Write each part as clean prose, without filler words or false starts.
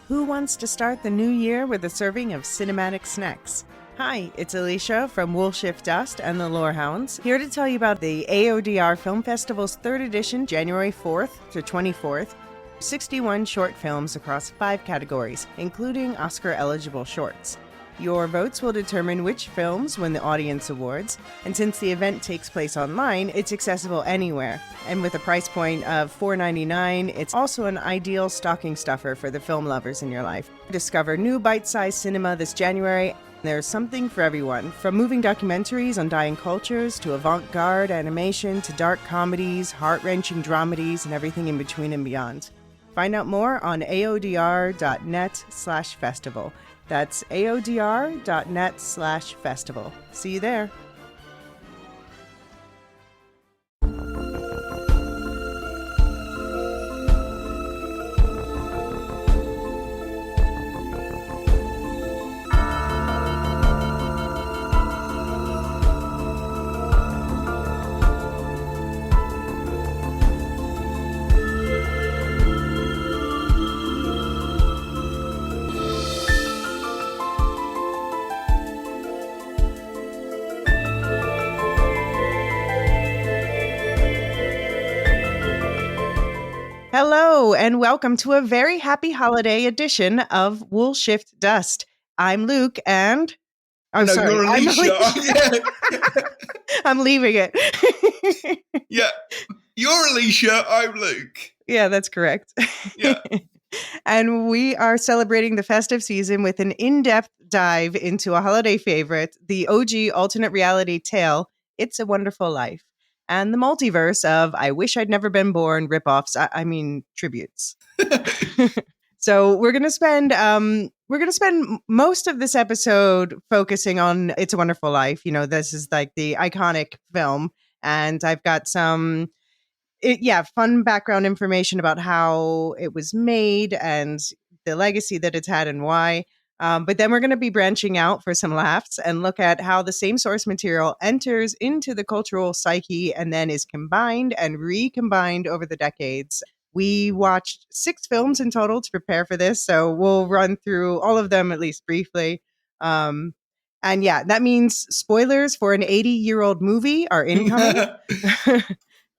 Who wants to start the new year with a serving of cinematic snacks? Hi, it's Elysia from Woolshift Dust and the Lorehounds, here to tell you about the AODR Film Festival's 3rd edition, January 4th to 24th. 61 short films across 5 categories, including Oscar-eligible shorts. Your votes will determine which films win the audience awards, and since the event takes place online, it's accessible anywhere. And with a price point of $4.99, it's also an ideal stocking stuffer for the film lovers in your life. Discover new bite-sized cinema this January. There's something for everyone, from moving documentaries on dying cultures to avant-garde animation to dark comedies, heart-wrenching dramedies, and everything in between and beyond. Find out more on aodr.net/festival. That's aodr.net/festival. See you there. Hello, and welcome to a very happy holiday edition of Woolshift Dust. I'm Luke, and... You're Elysia. I'm leaving it. Yeah, you're Elysia, I'm Luke. Yeah, that's correct. Yeah. And we are celebrating the festive season with an in-depth dive into a holiday favorite, the OG alternate reality tale, It's a Wonderful Life, and the multiverse of I Wish I'd Never Been Born ripoffs, I mean tributes. So we're gonna spend most of this episode focusing on It's a Wonderful Life. You know, this is like the iconic film, and I've got some fun background information about how it was made and the legacy that it's had and why. But then we're going to be branching out for some laughs and look at how the same source material enters into the cultural psyche and then is combined and recombined over the decades. We watched 6 films in total to prepare for this, so we'll run through all of them at least briefly. And yeah, that means spoilers for an 80-year-old movie are incoming.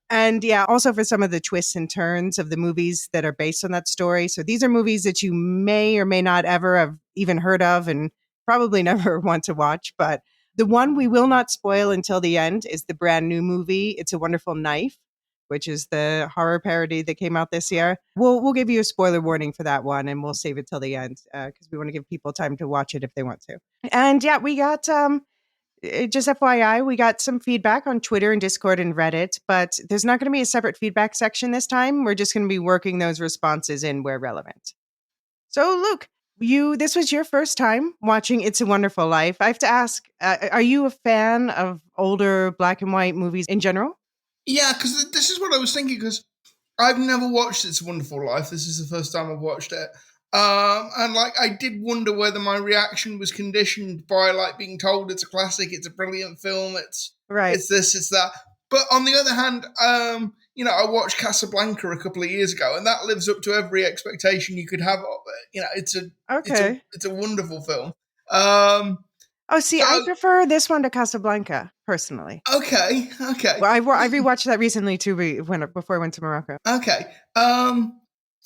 And yeah, also for some of the twists and turns of the movies that are based on that story. So these are movies that you may or may not ever have even heard of and probably never want to watch. But the one we will not spoil until the end is the brand new movie, It's a Wonderful Knife, which is the horror parody that came out this year. We'll give you a spoiler warning for that one, and we'll save it till the end because we want to give people time to watch it if they want to. And yeah, we got... just FYI, we got some feedback on Twitter and Discord and Reddit, but there's not going to be a separate feedback section this time. We're just going to be working those responses in where relevant. So, Luke, this was your first time watching It's a Wonderful Life. I have to ask, are you a fan of older black and white movies in general? Yeah, because this is what I was thinking, because I've never watched It's a Wonderful Life. This is the first time I've watched it. And like, I did wonder whether my reaction was conditioned by like being told it's a classic, it's a brilliant film, it's this, it's that. But on the other hand, I watched Casablanca a couple of years ago, and that lives up to every expectation you could have of it. You know, it's a wonderful film. I prefer this one to Casablanca personally. Okay. Well, I rewatched that recently too before I went to Morocco. Okay.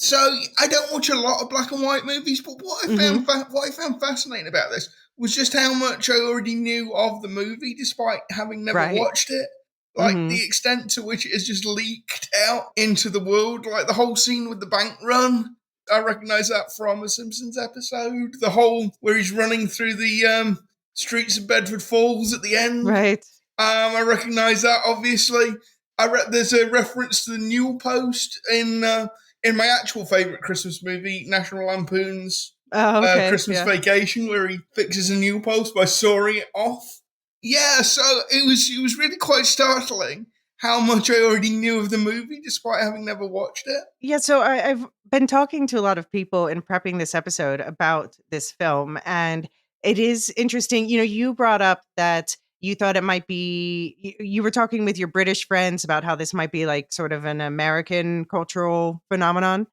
So I don't watch a lot of black and white movies, but what I found fascinating about this was just how much I already knew of the movie, despite having never watched it. Like the extent to which it has just leaked out into the world, like the whole scene with the bank run. I recognize that from a Simpsons episode. The whole where he's running through the streets of Bedford Falls at the end. Right. I recognize that obviously. There's a reference to the Newell Post in my actual favourite Christmas movie, National Lampoon's Christmas Vacation, where he fixes a Newell post by sawing it off. Yeah, so it was really quite startling how much I already knew of the movie, despite having never watched it. Yeah, so I've been talking to a lot of people in prepping this episode about this film, and it is interesting. You know, you brought up that you thought it might be, you were talking with your British friends about how this might be like sort of an American cultural phenomenon.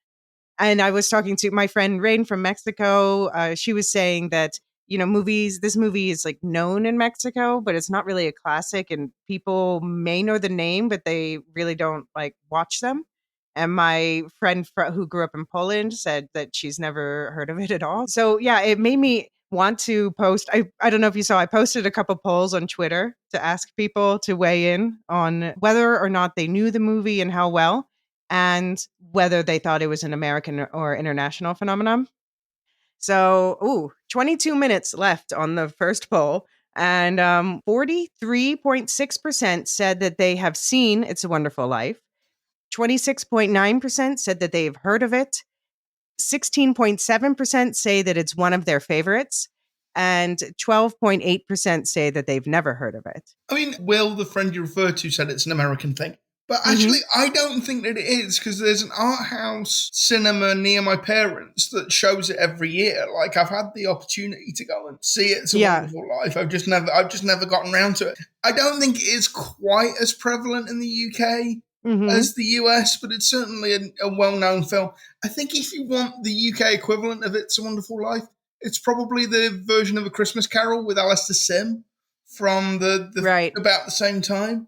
And I was talking to my friend Rain from Mexico. She was saying that, this movie is like known in Mexico, but it's not really a classic, and people may know the name, but they really don't like watch them. And my friend who grew up in Poland said that she's never heard of it at all. So yeah, it made me want to post. I don't know if you saw, I posted a couple polls on Twitter to ask people to weigh in on whether or not they knew the movie and how well, and whether they thought it was an American or international phenomenon. So, 22 minutes left on the first poll. And 43.6% said that they have seen It's a Wonderful Life. 26.9% said that they've heard of it. 16.7% say that it's one of their favorites. And 12.8% say that they've never heard of it. I mean, Will, the friend you referred to, said it's an American thing. But actually, I don't think that it is, because there's an art house cinema near my parents that shows it every year. Like, I've had the opportunity to go and see it. It's a Wonderful Life. I've just never gotten around to it. I don't think it is quite as prevalent in the UK as the US, but it's certainly a well-known film. I think if you want the UK equivalent of It's a Wonderful Life, it's probably the version of A Christmas Carol with Alistair Sim from the about the same time.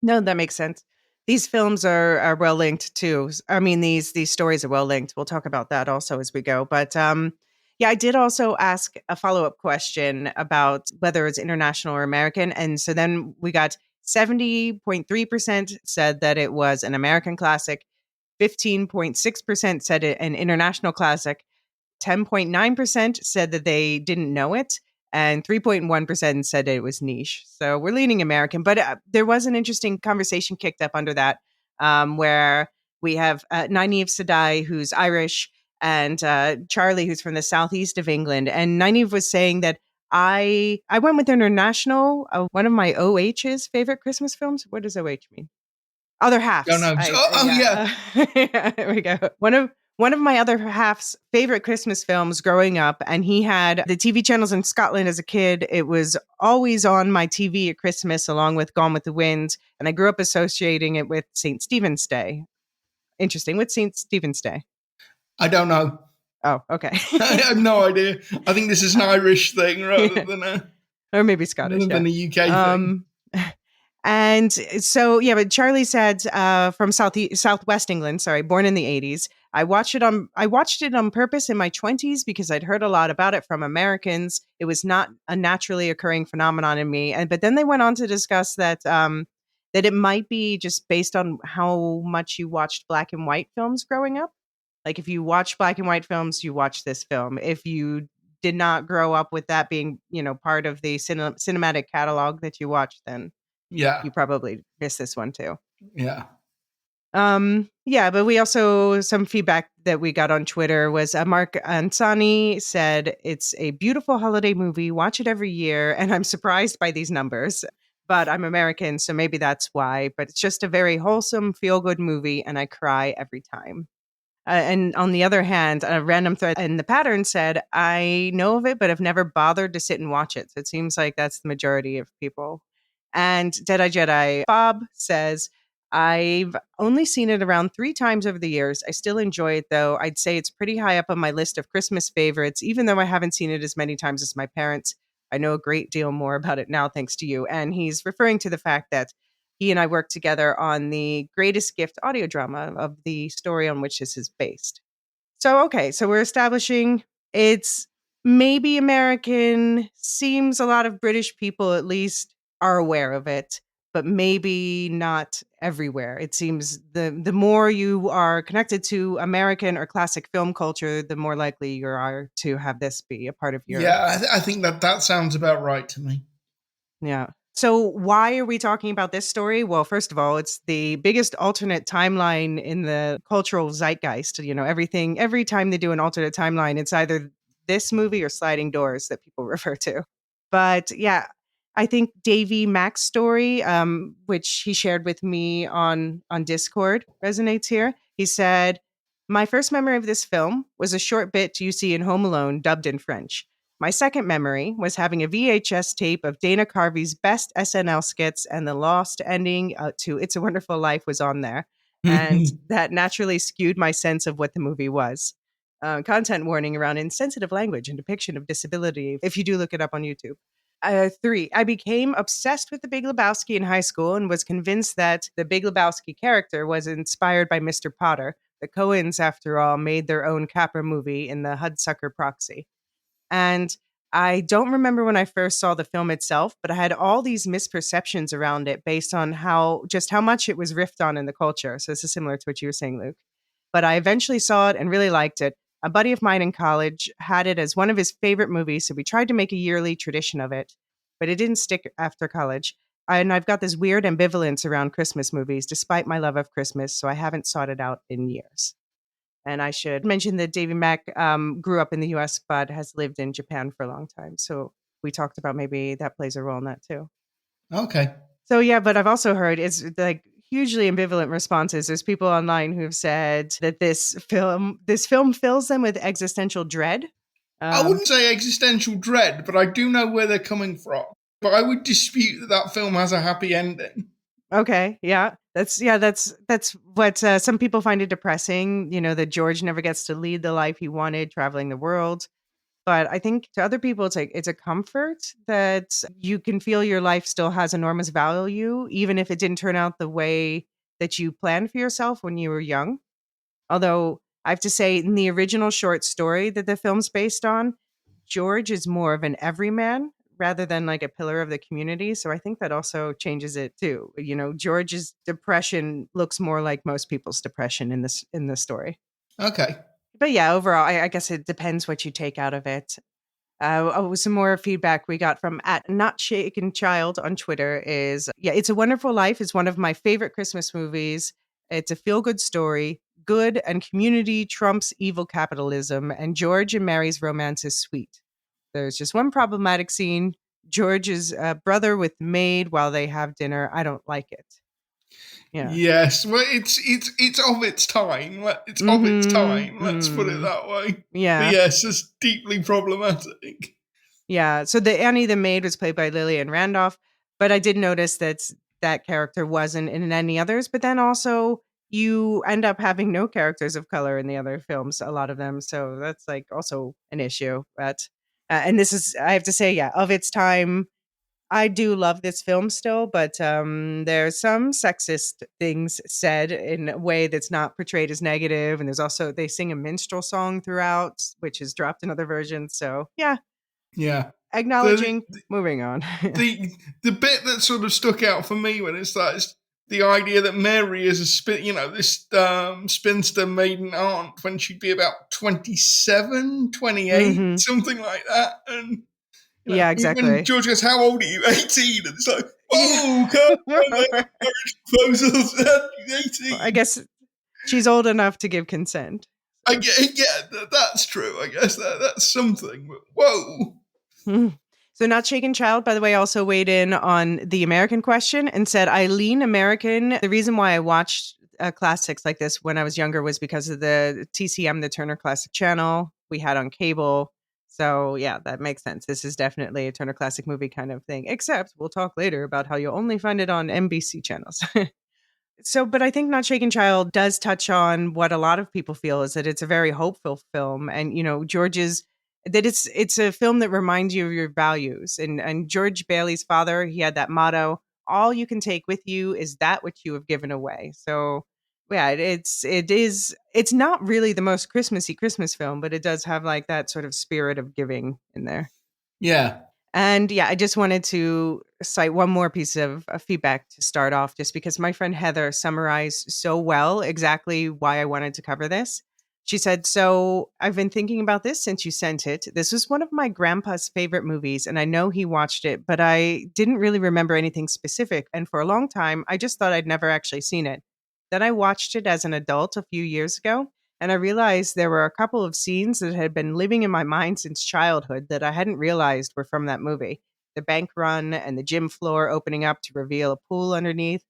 No, that makes sense. These films are well linked too. I mean, these stories are well linked. We'll talk about that also as we go. But yeah, I did also ask a follow-up question about whether it's international or American. And so then we got 70.3% said that it was an American classic, 15.6% said it an international classic, 10.9% said that they didn't know it, and 3.1% said it was niche. So we're leaning American. But there was an interesting conversation kicked up under that, where we have Nynaeve Sadai, who's Irish, and Charlie, who's from the southeast of England. And Nynaeve was saying that I went with international, one of my OH's favorite Christmas films. What does OH mean? Other halves. Yeah. There we go. One of my other half's favorite Christmas films growing up, and he had the TV channels in Scotland as a kid. It was always on my TV at Christmas, along with Gone with the Wind, and I grew up associating it with St. Stephen's Day. Interesting. What's St. Stephen's Day? I don't know. Oh, okay. I have no idea. I think this is an Irish thing rather than or maybe Scottish, than a UK thing. And so, yeah, but Charlie said from Southwest England, born in the 80s. I watched it on purpose in my 20s because I'd heard a lot about it from Americans. It was not a naturally occurring phenomenon in me. But then they went on to discuss that that it might be just based on how much you watched black and white films growing up. Like if you watch black and white films, you watch this film. If you did not grow up with that being, part of the cinematic catalog that you watch, then you probably missed this one too. Yeah. Yeah, but we also, some feedback that we got on Twitter was Mark Ansani said, it's a beautiful holiday movie. Watch it every year. And I'm surprised by these numbers, but I'm American, so maybe that's why. But it's just a very wholesome, feel-good movie, and I cry every time. And on the other hand, a random thread in the pattern said, I know of it, but have never bothered to sit and watch it. So it seems like that's the majority of people. And Dead-Eye Jedi Bob says, I've only seen it around 3 times over the years. I still enjoy it, though. I'd say it's pretty high up on my list of Christmas favorites, even though I haven't seen it as many times as my parents. I know a great deal more about it now, thanks to you. And he's referring to the fact that he and I worked together on the Greatest Gift audio drama of the story on which this is based. So, okay, so we're establishing it's maybe American, seems a lot of British people at least are aware of it, but maybe not everywhere. It seems the more you are connected to American or classic film culture, the more likely you are to have this be a part of your... Yeah, I think that sounds about right to me. Yeah. So why are we talking about this story? Well, first of all, it's the biggest alternate timeline in the cultural zeitgeist. Every time they do an alternate timeline, it's either this movie or Sliding Doors that people refer to. But yeah, I think Davey Mack's story, which he shared with me on Discord, resonates here. He said, my first memory of this film was a short bit you see in Home Alone dubbed in French. My second memory was having a VHS tape of Dana Carvey's best SNL skits, and the lost ending to It's a Wonderful Life was on there. And that naturally skewed my sense of what the movie was. Content warning around insensitive language and depiction of disability, if you do look it up on YouTube. 3, I became obsessed with The Big Lebowski in high school and was convinced that the Big Lebowski character was inspired by Mr. Potter. The Coens, after all, made their own Capra movie in the Hudsucker Proxy. And I don't remember when I first saw the film itself, but I had all these misperceptions around it based on how much it was riffed on in the culture. So this is similar to what you were saying, Luke. But I eventually saw it and really liked it. A buddy of mine in college had it as one of his favorite movies, so we tried to make a yearly tradition of it, but it didn't stick after college. And I've got this weird ambivalence around Christmas movies, despite my love of Christmas, so I haven't sought it out in years. And I should mention that Davy Mack grew up in the US, but has lived in Japan for a long time. So we talked about maybe that plays a role in that too. Okay. So yeah, but I've also heard it's like hugely ambivalent responses. There's people online who have said that this film fills them with existential dread. I wouldn't say existential dread, but I do know where they're coming from. But I would dispute that film has a happy ending. Okay, yeah, that's what some people find it depressing. You know that George never gets to lead the life he wanted, traveling the world. But I think to other people, it's a comfort that you can feel your life still has enormous value, even if it didn't turn out the way that you planned for yourself when you were young. Although I have to say, in the original short story that the film's based on, George is more of an everyman rather than like a pillar of the community. So I think that also changes it too. You know, George's depression looks more like most people's depression in this story. Okay. But yeah, overall, I guess it depends what you take out of it. Some more feedback we got from at Not Shaken Child on Twitter is, yeah, It's a Wonderful Life is one of my favorite Christmas movies. It's a feel-good story. Good and community trumps evil capitalism, and George and Mary's romance is sweet. There's just one problematic scene. George's brother with maid while they have dinner. I don't like it. Yeah. Yes, well, it's of its time. It's of its time. Let's put it that way. But Yeah. yes, it's deeply problematic. Yeah. So the Annie the maid was played by Lillian Randolph, but I did notice that that character wasn't in any others. But then also you end up having no characters of color in the other films, a lot of them. So that's like also an issue. But and this is, I have to say, yeah, of its time, I do love this film still, but there's some sexist things said in a way that's not portrayed as negative. And there's also, they sing a minstrel song throughout, which is dropped in other versions. So yeah, Yeah. acknowledging, moving on. The bit that sort of stuck out for me when it starts, the idea that Mary is this spinster maiden aunt when she'd be about 27, 28, something like that. And Yeah, when exactly. George goes, "How old are you?" 18, and it's like, Yeah. "Whoa, come on, marriage proposals." She's 18. I guess she's old enough to give consent. That's true. I guess that's something. But whoa. Mhm. So, Not Shaken Child, by the way, also weighed in on the American question and said, I lean American. The reason why I watched classics like this when I was younger was because of the TCM, the Turner Classic Channel we had on cable. So, yeah, that makes sense. This is definitely a Turner Classic Movie kind of thing, except we'll talk later about how you'll only find it on NBC channels. So, but I think Not Shaken Child does touch on what a lot of people feel is that it's a very hopeful film. And, you know, George's that it's a film that reminds you of your values. And George Bailey's father, he had that motto, all you can take with you is that which you have given away. So yeah, it's not really the most Christmassy Christmas film, but it does have like that sort of spirit of giving in there. Yeah. And yeah, I just wanted to cite one more piece of feedback to start off, just because my friend Heather summarized so well exactly why I wanted to cover this. She said, "So I've been thinking about this since you sent it. This was one of my grandpa's favorite movies, and I know he watched it, but I didn't really remember anything specific. And for a long time, I just thought I'd never actually seen it. Then I watched it as an adult a few years ago, and I realized there were a couple of scenes that had been living in my mind since childhood that I hadn't realized were from that movie. The bank run and the gym floor opening up to reveal a pool underneath.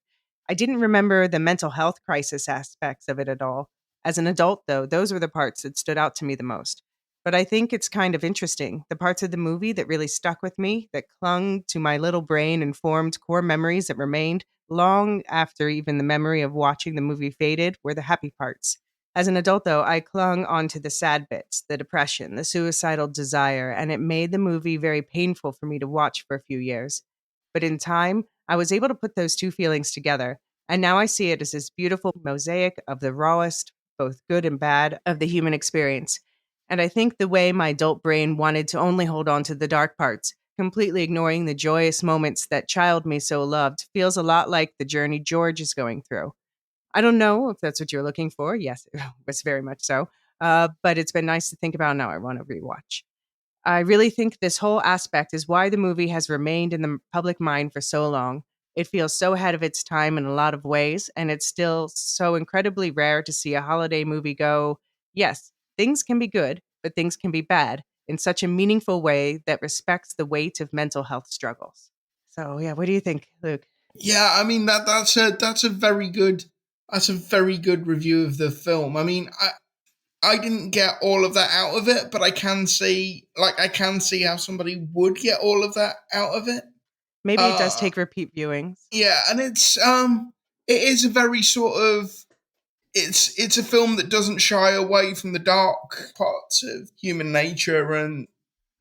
I didn't remember the mental health crisis aspects of it at all. As an adult, though, those were the parts that stood out to me the most. But I think it's kind of interesting. The parts of the movie that really stuck with me, that clung to my little brain and formed core memories that remained, long after even the memory of watching the movie faded, were the happy parts. As an adult, though, I clung onto the sad bits, the depression, the suicidal desire, and it made the movie very painful for me to watch for a few years. But in time, I was able to put those two feelings together, and now I see it as this beautiful mosaic of the rawest, both good and bad, of the human experience. And I think the way my adult brain wanted to only hold on to the dark parts, completely ignoring the joyous moments that child me so loved, feels a lot like the journey George is going through. I don't know if that's what you're looking for. Yes, it was very much so. But it's been nice to think about now. I want to rewatch. I really think this whole aspect is why the movie has remained in the public mind for so long. It feels so ahead of its time in a lot of ways, and it's still so incredibly rare to see a holiday movie go, yes, things can be good, but things can be bad in such a meaningful way that respects the weight of mental health struggles. So, yeah, what do you think, Luke? Yeah, I mean that's a very good review of the film. I mean, I didn't get all of that out of it, but I can see how somebody would get all of that out of it. Maybe it does Uh take repeat viewings. yeah, and it is a very sort of it's a film that doesn't shy away from the dark parts of human nature and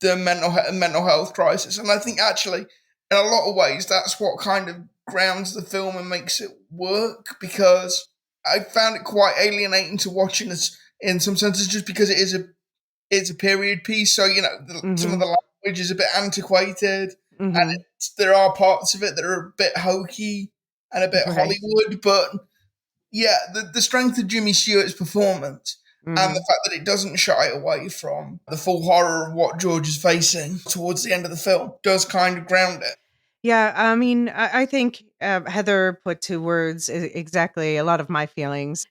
the mental health crisis. And I think actually, in a lot of ways, that's what kind of grounds the film and makes it work. Because I found it quite alienating to watching this in some senses, just because it's a period piece. So some of Mm-hmm. the language is a bit antiquated, and Mm-hmm. there are parts of it that are a bit hokey and a bit Right. Hollywood, but yeah, the strength of Jimmy Stewart's performance and Mm-hmm. the fact that it doesn't shy away from the full horror of what George is facing towards the end of the film does kind of ground it. Yeah, I mean, I think Heather put to words exactly a lot of my feelings.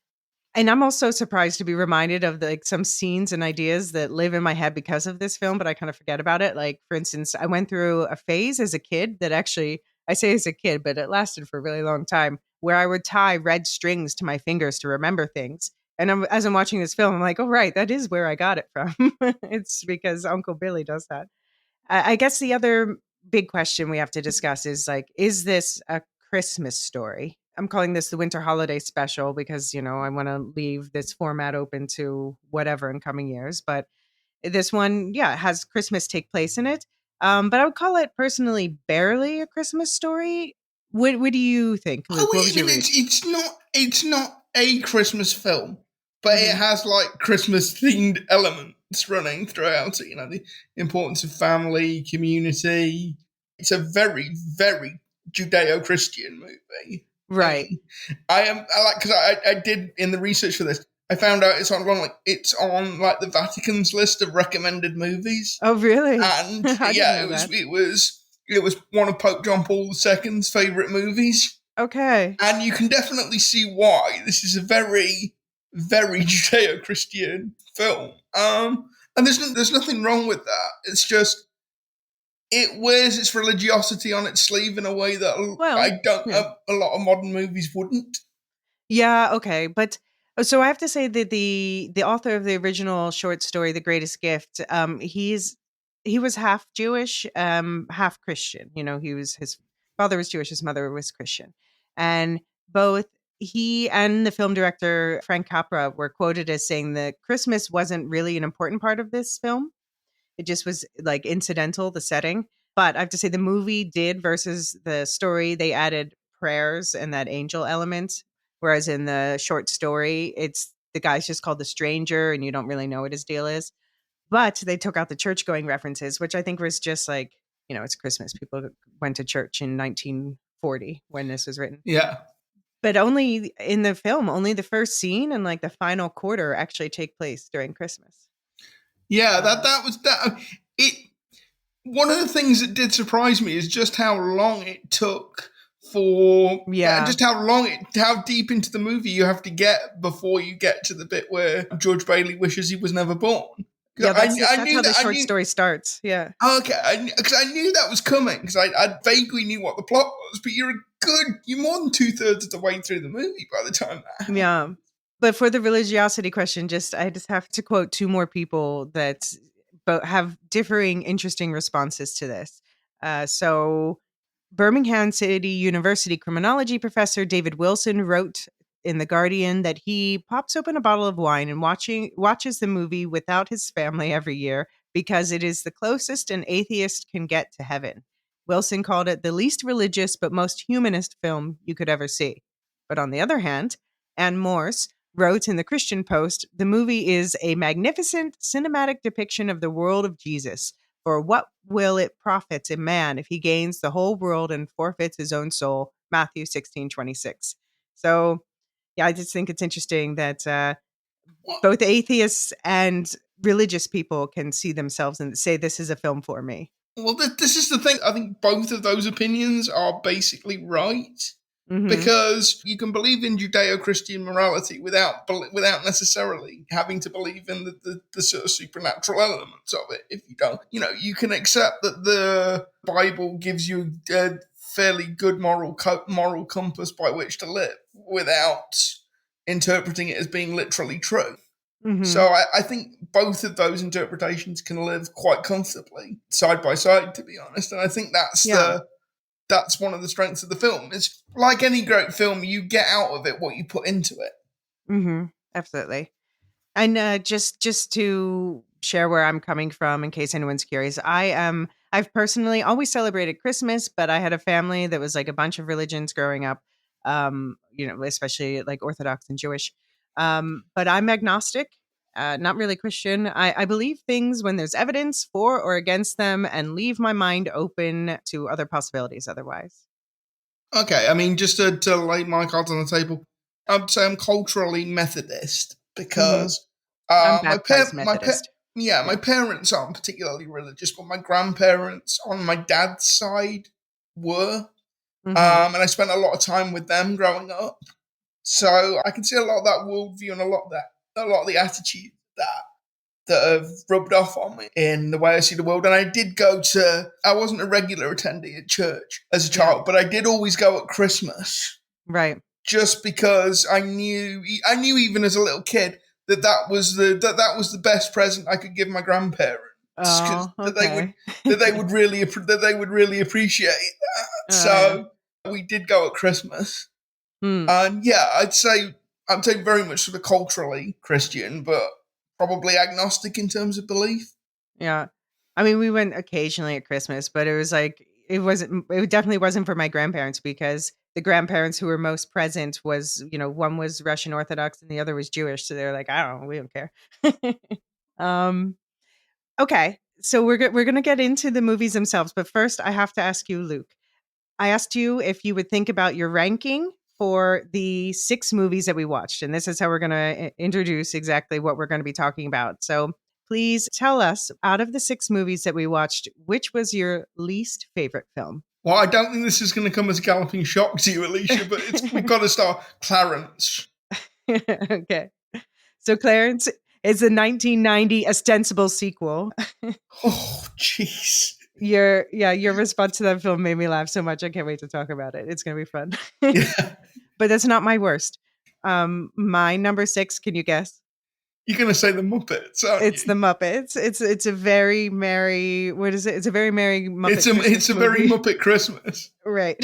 And I'm also surprised to be reminded of like some scenes and ideas that live in my head because of this film, but I kind of forget about it. Like, for instance, I went through a phase as a kid that actually, I say as a kid, but it lasted for a really long time, where I would tie red strings to my fingers to remember things. And as I'm watching this film, I'm like, oh, right, that is where I got it from. It's because Uncle Billy does that. I guess the other big question we have to discuss is like, is this a Christmas story? I'm calling this the winter holiday special because, I want to leave this format open to whatever in coming years. But this one, yeah, has Christmas take place in it. But I would call it personally barely a Christmas story. What do you think, Luke? What I would you mean, read? it's not a Christmas film, but it Hmm. has like Christmas themed elements running throughout it. The importance of family, community. It's a very, very Judeo Christian movie. I Right. mean, I like because I did in the research for this. I found out it's on like the Vatican's list of recommended movies, Oh, really? and I didn't yeah, know that. it was one of Pope John Paul II's favorite movies, Okay. and you can definitely see why this is a very, very Judeo-Christian film. And there's nothing wrong with that. It's just it wears its religiosity on its sleeve in a way that Well, I don't yeah. a lot of modern movies wouldn't. Yeah, okay, but so I have to say that the author of the original short story, The Greatest Gift, he was half Jewish, half Christian. His father was Jewish, his mother was Christian, and both he and the film director Frank Capra were quoted as saying that Christmas wasn't really an important part of this film. It just was like incidental, the setting. But I have to say, the movie did versus the story, they added prayers and that angel element. Whereas in the short story, it's the guy's just called the stranger and you don't really know what his deal is. But they took out the church going references, which I think was just like, it's Christmas. People went to church in 1940 when this was written. Yeah, But only in the film, only the first scene and like the final quarter actually take place during Christmas. yeah. Uh, That was that. It One of the things that did surprise me is just how long it took yeah. how deep into the movie you have to get before you get to the bit where George Bailey wishes he was never born. Yeah, Because I that's knew how the that I short knew story starts. Yeah. okay, because I knew that was coming because I vaguely knew what the plot was. But you're more than 2/3 of the way through the movie by the time that happens. Yeah. But for the religiosity question, I just have to quote two more people that both have differing interesting responses to this. So Birmingham City University criminology professor David Wilson wrote in The Guardian that he pops open a bottle of wine and watches the movie without his family every year because it is the closest an atheist can get to heaven. Wilson called it the least religious but most humanist film you could ever see. But on the other hand, Anne Morse wrote in the Christian Post, the movie is a magnificent cinematic depiction of the world of Jesus. For what will it profit a man if he gains the whole world and forfeits his own soul? Matthew 16:26. So, yeah, I just think it's interesting that both atheists and religious people can see themselves and say, this is a film for me. Well, this is the thing. I think both of those opinions are basically right. Because you can believe in Judeo-Christian morality without necessarily having to believe in the sort of supernatural elements of it. If you don't, you can accept that the Bible gives you a fairly good moral compass by which to live without interpreting it as being literally true. So I think both of those interpretations can live quite comfortably side by side, to be honest. And I think that's one of the strengths of the film. It's like any great film, you get out of it what you put into it. Absolutely. And just to share where I'm coming from, in case anyone's curious, I've personally always celebrated Christmas, but I had a family that was like a bunch of religions growing up, especially like Orthodox and Jewish. But I'm agnostic, not really Christian. I believe things when there's evidence for or against them and leave my mind open to other possibilities otherwise. Okay, I mean, just to lay my cards on the table, I'd say I'm culturally Methodist because I'm my baptized Methodist. my parents aren't particularly religious, but my grandparents on my dad's side were, and I spent a lot of time with them growing up, so I can see a lot of that worldview and a lot of the attitude that have rubbed off on me in the way I see the world. And I wasn't a regular attendee at church as a child, but I did always go at Christmas. Right. Just because I knew even as a little kid that was the best present I could give my grandparents. Oh, okay. that they would really appreciate that. So we did go at Christmas. And yeah, I'd say very much sort of culturally Christian, but probably agnostic in terms of belief. Yeah. I mean, we went occasionally at Christmas, but it definitely wasn't for my grandparents because the grandparents who were most present was, one was Russian Orthodox and the other was Jewish. So they're like, I don't know, we don't care. Okay. So we're going to get into the movies themselves. But first, I have to ask you, Luke. I asked you if you would think about your ranking for the 6 movies that we watched. And this is how we're going to introduce exactly what we're going to be talking about. So please tell us, out of the 6 movies that we watched, which was your least favorite film? Well, I don't think this is going to come as a galloping shock to you, Elysia, but we've got to start. Clarence. Okay. So Clarence is a 1990 ostensible sequel. Oh, jeez. Your response to that film made me laugh so much. I can't wait to talk about it. It's going to be fun. Yeah. But that's not my worst. My number 6, can you guess? You're going to say the Muppets, aren't It's you? the Muppets. It's a very merry, what is it? It's a very merry Muppet It's a very Muppet Christmas. Right.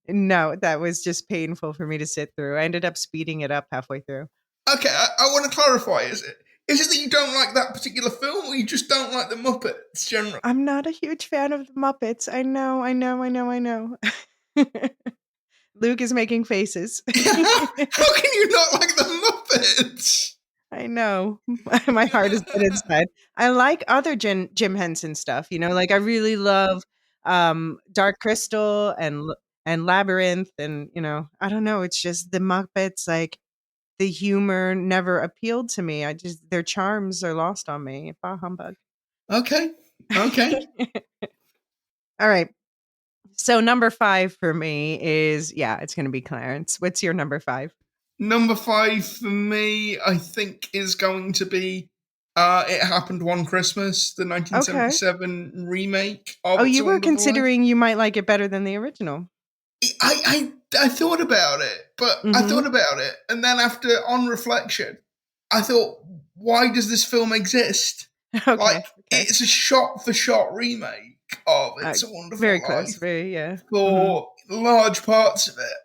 No, that was just painful for me to sit through. I ended up speeding it up halfway through. Okay, I want to clarify, is it that you don't like that particular film or you just don't like the Muppets generally? I'm not a huge fan of the Muppets. I know. Luke is making faces. How can you not like the Muppets? I know. My heart is dead inside. I like other Jim Henson stuff, like I really love Dark Crystal and Labyrinth and, I don't know, it's just the Muppets, like the humor never appealed to me. Their charms are lost on me. Bah humbug. Okay. All right. So number 5 for me is, it's going to be Clarence. What's your number 5? Number 5 for me, I think, is going to be It Happened One Christmas, the 1977 remake of Oh, It's you a were Wonderful considering you might like it better than the original. I thought about it, and then on reflection, I thought, why does this film exist? Okay. It's a shot-for-shot remake of It's a Very Wonderful close. Life Very, yeah. Mm-hmm. for large parts of it.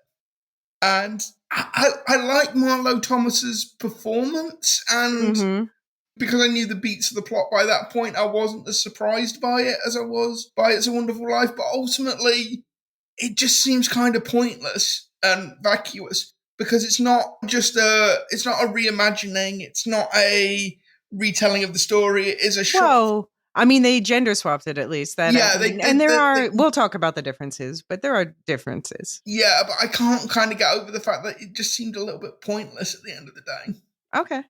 And I like Marlo Thomas's performance, and Mm-hmm. because I knew the beats of the plot by that point, I wasn't as surprised by it as I was by It's a Wonderful Life. But ultimately, it just seems kind of pointless and vacuous because it's not a reimagining, it's not a retelling of the story. It is a short. Well, I mean, they gender swapped it at least. That Yeah, I they mean, and did. we'll talk about the differences, but there are differences. Yeah, but I can't kind of get over the fact that it just seemed a little bit pointless at the end of the day. Okay.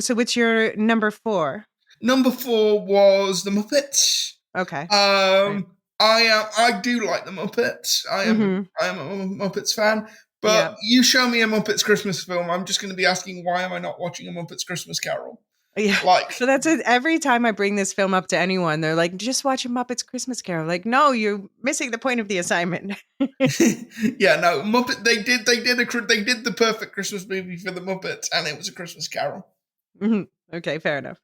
So what's your number 4? Number 4 was the Muppets. Okay. Right. I do like the Muppets. Mm-hmm. I am a Muppets fan. Yeah. But you show me a Muppets Christmas film, I'm just going to be asking, why am I not watching a Muppets Christmas Carol? Yeah. Like, So that's it. Every time I bring this film up to anyone, they're like, just watch a Muppets Christmas Carol. Like, no, you're missing the point of the assignment. yeah, no, Muppet. They did the perfect Christmas movie for the Muppets, and it was a Christmas Carol. Mm-hmm. Okay, fair enough.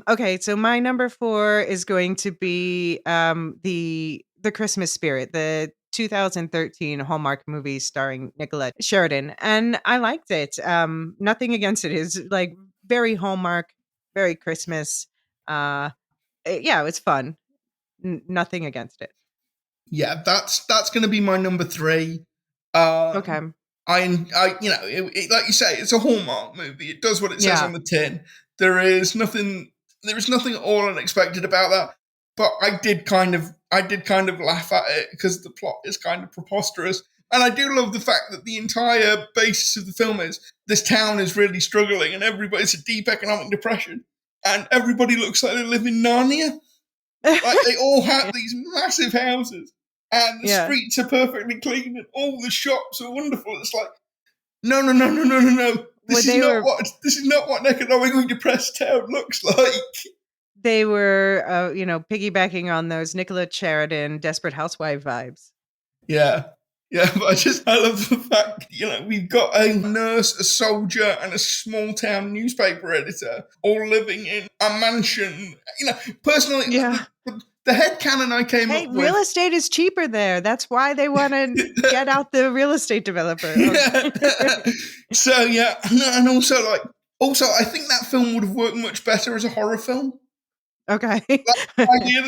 Okay, so my number 4 is going to be the Christmas Spirit, the 2013 Hallmark movie starring Nicolette Sheridan, and I liked it. Nothing against it. Is like very Hallmark, very Christmas. Yeah, it was fun. Nothing against it. Yeah, that's going to be my number 3. Um, Okay. like you say, it's a Hallmark movie. It does what it says Yeah. on the tin. There is nothing at all unexpected about that. But I did kind of laugh at it because the plot is kind of preposterous. And I do love the fact that the entire basis of the film is this town is really struggling and everybody's a deep economic depression. And everybody looks like they live in Narnia. Like they all have these massive houses and the Yeah. streets are perfectly clean and all the shops are wonderful. It's like, no, no, no, no, no, no, no. Well, they were This is not what an economically depressed town looks like. piggybacking on those Nicolette Sheridan Desperate Housewife vibes. Yeah. Yeah, but I love the fact, we've got a nurse, a soldier, and a small town newspaper editor all living in a mansion. Personally, Yeah. the headcanon I came Hey, up real with. estate is cheaper there. That's why they want to get out the real estate developer. Okay. So yeah, and also I think that film would have worked much better as a horror film. Okay. The idea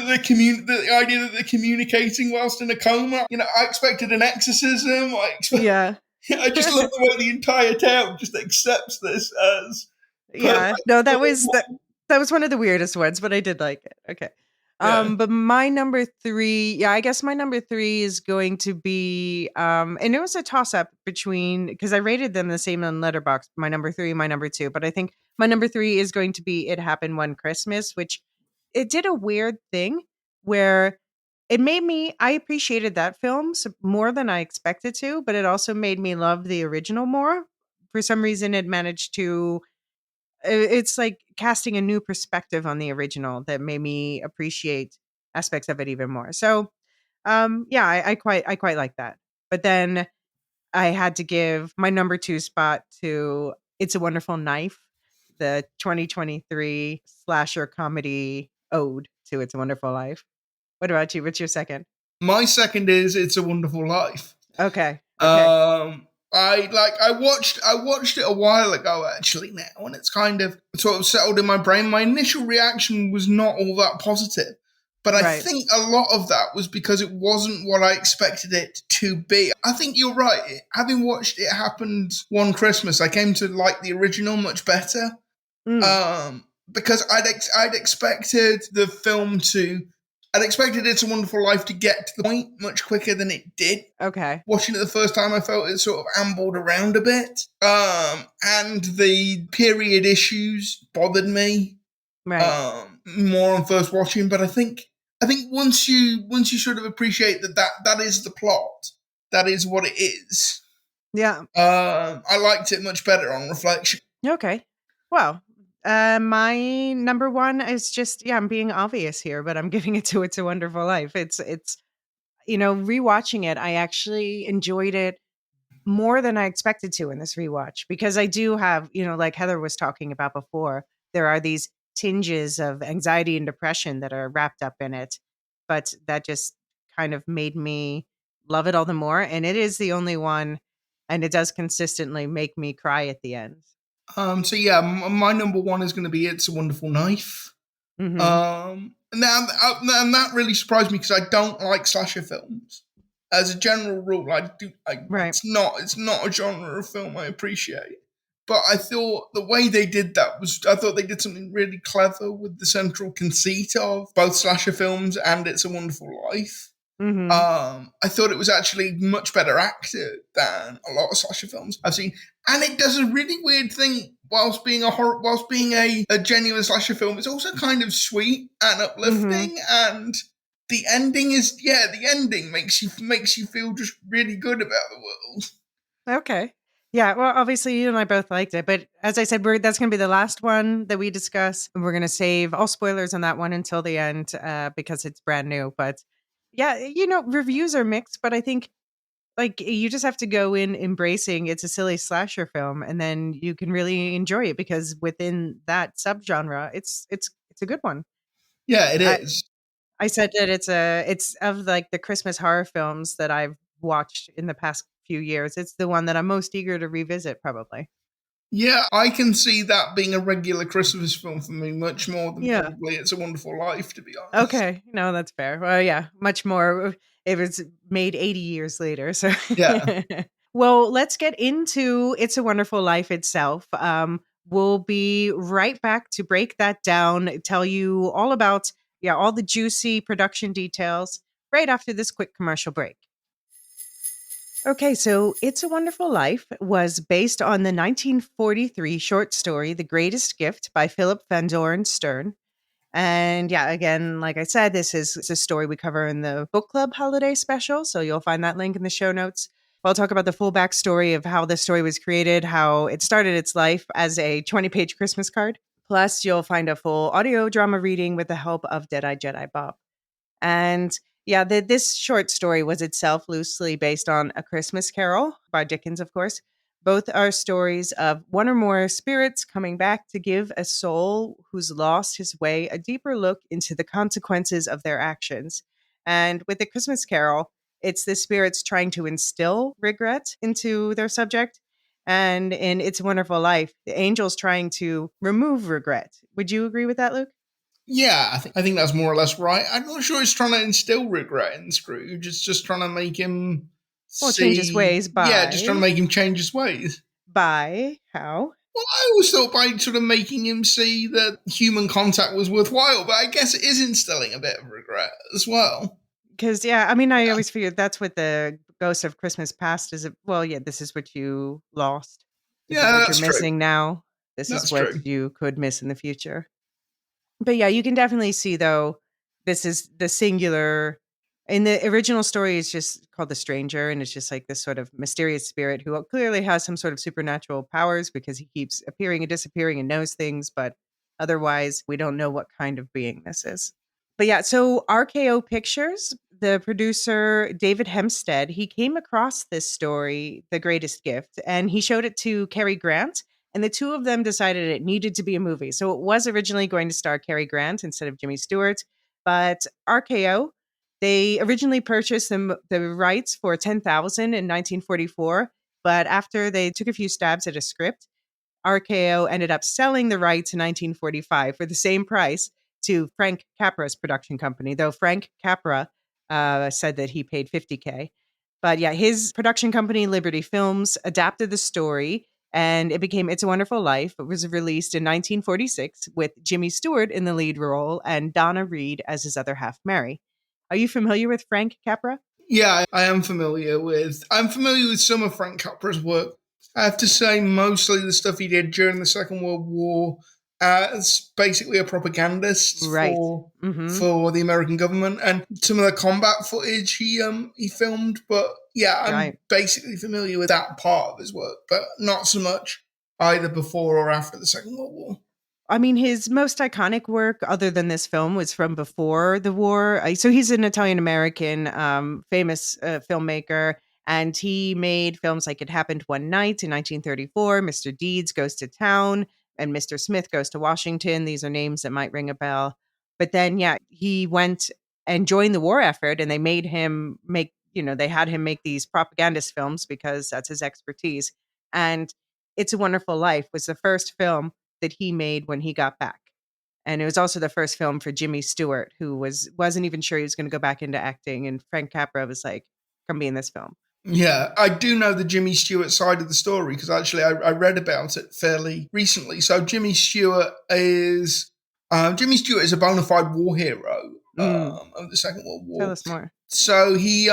that they're communicating whilst in a coma. I expected an exorcism. Yeah. I just love the way the entire town just accepts this as Yeah. perfect. No, that was one of the weirdest ones, but I did like it. Okay. Yeah. But my number 3, yeah, I guess my number 3 is going to be and it was a toss up between because I rated them the same on Letterboxd, my number 3 and my number 2, but I think my number 3 is going to be It Happened One Christmas, which it did a weird thing where it made me I appreciated that film more than I expected to, but it also made me love the original more. For some reason it managed to it's like casting a new perspective on the original that made me appreciate aspects of it even more. So, yeah, I quite like that. But then I had to give my number 2 spot to It's a Wonderful Knife, the 2023 slasher comedy ode to It's a Wonderful Life. What about you? What's your second? My second is It's a Wonderful Life. Okay. Okay. I watched it a while ago actually now, and it's kind of sort of settled in my brain. My initial reaction was not all that positive, but I Right. think a lot of that was because it wasn't what I expected it to be. I think you're right. Having watched It Happened One Christmas, I came to like the original much better. Mm, Because I'd expected the film to. I'd expected It's a Wonderful Life to get to the point much quicker than it did. okay. Watching it the first time, I felt it sort of ambled around a bit. And the period issues bothered me Right. more on first watching. But I think once you sort of appreciate that is the plot, that is what it is. Yeah. I liked it much better on reflection. Okay. Well, my number 1 is just yeah, I'm being obvious here, but I'm giving it to It's a Wonderful Life. It's rewatching it, I actually enjoyed it more than I expected to in this rewatch because I do have, like Heather was talking about before, there are these tinges of anxiety and depression that are wrapped up in it. but that just kind of made me love it all the more. And it is the only one, and it does consistently make me cry at the end. So yeah, my number one is going to be It's a Wonderful Knife. Mm-hmm. And that really surprised me because I don't like slasher films. As a general rule, Right. it's not a genre of film I appreciate. But I thought the way they did that was, I thought they did something really clever with the central conceit of both slasher films and It's a Wonderful Life. Mm-hmm. I thought it was actually much better acted than a lot of slasher films I've seen, and it does a really weird thing. Whilst being a genuine slasher film, it's also kind of sweet and Mm-hmm. uplifting. And the ending makes you feel just really good about the world. Okay. Yeah, well, obviously you and I both liked it, but as I said, that's going to be the last one that we discuss. And we're going to save all spoilers on that one until the end because it's brand new. But yeah, reviews are mixed, but I think like you just have to go in embracing it's a silly slasher film, and then you can really enjoy it because within that subgenre, it's a good one. Yeah, it I is. I said that it's of like the Christmas horror films that I've watched in the past few years. It's the one that I'm most eager to revisit, probably. Yeah, I can see that being a regular Christmas film for me much more than Yeah. probably It's a Wonderful Life, to be honest. Okay. No, that's fair. Well, yeah, much more. It was made 80 years later. So, Yeah. well, let's get into It's a Wonderful Life itself. We'll be right back to break that down, tell you all about, yeah, all the juicy production details right after this quick commercial break. Okay, so It's a Wonderful Life was based on the 1943 short story The Greatest Gift by Philip Van Doren Stern. And yeah, again, like I said, this is a story we cover in the book club holiday special. So you'll find that link in the show notes. I'll talk about the full backstory of how this story was created, how it started its life as a 20-page Christmas card. Plus, you'll find a full audio drama reading with the help of Dead-Eye Jedi Bob. And yeah, this short story was itself loosely based on A Christmas Carol by Dickens, of course. Both are stories of one or more spirits coming back to give a soul who's lost his way a deeper look into the consequences of their actions. And with A Christmas Carol, it's the spirits trying to instill regret into their subject. And in It's a Wonderful Life, the angels trying to remove regret. Would you agree with that, Luke? Yeah, I think that's more or less right. I'm not sure it's trying to instill regret in Scrooge. It's just trying to make him Well, change his see. ways Yeah, just trying to by make him change his ways. how? Well, I always thought by sort of making him see that human contact was worthwhile, but I guess it is instilling a bit of regret as well. Because yeah, I mean, I always figured that's what the Ghost of Christmas Past is. Well, yeah, this is what you lost. This is Yeah, what you're that's true. missing now. This is That's what true. you could miss in the future. But yeah, you can definitely see though, this is the singular. In the original story, it's just called the Stranger, and it's just like this sort of mysterious spirit who clearly has some sort of supernatural powers because he keeps appearing and disappearing and knows things, but otherwise, we don't know what kind of being this is. But yeah, so RKO Pictures, the producer David Hempstead, he came across this story, The Greatest Gift, and he showed it to Cary Grant, and the two of them decided it needed to be a movie. So it was originally going to star Cary Grant instead of Jimmy Stewart, but RKO, they originally purchased the rights for 10,000 in 1944, but after they took a few stabs at a script, RKO ended up selling the rights in 1945 for the same price to Frank Capra's production company, though Frank Capra said that he paid 50K. But yeah, his production company, Liberty Films, adapted the story and it became It's a Wonderful Life. It was released in 1946 with Jimmy Stewart in the lead role and Donna Reed as his other half, Mary. Are you familiar with Frank Capra? Yeah, I am familiar with. I'm familiar with some of Frank Capra's work. I have to say, mostly the stuff he did during the Second World War as basically a propagandist Right. Mm-hmm. for the American government, and some of the combat footage he filmed. But yeah, I'm Right. basically familiar with that part of his work, but not so much either before or after the Second World War. I mean, his most iconic work, other than this film, was from before the war. So he's an Italian American, famous filmmaker, and he made films like It Happened One Night in 1934, Mr. Deeds Goes to Town, and Mr. Smith Goes to Washington. These are names that might ring a bell. But then, yeah, he went and join the war effort. And they made him make, they had him make these propagandist films because that's his expertise. And It's a Wonderful Life was the first film that he made when he got back. And it was also the first film for Jimmy Stewart, who wasn't even sure he was going to go back into acting. And Frank Capra was like, "Come be in this film." Yeah, I do know the Jimmy Stewart side of the story because actually I read about it fairly recently. So Jimmy Stewart is a bona fide war hero of the Second World Tell War. us more. So he'd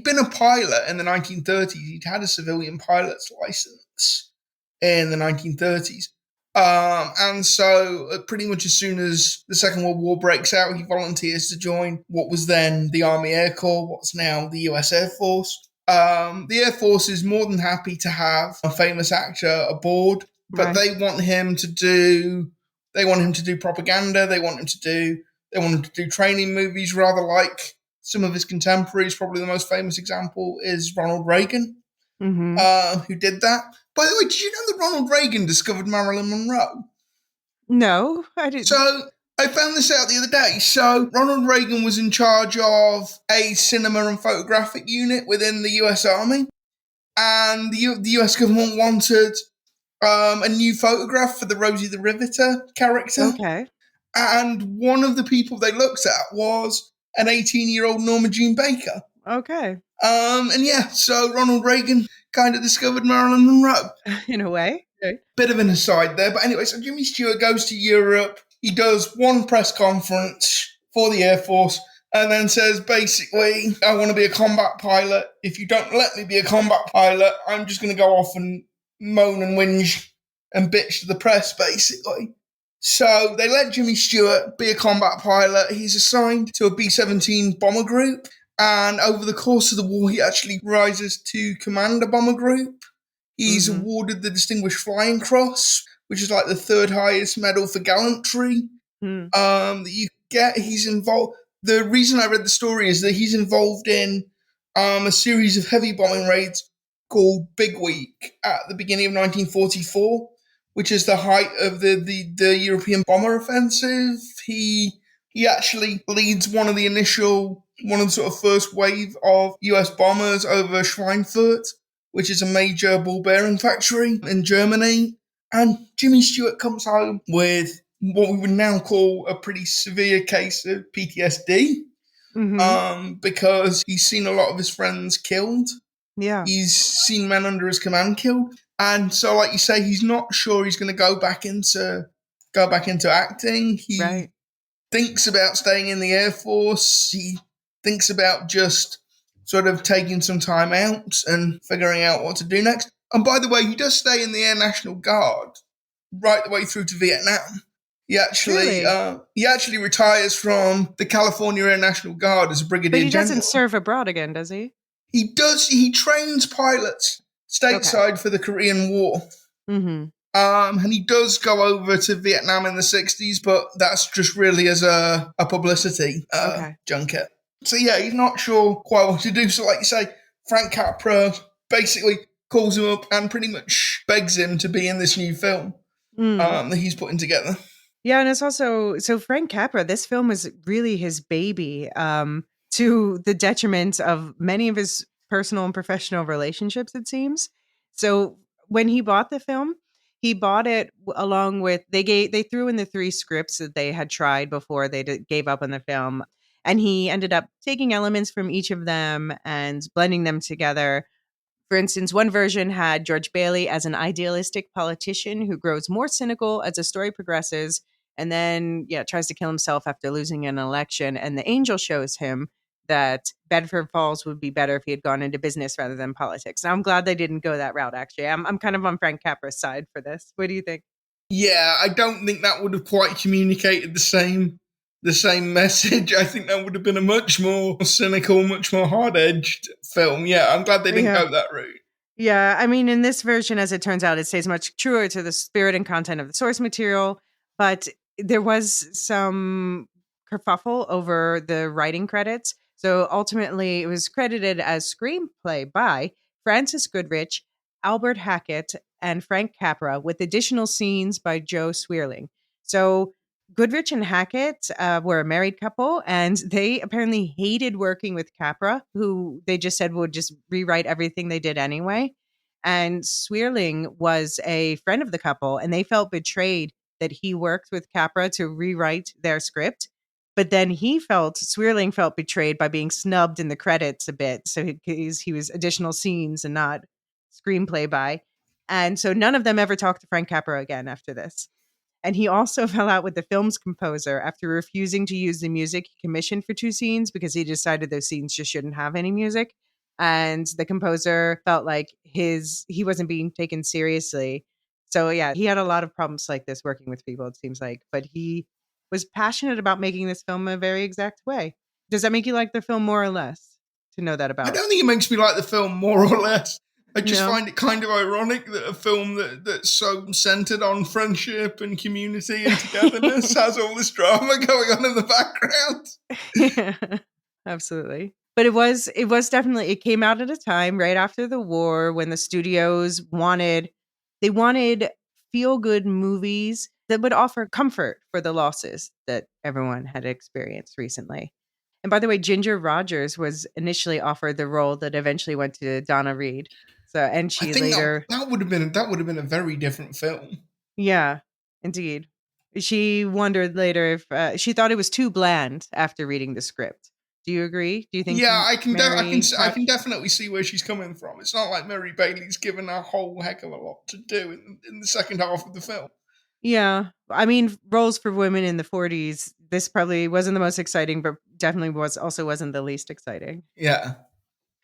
been a pilot in the 1930s. He'd had a civilian pilot's license in the 1930s. And so pretty much as soon as the Second World War breaks out, he volunteers to join what was then the Army Air Corps, what's now the US Air Force. The Air Force is more than happy to have a famous actor aboard, but they want him to do propaganda. They want him to do training movies, rather like some of his contemporaries. Probably the most famous example is Ronald Reagan, who did that. By the way, did you know that Ronald Reagan discovered Marilyn Monroe? No, I didn't. So I found this out the other day. So Ronald Reagan was in charge of a cinema and photographic unit within the US Army, and the US government wanted a new photograph for the Rosie the Riveter character. Okay. And one of the people they looked at was an 18-year-old Norma Jean Baker. Okay. And yeah, so Ronald Reagan kind of discovered Marilyn Monroe. In a way. Okay. Bit of an aside there. But anyway, so Jimmy Stewart goes to Europe. He does one press conference for the Air Force and then says, basically, I want to be a combat pilot. If you don't let me be a combat pilot, I'm just going to go off and moan and whinge and bitch to the press, basically. So they let Jimmy Stewart be a combat pilot. He's assigned to a B-17 bomber group. And over the course of the war, he actually rises to command a bomber group. He's awarded the Distinguished Flying Cross, which is like the third highest medal for gallantry that you get. He's involved. The reason I read the story is that he's involved in a series of heavy bombing raids called Big Week at the beginning of 1944, which is the height of the European bomber offensive. He actually leads one of the sort of first wave of US bombers over Schweinfurt, which is a major ball bearing factory in Germany. And Jimmy Stewart comes home with what we would now call a pretty severe case of PTSD, because he's seen a lot of his friends killed. Yeah. He's seen men under his command killed. And so, like you say, he's not sure he's going to go back into acting. He thinks about staying in the Air Force. He thinks about just sort of taking some time out and figuring out what to do next. And by the way, he does stay in the Air National Guard right the way through to Vietnam. He actually retires from the California Air National Guard as a brigadier general. But he doesn't serve abroad again, does he? He does. He trains pilots stateside for the Korean War. And he does go over to Vietnam in the 60s, but that's just really as a publicity junket. So yeah, he's not sure quite what to do. So like you say, Frank Capra basically calls him up and pretty much begs him to be in this new film that he's putting together. Yeah, and it's also, so Frank Capra, this film was really his baby, to the detriment of many of his personal and professional relationships, it seems. So when he bought the film, he bought it along with, they threw in the 3 scripts that they had tried before they gave up on the film. And he ended up taking elements from each of them and blending them together. For instance, one version had George Bailey as an idealistic politician who grows more cynical as the story progresses and then, tries to kill himself after losing an election. And the angel shows him that Bedford Falls would be better if he had gone into business rather than politics. Now, I'm glad they didn't go that route, actually. I'm kind of on Frank Capra's side for this. What do you think? Yeah, I don't think that would have quite communicated the same message. I think that would have been a much more cynical, much more hard-edged film. Yeah, I'm glad they didn't go that route. Yeah, I mean, in this version, as it turns out, it stays much truer to the spirit and content of the source material, but there was some kerfuffle over the writing credits. So ultimately, it was credited as screenplay by Francis Goodrich, Albert Hackett, and Frank Capra, with additional scenes by Joe Swierling. So Goodrich and Hackett were a married couple, and they apparently hated working with Capra, who they just said would just rewrite everything they did anyway. And Swierling was a friend of the couple, and they felt betrayed that he worked with Capra to rewrite their script. But then Swierling felt betrayed by being snubbed in the credits a bit. So he was additional scenes and not screenplay by. And so none of them ever talked to Frank Capra again after this. And he also fell out with the film's composer after refusing to use the music he commissioned for 2 scenes because he decided those scenes just shouldn't have any music. And the composer felt like he wasn't being taken seriously. So yeah, he had a lot of problems like this working with people, it seems like. But he was passionate about making this film a very exact way. Does that make you like the film more or less to know that I about? don't think it makes me like the film more or less. I just No? find it kind of ironic that a film that's so centered on friendship and community and togetherness has all this drama going on in the background. Yeah, absolutely. But it was definitely, it came out at a time right after the war when the studios wanted feel good movies that would offer comfort for the losses that everyone had experienced recently. And by the way, Ginger Rogers was initially offered the role that eventually went to Donna Reed. So, and I she think later, that would have been a very different film. yeah, indeed. She wondered later if she thought it was too bland after reading the script. Do you agree? Do you think Yeah, Mary I touched? can definitely see where she's coming from. It's not like Mary Bailey's given a whole heck of a lot to do in the second half of the film. Yeah. I mean, roles for women in the 40s, this probably wasn't the most exciting, but definitely wasn't the least exciting. Yeah.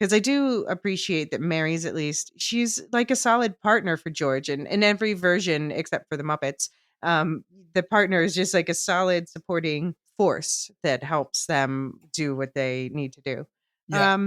Because I do appreciate that Mary's at least, she's like a solid partner for George. And in every version, except for the Muppets, the partner is just like a solid supporting force that helps them do what they need to do. Yeah.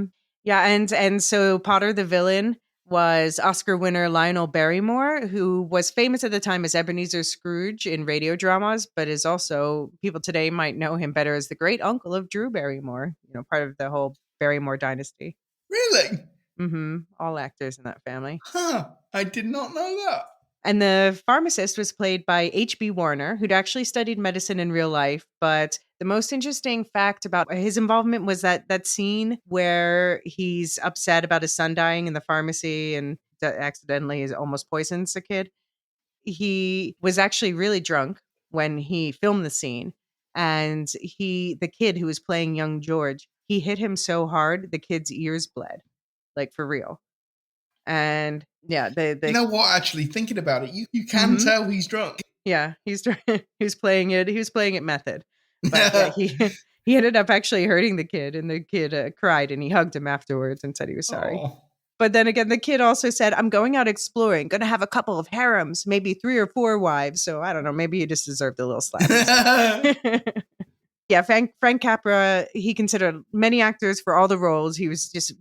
Yeah, and so Potter the villain was Oscar winner Lionel Barrymore, who was famous at the time as Ebenezer Scrooge in radio dramas, but is also, people today might know him better as the great uncle of Drew Barrymore, part of the whole Barrymore dynasty. Really? All actors in that family. Huh. I did not know that. And the pharmacist was played by H.B. Warner, who'd actually studied medicine in real life. But the most interesting fact about his involvement was that scene where he's upset about his son dying in the pharmacy and accidentally almost poisons a kid. He was actually really drunk when he filmed the scene. And the kid who was playing young George, he hit him so hard, the kid's ears bled, like for real. And yeah, You know what? Actually, thinking about it, you can Mhm. tell he's drunk. Yeah, he was playing it. He was playing it method, but yeah, he he ended up actually hurting the kid, and the kid cried, and he hugged him afterwards and said he was sorry. Oh. But then again, the kid also said, "I'm going out exploring, going to have a couple of harems, maybe 3 or 4 wives." So I don't know. Maybe he just deserved a little slap. Yeah, Frank Capra, he considered many actors for all the roles. He was just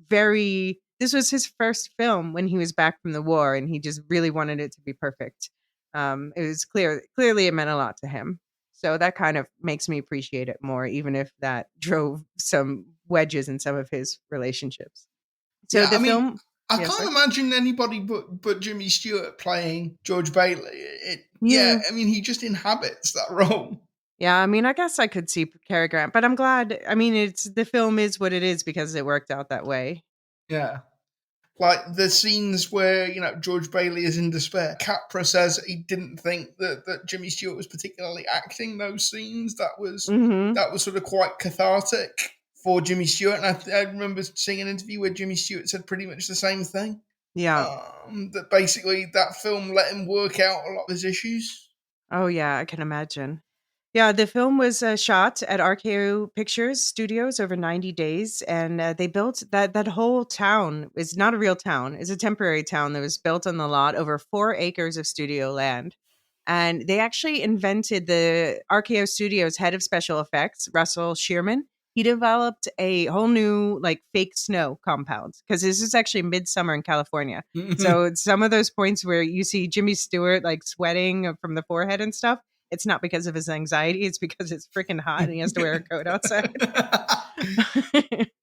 this was his first film when he was back from the war, and he just really wanted it to be perfect. It was clearly it meant a lot to him. So that kind of makes me appreciate it more, even if that drove some wedges in some of his relationships. So Yeah, the I mean, film, I yes, can't sir? imagine anybody but Jimmy Stewart playing George Bailey. Yeah, Yeah. I mean, he just inhabits that role. Yeah, I mean, I guess I could see Cary Grant, but I'm glad. I mean, the film is what it is because it worked out that way. Yeah. Like the scenes where, George Bailey is in despair. Capra says he didn't think that Jimmy Stewart was particularly acting those scenes. Hmm. That was sort of quite cathartic for Jimmy Stewart. And I remember seeing an interview where Jimmy Stewart said pretty much the same thing. Yeah. That basically that film let him work out a lot of his issues. Oh, yeah, I can imagine. Yeah, the film was shot at RKO Pictures Studios over 90 days, and they built that whole town is not a real town; it's a temporary town that was built on the lot over 4 acres of studio land. And they actually invented the RKO Studios head of special effects, Russell Shearman. He developed a whole new like fake snow compound because this is actually midsummer in California. So some of those points where you see Jimmy Stewart like sweating from the forehead and stuff, it's not because of his anxiety, it's because it's freaking hot and he has to wear a coat outside.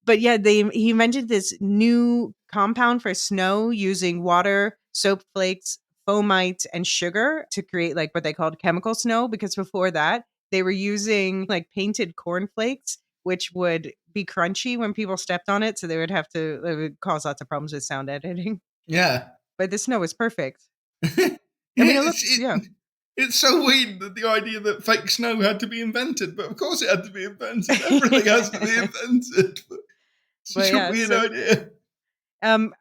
But yeah, he invented this new compound for snow using water, soap flakes, foamite, and sugar to create like what they called chemical snow. Because before that, they were using like painted cornflakes, which would be crunchy when people stepped on it. So it would cause lots of problems with sound editing. Yeah. But the snow was perfect. Yeah, I mean, it looks, yeah. It's so weird that the idea that fake snow had to be invented, but of course it had to be invented. Everything has to be invented. It's But such a yeah, weird so idea.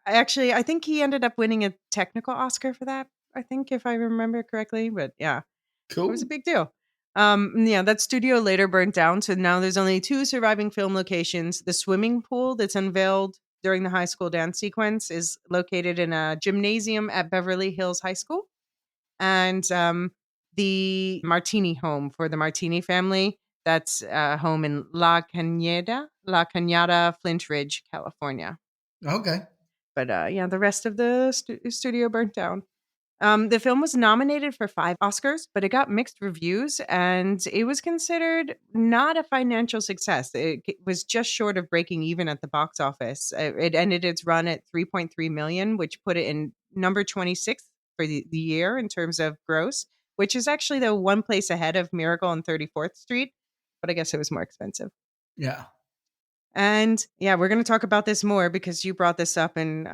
actually, I think he ended up winning a technical Oscar for that. I think if I remember correctly, but yeah, it was a Cool. big deal. Yeah, that studio later burnt down, so now there's only 2 surviving film locations. The swimming pool that's unveiled during the high school dance sequence is located in a gymnasium at Beverly Hills High School, and the Martini home for the Martini family, that's home in La Cañada, Flint Ridge, California. Okay. But yeah, the rest of the studio burnt down. The film was nominated for 5 Oscars, but it got mixed reviews and it was considered not a financial success. It was just short of breaking even at the box office. It ended its run at 3.3 million, which put it in number 26 for the year in terms of gross, which is actually the one place ahead of Miracle on 34th Street, but I guess it was more expensive. Yeah. And yeah, we're going to talk about this more because you brought this up in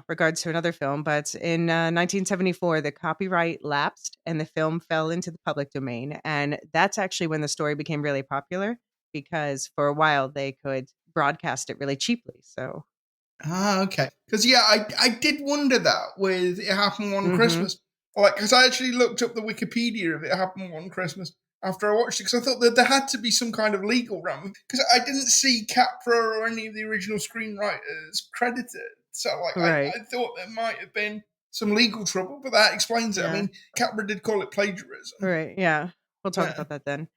regards to another film. But in 1974, the copyright lapsed and the film fell into the public domain. And that's actually when the story became really popular because for a while they could broadcast it really cheaply. So, Okay. Because I did wonder that with It Happened One mhm. Christmas. Like, because I actually looked up the Wikipedia of It Happened One Christmas after I watched it, because I thought that there had to be some kind of legal run. Because I didn't see Capra or any of the original screenwriters credited. So, like, Right. I thought there might have been some legal trouble, but that explains it. I Yeah. mean, Capra did call it plagiarism. Right. Yeah. We'll talk Yeah. about that then.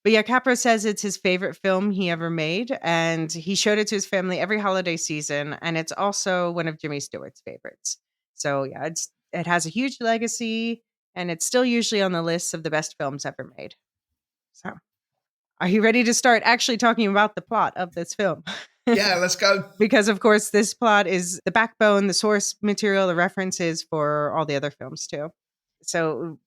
But yeah, Capra says it's his favorite film he ever made, and he showed it to his family every holiday season, and it's also one of Jimmy Stewart's favorites. So yeah, it has a huge legacy, and it's still usually on the list of the best films ever made. So, are you ready to start actually talking about the plot of this film? Yeah, let's go. Because of course, this plot is the backbone, the source material, the references for all the other films too. So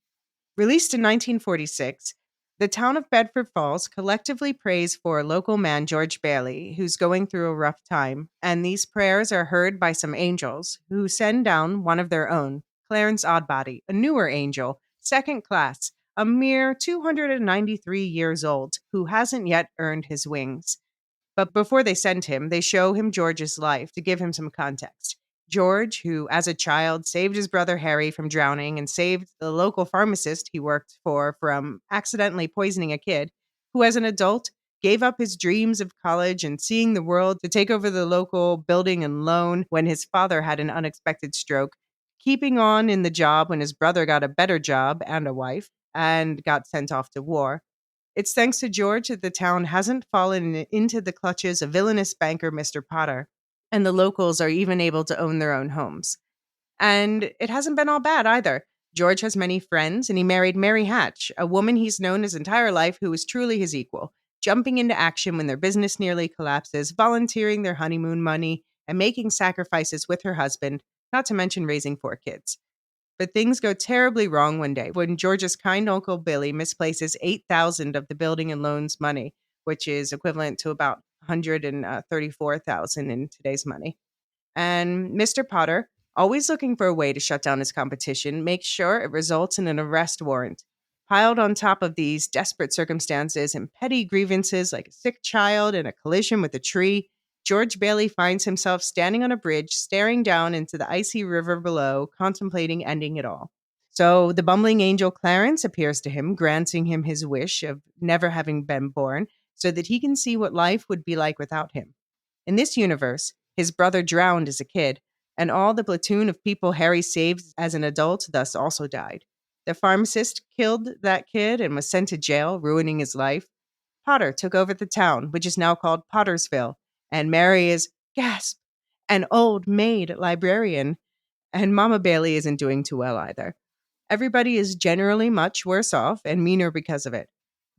released in 1946, the town of Bedford Falls collectively prays for local man George Bailey, who's going through a rough time, and these prayers are heard by some angels who send down one of their own, Clarence Oddbody, a newer angel, second class, a mere 293 years old, who hasn't yet earned his wings. But before they send him, they show him George's life to give him some context. George, who as a child saved his brother Harry from drowning and saved the local pharmacist he worked for from accidentally poisoning a kid, who as an adult gave up his dreams of college and seeing the world to take over the local building and loan when his father had an unexpected stroke, keeping on in the job when his brother got a better job and a wife and got sent off to war. It's thanks to George that the town hasn't fallen into the clutches of villainous banker Mr. Potter, and the locals are even able to own their own homes. And it hasn't been all bad either. George has many friends, and he married Mary Hatch, a woman he's known his entire life who is truly his equal, jumping into action when their business nearly collapses, volunteering their honeymoon money, and making sacrifices with her husband, not to mention raising 4 kids. But things go terribly wrong one day when George's kind uncle Billy misplaces 8,000 of the building and loans money, which is equivalent to about 134,000 in today's money. And Mr. Potter, always looking for a way to shut down his competition, makes sure it results in an arrest warrant. Piled on top of these desperate circumstances and petty grievances like a sick child and a collision with a tree, George Bailey finds himself standing on a bridge, staring down into the icy river below, contemplating ending it all. So the bumbling angel Clarence appears to him, granting him his wish of never having been born, so that he can see what life would be like without him. In this universe, his brother drowned as a kid, and all the platoon of people Harry saved as an adult thus also died. The pharmacist killed that kid and was sent to jail, ruining his life. Potter took over the town, which is now called Pottersville, and Mary is, gasp, an old maid librarian, and Mama Bailey isn't doing too well either. Everybody is generally much worse off and meaner because of it.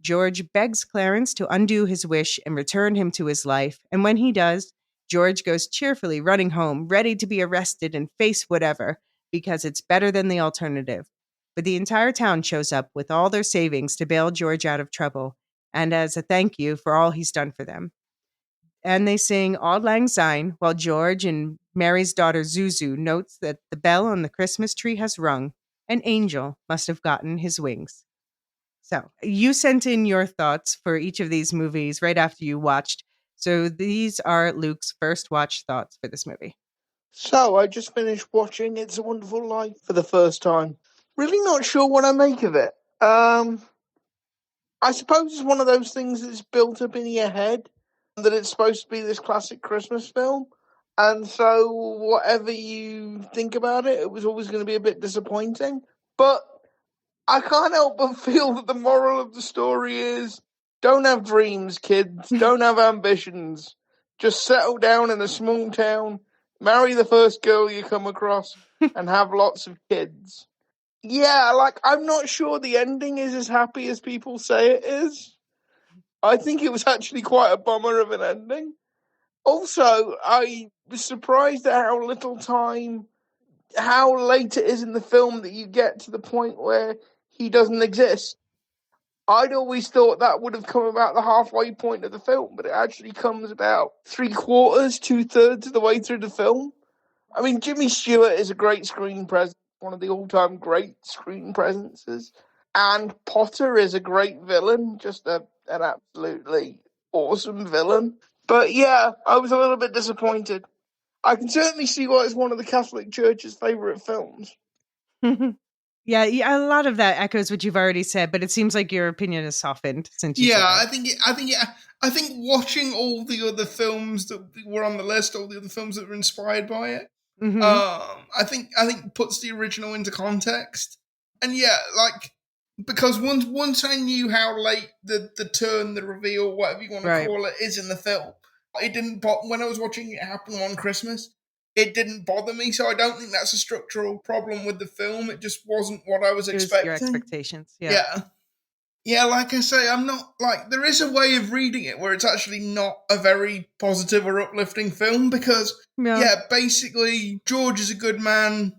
George begs Clarence to undo his wish and return him to his life, and when he does, George goes cheerfully running home, ready to be arrested and face whatever, because it's better than the alternative. But the entire town shows up with all their savings to bail George out of trouble, and as a thank you for all he's done for them. And they sing Auld Lang Syne while George and Mary's daughter Zuzu notes that the bell on the Christmas tree has rung. An angel must have gotten his wings. So you sent in your thoughts for each of these movies right after you watched. So these are Luke's first watch thoughts for this movie. So I just finished watching It's a Wonderful Life for the first time. Really not sure what I make of it. I suppose it's one of those things that's built up in your head that it's supposed to be this classic Christmas film. And so whatever you think about it, it was always going to be a bit disappointing. But I can't help but feel that the moral of the story is don't have dreams, kids. Don't have ambitions. Just settle down in a small town, marry the first girl you come across, and have lots of kids. Yeah, I'm not sure the ending is as happy as people say it is. I think it was actually quite a bummer of an ending. Also, I was surprised at how late it is in the film that you get to the point where he doesn't exist. I'd always thought that would have come about the halfway point of the film, but it actually comes about 3/4, 2/3 of the way through the film. I mean, Jimmy Stewart is a great screen presence, one of the all-time great screen presences. And Potter is a great villain, just an absolutely awesome villain. But yeah, I was a little bit disappointed. I can certainly see why it's one of the Catholic Church's favourite films. Yeah, a lot of that echoes what you've already said, but it seems like your opinion has softened since you said that. I think watching all the other films that were on the list, all the other films that were inspired by it, I think puts the original into context. And yeah, because once I knew how late the turn, the reveal, whatever you want to call it, is in the film, it didn't. When I was watching it happen on Christmas, it didn't bother me. So I don't think that's a structural problem with the film. It just wasn't what I was expecting. Your expectations, yeah. Yeah, like I say, I'm not there is a way of reading it where it's actually not a very positive or uplifting film because, basically, George is a good man,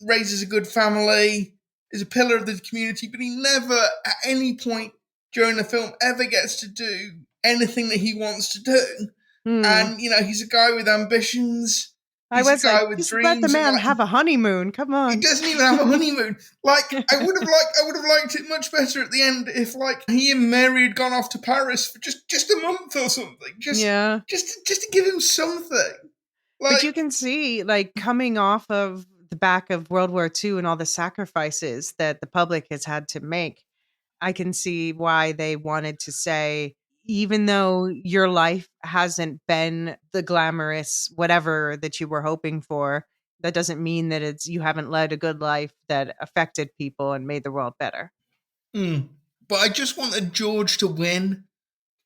raises a good family, is a pillar of the community, but he never, at any point during the film, ever gets to do anything that he wants to do. And, he's a guy with ambitions. He's a guy with dreams. Let the man have a honeymoon. Come on. He doesn't even have a honeymoon. I would have liked it much better at the end if he and Mary had gone off to Paris for just a month or something. Just to give him something. But you can see, coming off of the back of World War II and all the sacrifices that the public has had to make, I can see why they wanted to say, even though your life hasn't been the glamorous whatever that you were hoping for, that doesn't mean that you haven't led a good life that affected people and made the world better. But I just wanted George to win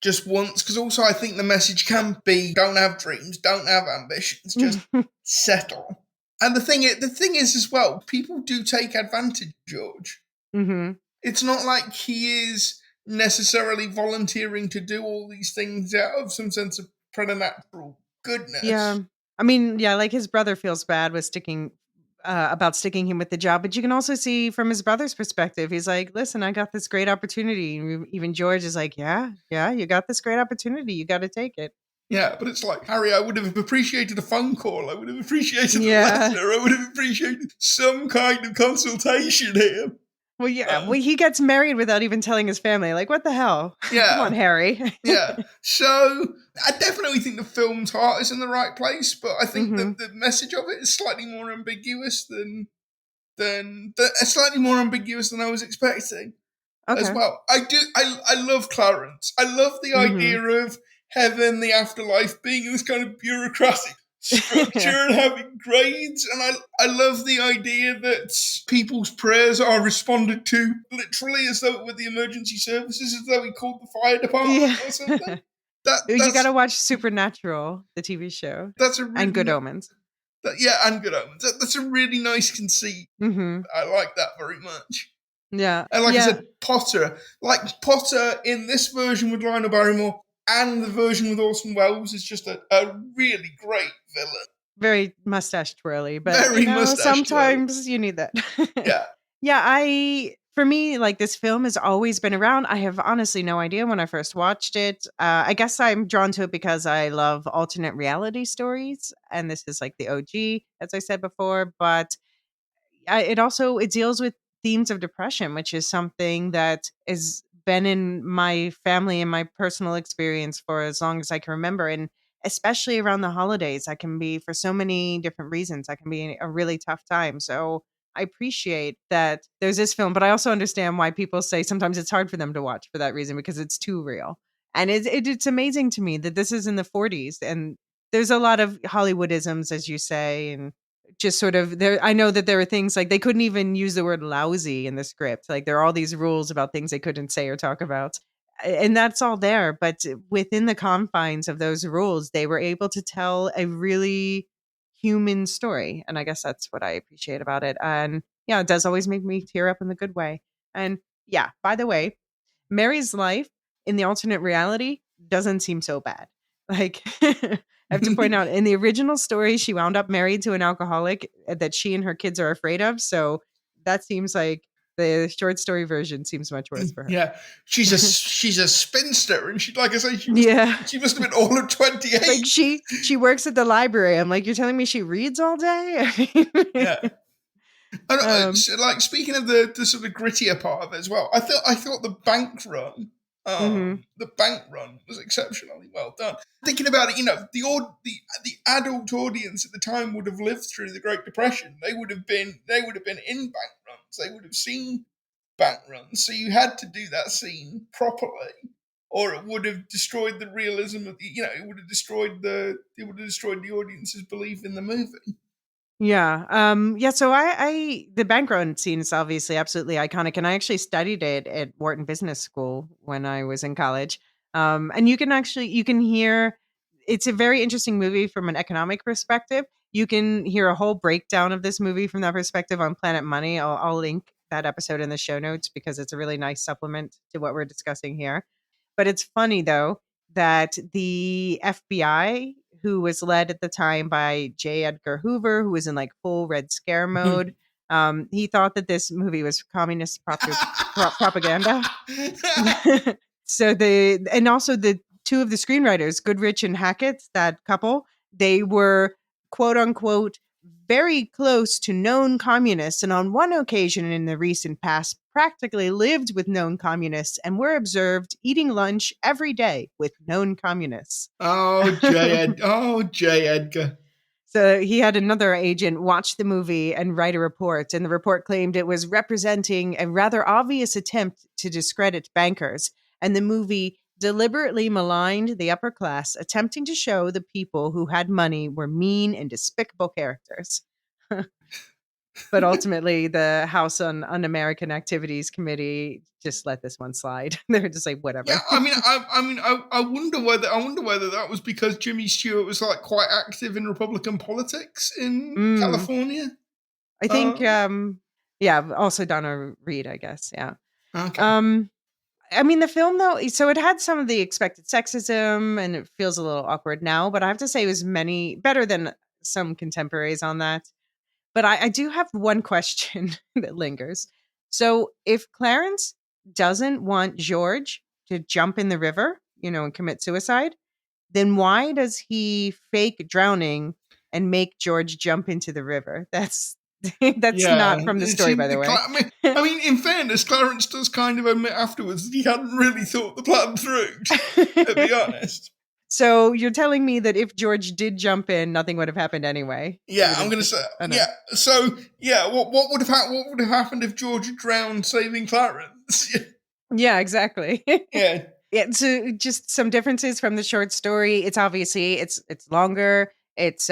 just once, because also I think the message can be don't have dreams, don't have ambitions, just settle. And the thing is as well, people do take advantage of George. It's not like he is necessarily volunteering to do all these things out of some sense of preternatural goodness. Yeah. I mean, his brother feels bad with about sticking him with the job, but you can also see from his brother's perspective, he's like, listen, I got this great opportunity. And even George is like, yeah, you got this great opportunity. You got to take it. Yeah, but it's like, Harry, I would have appreciated a phone call. I would have appreciated a letter. I would have appreciated some kind of consultation here. Well, yeah, he gets married without even telling his family. What the hell? Yeah. Come on, Harry. Yeah. So I definitely think the film's heart is in the right place, but I think the message of it is slightly more ambiguous than I was expecting. As well. I love Clarence. I love the idea of heaven, the afterlife, being in this kind of bureaucratic structure and having grades, and I love the idea that people's prayers are responded to literally as though it were the emergency services, as though we called the fire department or something. You got to watch Supernatural, the TV show. And Good Omens. And Good Omens. That's a really nice conceit. I like that very much. Yeah. And I said, Potter in this version with Lionel Barrymore and the version with Orson Welles is just a really great villain. Very mustache twirly, but sometimes you need that. Yeah. Yeah, for me, like, this film has always been around. I have honestly no idea when I first watched it. I guess I'm drawn to it because I love alternate reality stories, and this is like the OG, as I said before. But it deals with themes of depression, which is something that has been in my family and my personal experience for as long as I can remember, and especially around the holidays, I can be for so many different reasons. I can be a really tough time. So I appreciate that there's this film, but I also understand why people say sometimes it's hard for them to watch for that reason because it's too real. And it's amazing to me that this is in the 40s and there's a lot of Hollywoodisms, as you say, and just sort of there. I know that there are things like they couldn't even use the word lousy in the script. Like there are all these rules about things they couldn't say or talk about. And that's all there. But within the confines of those rules, they were able to tell a really human story. And I guess that's what I appreciate about it. And yeah, it does always make me tear up in the good way. And yeah, by the way, Mary's life in the alternate reality doesn't seem so bad. Like, I have to point out in the original story, she wound up married to an alcoholic that she and her kids are afraid of. So that seems like the short story version seems much worse for her. Yeah, she's a spinster, and she, like I say, Yeah. she must have been all of 28. Like she works at the library. I'm like, you're telling me she reads all day? Yeah. Like speaking of the sort of grittier part of it as well, I thought Mhm. the bank run was exceptionally well done. Thinking about it, the adult audience at the time would have lived through the Great Depression. They would have been in bank runs. They would have seen bank runs. So you had to do that scene properly, or it would have destroyed the realism of it would have destroyed the audience's belief in the movie. Yeah. Yeah. So the bank run scene is obviously absolutely iconic. And I actually studied it at Wharton Business School when I was in college. And you can hear, it's a very interesting movie from an economic perspective. You can hear a whole breakdown of this movie from that perspective on Planet Money. I'll link that episode in the show notes because it's a really nice supplement to what we're discussing here. But it's funny though that the FBI, who was led at the time by J. Edgar Hoover, who was in like full Red Scare mode, he thought that this movie was communist propaganda. So and also the two of the screenwriters, Goodrich and Hackett, that couple, they were quote unquote very close to known communists, and on one occasion in the recent past practically lived with known communists and were observed eating lunch every day with known communists. J. Edgar. So he had another agent watch the movie and write a report, and the report claimed it was representing a rather obvious attempt to discredit bankers, and the movie deliberately maligned the upper class, attempting to show the people who had money were mean and despicable characters. But ultimately, the House on Un-American Activities Committee just let this one slide. They were just like, Yeah, whatever. I wonder whether that was because Jimmy Stewart was like quite active in Republican politics in California. I think, yeah, also Donna Reed, I guess. Yeah. Okay. I mean, the film though, so it had some of the expected sexism, and it feels a little awkward now. But I have to say, it was better than some contemporaries on that. But I do have one question that lingers. So if Clarence doesn't want George to jump in the river, and commit suicide, then why does he fake drowning and make George jump into the river? That's not from the story, by the way. I mean, in fairness, Clarence does kind of admit afterwards that he hadn't really thought the plan through, to be honest. So you're telling me that if George did jump in, nothing would have happened anyway? Yeah, I'm going to say. Yeah. So yeah, what would have happened if George had drowned saving Clarence? Yeah, exactly. Yeah. Yeah. So just some differences from the short story. It's obviously it's longer. It's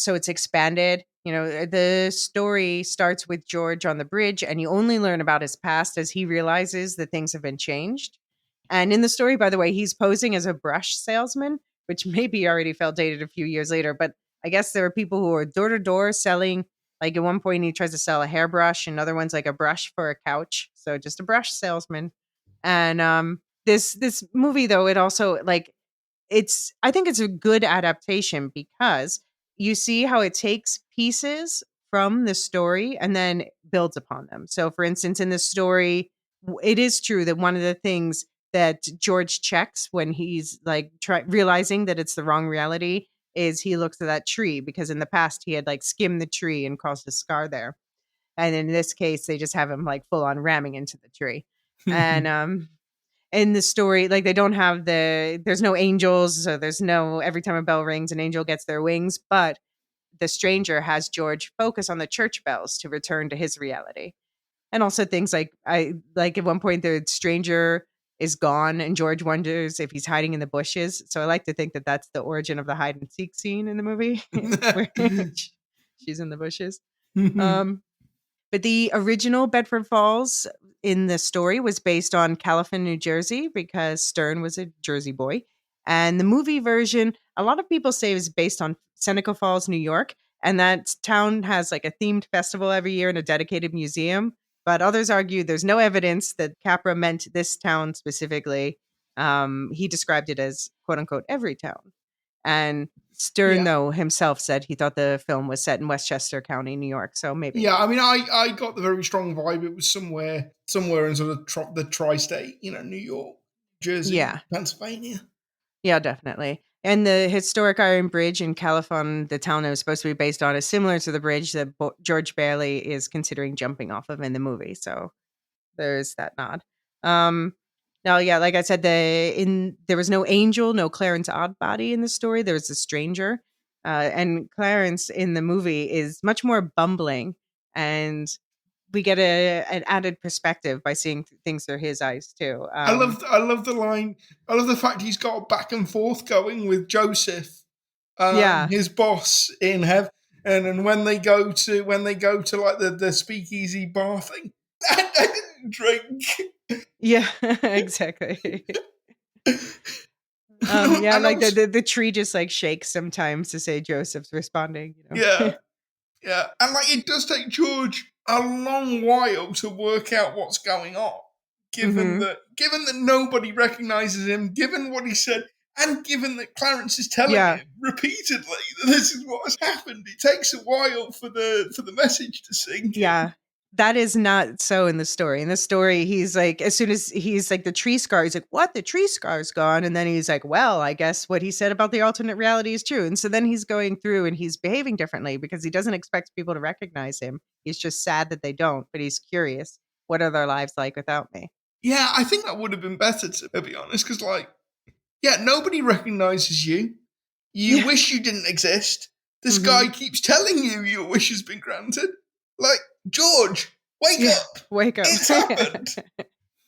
expanded. The story starts with George on the bridge, and you only learn about his past as he realizes that things have been changed. And in the story, by the way, he's posing as a brush salesman, which maybe already felt dated a few years later. But I guess there are people who are door to door selling. Like at one point, he tries to sell a hairbrush, and another one's like a brush for a couch. So just a brush salesman. And this movie, though, it also I think it's a good adaptation because you see how it takes pieces from the story and then builds upon them. So, for instance, in the story, it is true that one of the things that George checks when he's like realizing that it's the wrong reality is he looks at that tree, because in the past he had like skimmed the tree and caused a scar there. And in this case, they just have him like full on ramming into the tree. And in the story, like they don't have there's no angels, so there's no every time a bell rings, an angel gets their wings. But the stranger has George focus on the church bells to return to his reality. And also things like at one point the stranger is gone and George wonders if he's hiding in the bushes. So I like to think that that's the origin of the hide and seek scene in the movie where she's in the bushes. But the original Bedford Falls in the story was based on Califon, New Jersey, because Stern was a Jersey boy. And the movie version, a lot of people say, is based on Seneca Falls, New York. And that town has like a themed festival every year and a dedicated museum. But others argue there's no evidence that Capra meant this town specifically. He described it as, quote unquote, every town. And Stern, though, himself said he thought the film was set in Westchester County, New York. So maybe. Yeah, I mean, I got the very strong vibe it was somewhere in sort of the tri-state, New York, Jersey, Pennsylvania. Yeah, definitely. And the historic Iron Bridge in Califon, the town it was supposed to be based on, is similar to the bridge that George Bailey is considering jumping off of in the movie. So there's that nod. Now, yeah, like I said, there was no angel, no Clarence Oddbody in the story. There was a stranger. And Clarence in the movie is much more bumbling, and we get an added perspective by seeing things through his eyes too. I love the line. I love the fact he's got a back and forth going with Joseph, his boss in heaven, and when they go to like the speakeasy bar thing, I didn't drink. Yeah, exactly. Yeah, like the tree just like shakes sometimes to say Joseph's responding. Yeah, and like it does take George a long while to work out what's going on, given that nobody recognizes him, given what he said, and given that Clarence is telling him repeatedly that this is what has happened. It takes a while for the message to sink. Yeah. That is not so in the story. In the story, he's like, as soon as he's like, the tree scar, he's like, what? The tree scar's gone. And then he's like, well, I guess what he said about the alternate reality is true. And so then he's going through and he's behaving differently because he doesn't expect people to recognize him. He's just sad that they don't, but he's curious. What are their lives like without me? Yeah, I think that would have been better, to be honest, because nobody recognizes you. You wish you didn't exist. This guy keeps telling you your wish has been granted. Like, George, wake up. Wake up. It's happened.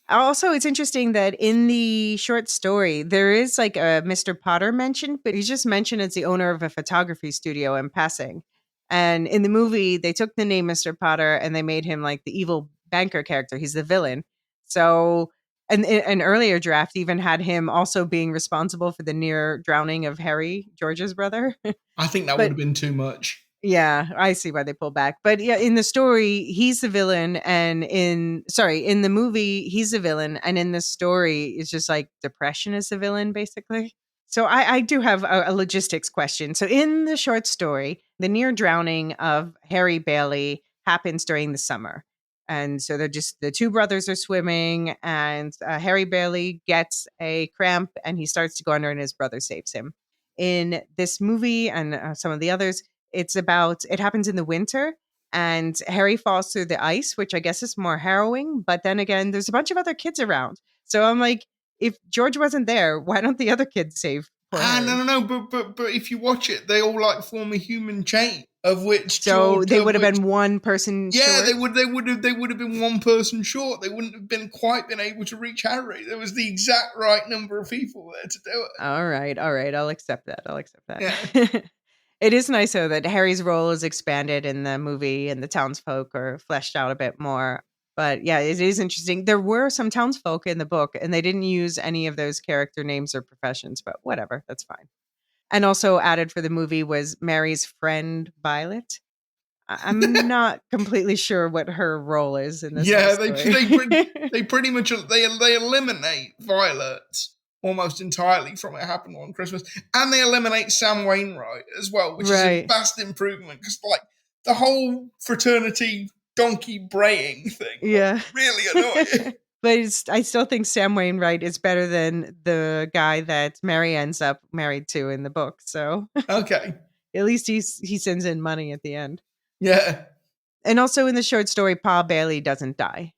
Also, it's interesting that in the short story, there is like a Mr. Potter mentioned, but he's just mentioned as the owner of a photography studio in passing. And in the movie, they took the name Mr. Potter and they made him like the evil banker character. He's the villain. So, and an earlier draft even had him also being responsible for the near drowning of Harry, George's brother. I think that would have been too much. Yeah, I see why they pull back. But yeah, in the story, he's the villain. And in the movie, he's the villain. And in the story, it's just like depression is the villain, basically. So I do have a logistics question. So in the short story, the near drowning of Harry Bailey happens during the summer. And so the two brothers are swimming and Harry Bailey gets a cramp and he starts to go under and his brother saves him. In this movie and some of the others, it happens in the winter and Harry falls through the ice, which I guess is more harrowing. But then again, there's a bunch of other kids around. So I'm like, if George wasn't there, why don't the other kids save poor Harry? No. But if you watch it, they all like form a human chain of which. So they would have been one person. Yeah, short? They would have been one person short. They wouldn't have been able to reach Harry. There was the exact right number of people there to do it. All right. I'll accept that. Yeah. It is nice, though, that Harry's role is expanded in the movie and the townsfolk are fleshed out a bit more. But yeah, it is interesting. There were some townsfolk in the book, and they didn't use any of those character names or professions, but whatever, that's fine. And also added for the movie was Mary's friend, Violet. I'm not completely sure what her role is in this. Yeah, they pretty much they eliminate Violet almost entirely from It Happened on Christmas, and they eliminate Sam Wainwright as well, which is a vast improvement because the whole fraternity donkey braying thing. Yeah. Really annoying. But I still think Sam Wainwright is better than the guy that Mary ends up married to in the book. So Okay. at least he sends in money at the end. Yeah. And also in the short story, Pa Bailey doesn't die.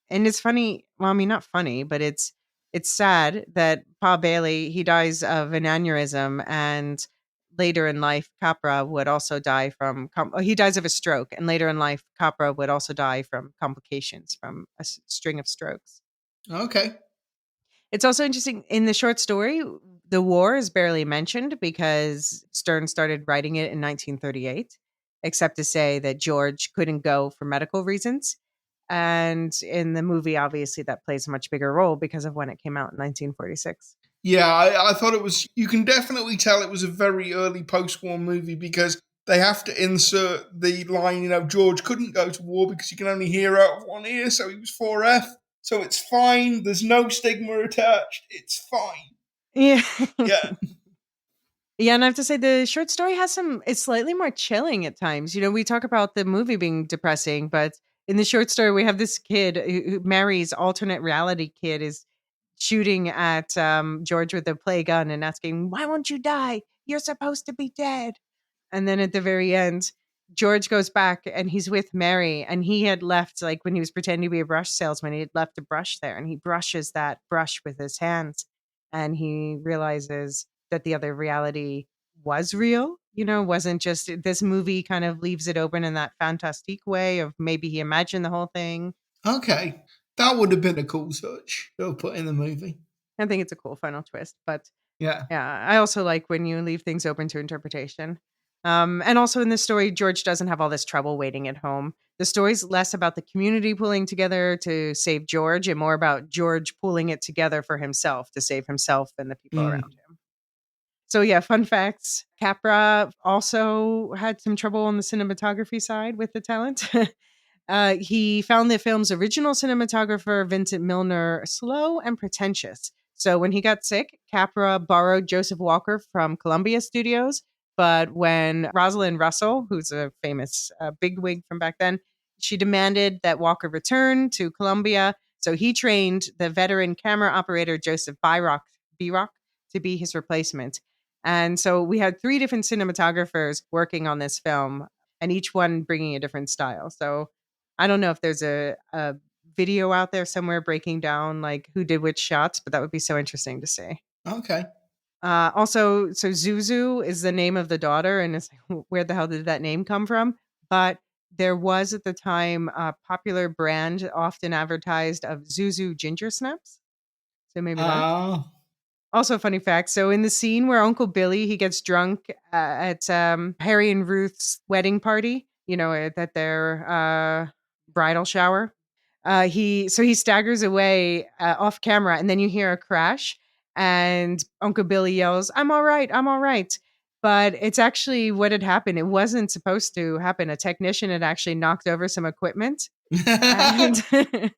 And it's funny. Well, I mean, not funny, but it's sad that Pa Bailey, he dies of an aneurysm, and later in life, Capra would also die from. He dies of a stroke, and later in life, Capra would also die from complications from a string of strokes. Okay. It's also interesting in the short story, the war is barely mentioned because Stern started writing it in 1938, except to say that George couldn't go for medical reasons. And in the movie, obviously, that plays a much bigger role because of when it came out in 1946. Yeah, I thought it was, you can definitely tell it was a very early post-war movie because they have to insert the line, George couldn't go to war because you can only hear out of one ear, so he was 4F. So it's fine. There's no stigma attached. It's fine. Yeah. Yeah. Yeah, and I have to say the short story it's slightly more chilling at times. We talk about the movie being depressing, but in the short story, we have this kid who Mary's alternate reality kid is shooting at George with a play gun and asking, "Why won't you die? You're supposed to be dead." And then at the very end, George goes back and he's with Mary, and he had left, like when he was pretending to be a brush salesman, he had left a brush there, and he brushes that brush with his hands, and he realizes that the other reality was real. Wasn't just this movie kind of leaves it open in that fantastique way of maybe he imagined the whole thing. Okay. That would have been a cool touch to put in the movie. I think it's a cool final twist, but Yeah. I also like when you leave things open to interpretation. And also in this story, George doesn't have all this trouble waiting at home. The story's less about the community pulling together to save George and more about George pulling it together for himself to save himself and the people around him. So yeah, fun facts. Capra also had some trouble on the cinematography side with the talent. He found the film's original cinematographer, Vincent Milner, slow and pretentious. So when he got sick, Capra borrowed Joseph Walker from Columbia Studios. But when Rosalind Russell, who's a famous bigwig from back then, she demanded that Walker return to Columbia. So he trained the veteran camera operator, Joseph Byrock to be his replacement. And so we had 3 different cinematographers working on this film, and each one bringing a different style. So I don't know if there's a video out there somewhere breaking down like who did which shots, but that would be so interesting to see. Okay. Also, so Zuzu is the name of the daughter, and it's like, where the hell did that name come from? But there was at the time a popular brand often advertised of Zuzu ginger snaps. So maybe that. Also, funny fact. So in the scene where Uncle Billy, he gets drunk at Harry and Ruth's wedding party, at their bridal shower, he staggers away off camera, and then you hear a crash, and Uncle Billy yells, "I'm all right, I'm all right." But it's actually what had happened. It wasn't supposed to happen. A technician had actually knocked over some equipment, and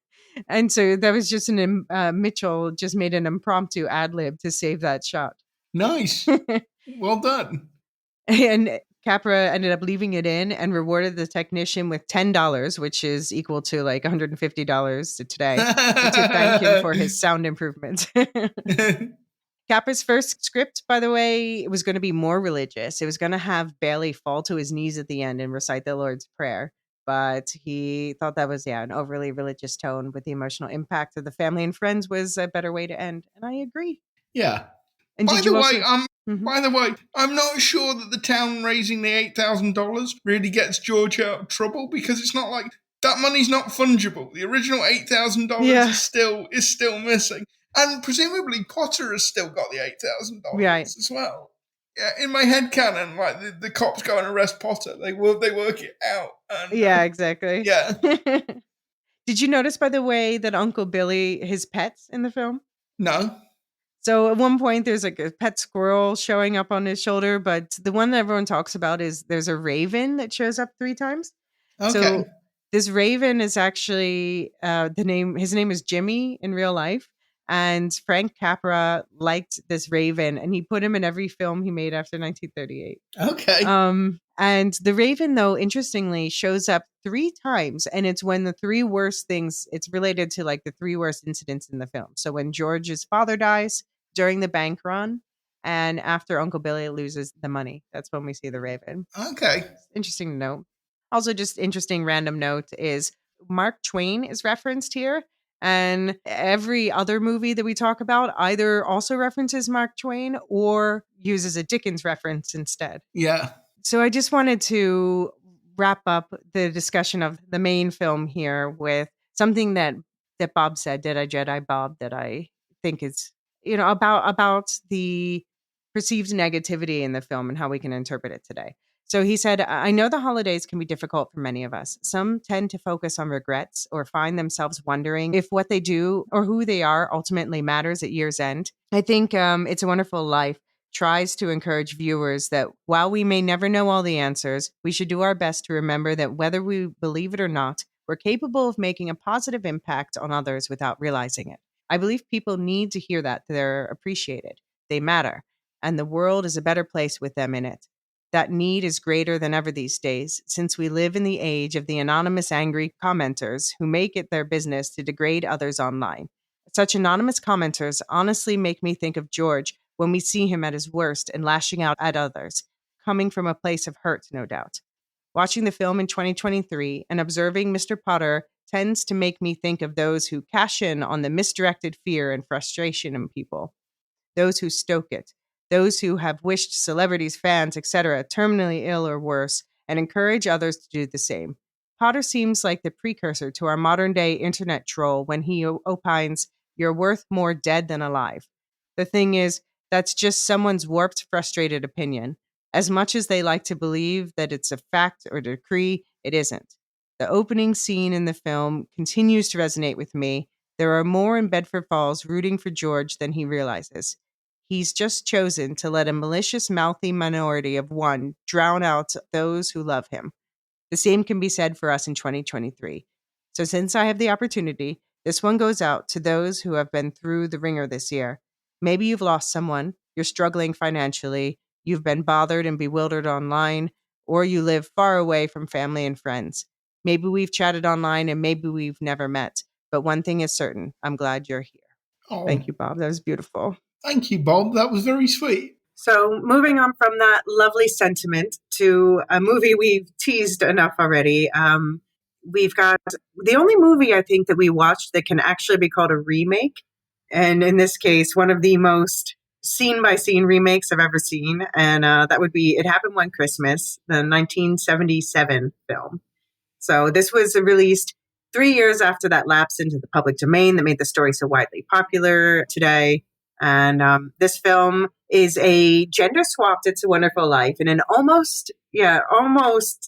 and so that was just Mitchell just made an impromptu ad lib to save that shot. Nice. Well done. And Capra ended up leaving it in and rewarded the technician with $10, which is equal to like $150 today, to thank him for his sound improvement. Capra's first script, by the way, was going to be more religious. It was going to have Bailey fall to his knees at the end and recite the Lord's Prayer. But he thought that was, an overly religious tone with the emotional impact of the family and friends was a better way to end. And I agree. Yeah. And By the way, I'm not sure that the town raising the $8,000 really gets George out of trouble, because it's not like that money's not fungible. The original $8,000 is still missing, and presumably Potter has still got the $8,000 as well. Yeah, in my head canon, like the cops go and arrest Potter, they work it out. And, exactly. Yeah. Did you notice, by the way, that Uncle Billy, his pets in the film? No. So at one point, there's like a pet squirrel showing up on his shoulder, but the one that everyone talks about is there's a raven that shows up 3 times. Okay. So this raven is actually his name is Jimmy in real life. And Frank Capra liked this raven, and he put him in every film he made after 1938. Okay. And the Raven, though, interestingly, shows up 3 times. And it's when the 3 worst things, it's related to like the 3 worst incidents in the film. So when George's father dies, during the bank run, and after Uncle Billy loses the money. That's when we see the Raven. Okay. Interesting to note. Also, just interesting random note is Mark Twain is referenced here. And every other movie that we talk about either also references Mark Twain or uses a Dickens reference instead. Yeah. So I just wanted to wrap up the discussion of the main film here with something that Bob said, Did I Jedi Bob, that I think is, about the perceived negativity in the film and how we can interpret it today. So he said, I know the holidays can be difficult for many of us. Some tend to focus on regrets or find themselves wondering if what they do or who they are ultimately matters at year's end. I think It's a Wonderful Life tries to encourage viewers that while we may never know all the answers, we should do our best to remember that whether we believe it or not, we're capable of making a positive impact on others without realizing it. I believe people need to hear that they're appreciated, they matter, and the world is a better place with them in it. That need is greater than ever these days, since we live in the age of the anonymous angry commenters who make it their business to degrade others online. Such anonymous commenters honestly make me think of George when we see him at his worst and lashing out at others, coming from a place of hurt, no doubt. Watching the film in 2023 and observing Mr. Potter tends to make me think of those who cash in on the misdirected fear and frustration in people, those who stoke it, those who have wished celebrities, fans, etc., terminally ill or worse, and encourage others to do the same. Potter seems like the precursor to our modern-day internet troll when he opines, "You're worth more dead than alive." The thing is, that's just someone's warped, frustrated opinion. As much as they like to believe that it's a fact or decree, it isn't. The opening scene in the film continues to resonate with me. There are more in Bedford Falls rooting for George than he realizes. He's just chosen to let a malicious, mouthy minority of one drown out those who love him. The same can be said for us in 2023. So since I have the opportunity, this one goes out to those who have been through the ringer this year. Maybe you've lost someone, you're struggling financially, you've been bothered and bewildered online, or you live far away from family and friends. Maybe we've chatted online and maybe we've never met, but one thing is certain, I'm glad you're here. Oh, thank you, Bob. That was beautiful. Thank you, Bob. That was very sweet. So moving on from that lovely sentiment to a movie we've teased enough already. We've got the only movie I think that we watched that can actually be called a remake. And in this case, one of the most scene by scene remakes I've ever seen. And that would be It Happened One Christmas, the 1977 film. So this was released 3 years after that lapsed into the public domain that made the story so widely popular today. And this film is a gender swapped It's a Wonderful Life in an almost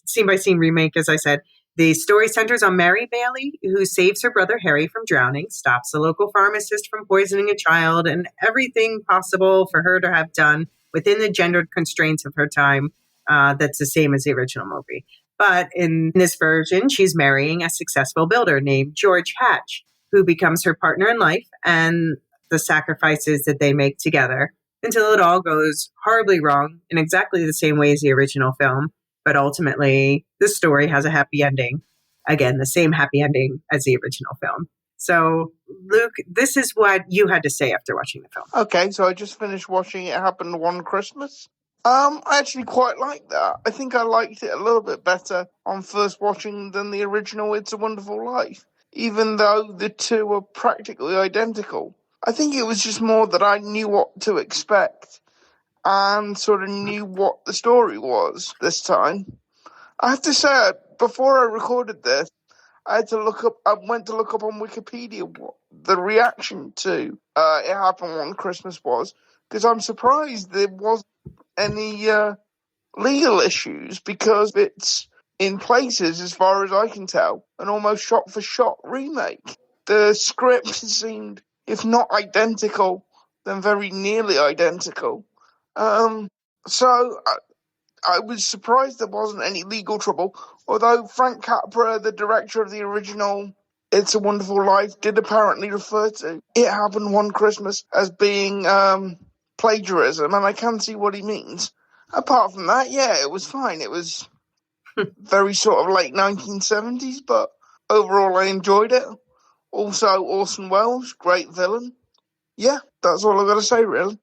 scene by scene remake, as I said. The story centers on Mary Bailey, who saves her brother Harry from drowning, stops a local pharmacist from poisoning a child, and everything possible for her to have done within the gendered constraints of her time. That's the same as the original movie. But in this version, she's marrying a successful builder named George Hatch, who becomes her partner in life, and the sacrifices that they make together until it all goes horribly wrong in exactly the same way as the original film. But ultimately, the story has a happy ending. Again, the same happy ending as the original film. So, Luke, this is what you had to say after watching the film. Okay, so I just finished watching It Happened One Christmas. I actually quite like that. I think I liked it a little bit better on first watching than the original It's a Wonderful Life, even though the two are practically identical. I think it was just more that I knew what to expect and sort of knew what the story was this time. I have to say, before I recorded this, I went to look up on Wikipedia what the reaction to It Happened One Christmas was, because I'm surprised there wasn't any legal issues, because it's in places, as far as I can tell, an almost shot-for-shot remake. The script seemed, if not identical, then very nearly identical. So I was surprised there wasn't any legal trouble, although Frank Capra, the director of the original It's a Wonderful Life, did apparently refer to It Happened One Christmas as being plagiarism, and I can see what he means. Apart from that, yeah, it was fine. It was very sort of late 1970s, but overall I enjoyed it. Also, Orson Welles, great villain. Yeah, that's all I've got to say, really.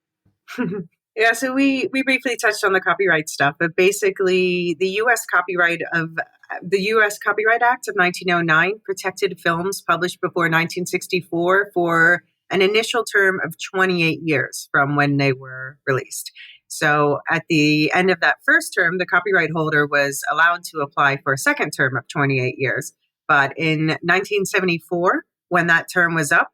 Yeah, so we briefly touched on the copyright stuff, but basically the U.S. Copyright Act of 1909 protected films published before 1964 for an initial term of 28 years from when they were released. So at the end of that first term, the copyright holder was allowed to apply for a second term of 28 years. But in 1974, when that term was up,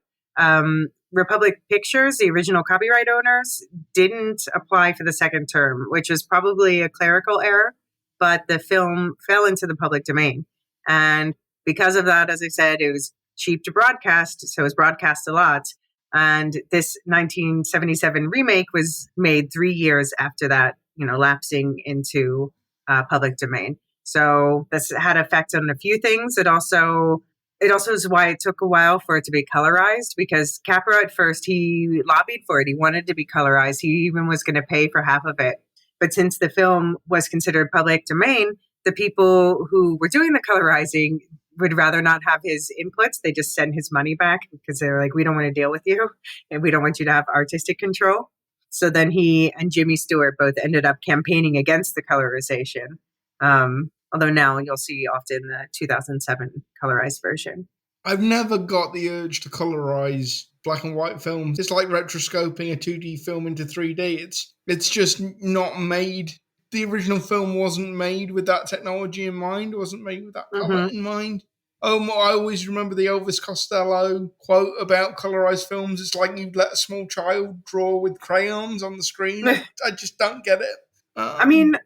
Republic Pictures, the original copyright owners, didn't apply for the second term, which is probably a clerical error, but the film fell into the public domain. And because of that, as I said, it was cheap to broadcast, so it was broadcast a lot. And this 1977 remake was made 3 years after that, lapsing into public domain. So this had effect on a few things. It also is why it took a while for it to be colorized, because Capra at first, he lobbied for it. He wanted to be colorized. He even was going to pay for half of it. But since the film was considered public domain, the people who were doing the colorizing would rather not have his inputs. They just send his money back because they're like, we don't want to deal with you and we don't want you to have artistic control. So then he and Jimmy Stewart both ended up campaigning against the colorization. Although now you'll see often the 2007 colorized version. I've never got the urge to colorize black and white films. It's like rotoscoping a 2D film into 3D. It's just not made. The original film wasn't made with that technology in mind, wasn't made with that palette in mind. I always remember the Elvis Costello quote about colorized films. It's like you'd let a small child draw with crayons on the screen. I just don't get it.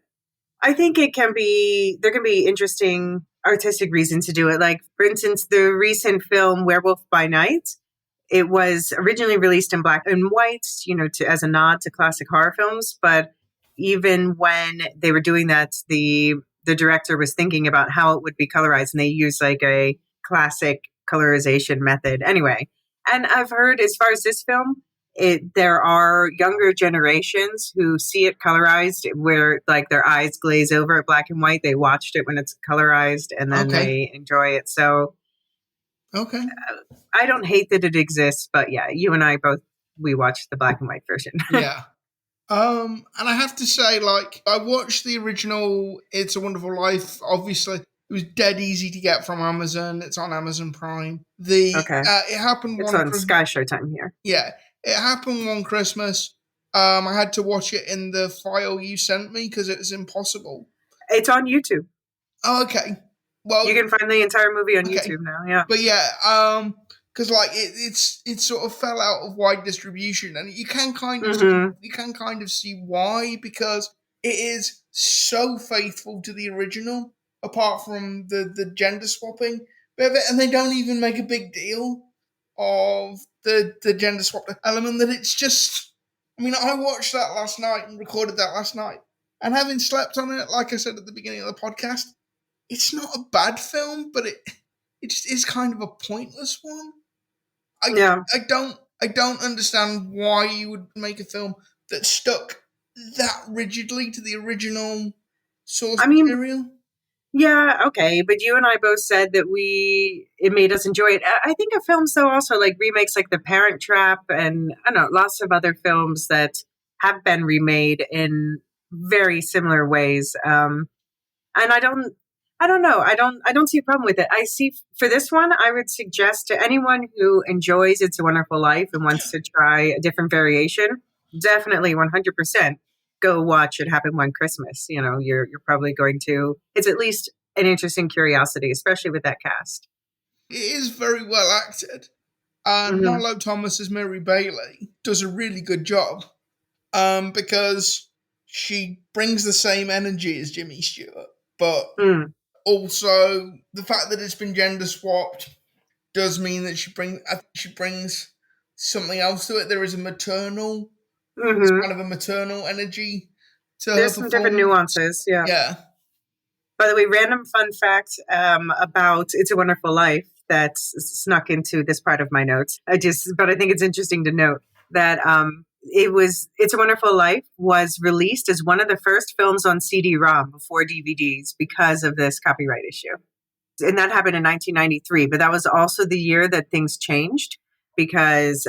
I think there can be interesting artistic reasons to do it. Like, for instance, the recent film Werewolf by Night, it was originally released in black and white, as a nod to classic horror films. But even when they were doing that, the director was thinking about how it would be colorized, and they used like a classic colorization method anyway. And I've heard, as far as this film, there are younger generations who see it colorized where like their eyes glaze over at black and white. They watched it when it's colorized and then they enjoy it. So I don't hate that it exists, but yeah, you and I both, we watched the black and white version. Yeah. And I have to say, like, I watched the original It's a Wonderful Life. Obviously, it was dead easy to get from Amazon. It's on Amazon Prime. It happened. It's on Sky Showtime here. Yeah, it happened one Christmas. I had to watch it in the file you sent me because it was impossible. It's on YouTube. Oh, okay. Well, you can find the entire movie on YouTube now. Yeah, but yeah, because like it sort of fell out of wide distribution, and you can kind of see why, because it is so faithful to the original, apart from the gender swapping bit of it, and they don't even make a big deal of the gender swap element. That it's just, I mean, I watched that last night and recorded that last night, and having slept on it, like I said at the beginning of the podcast, it's not a bad film, but it just is kind of a pointless one. I don't understand why you would make a film that stuck that rigidly to the original source material. Yeah, okay, but you and I both said that it made us enjoy it. I think of films though also like remakes like The Parent Trap and I don't know, lots of other films that have been remade in very similar ways. And I don't know. I don't see a problem with it. I see for this one, I would suggest to anyone who enjoys It's a Wonderful Life and wants to try a different variation, definitely 100% go watch It Happened One Christmas. You're probably going to, it's at least an interesting curiosity, especially with that cast. It is very well acted. And Marlo Thomas as Mary Bailey does a really good job. Because she brings the same energy as Jimmy Stewart, but also the fact that it's been gender swapped does mean that she brings something else to it. There is a maternal, it's kind of a maternal energy to There's some different nuances, yeah. Yeah. By the way, random fun fact about It's a Wonderful Life that snuck into this part of my notes. But I think it's interesting to note that It's a Wonderful Life was released as one of the first films on CD-ROM before DVDs because of this copyright issue. And that happened in 1993, but that was also the year that things changed because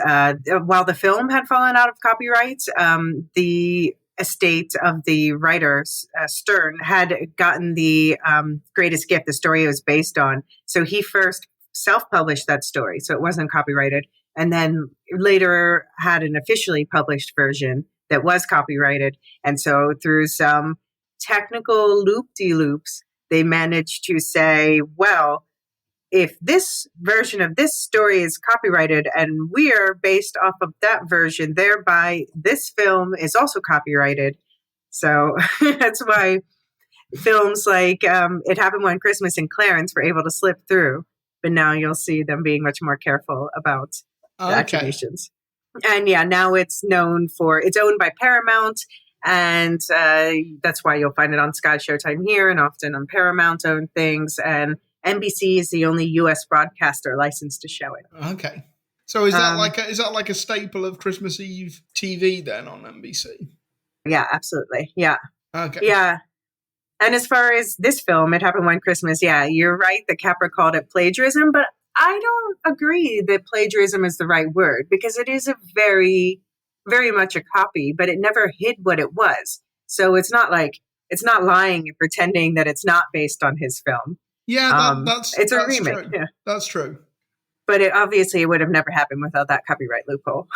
while the film had fallen out of copyright, the estate of the writer, Stern, had gotten the greatest gift, the story it was based on. So he first self-published that story, so it wasn't copyrighted, and then later had an officially published version that was copyrighted. And so through some technical loop-de-loops, they managed to say, well, if this version of this story is copyrighted and we're based off of that version, thereby this film is also copyrighted. So that's why films like It Happened One Christmas and Clarence were able to slip through. But now you'll see them being much more careful about the attributions. And yeah, now it's owned by Paramount. And that's why you'll find it on Sky Showtime here and often on Paramount-owned things. And NBC is the only U.S. broadcaster licensed to show it. Okay. So is that like a staple of Christmas Eve TV then on NBC? Yeah, absolutely. Yeah. Okay. Yeah. And as far as this film, It Happened One Christmas, yeah, you're right that Capra called it plagiarism, but I don't agree that plagiarism is the right word because it is a very, very much a copy, but it never hid what it was. So it's not lying and pretending that it's not based on his film. Yeah, it's a remake. True. Yeah. That's true. But obviously it would have never happened without that copyright loophole.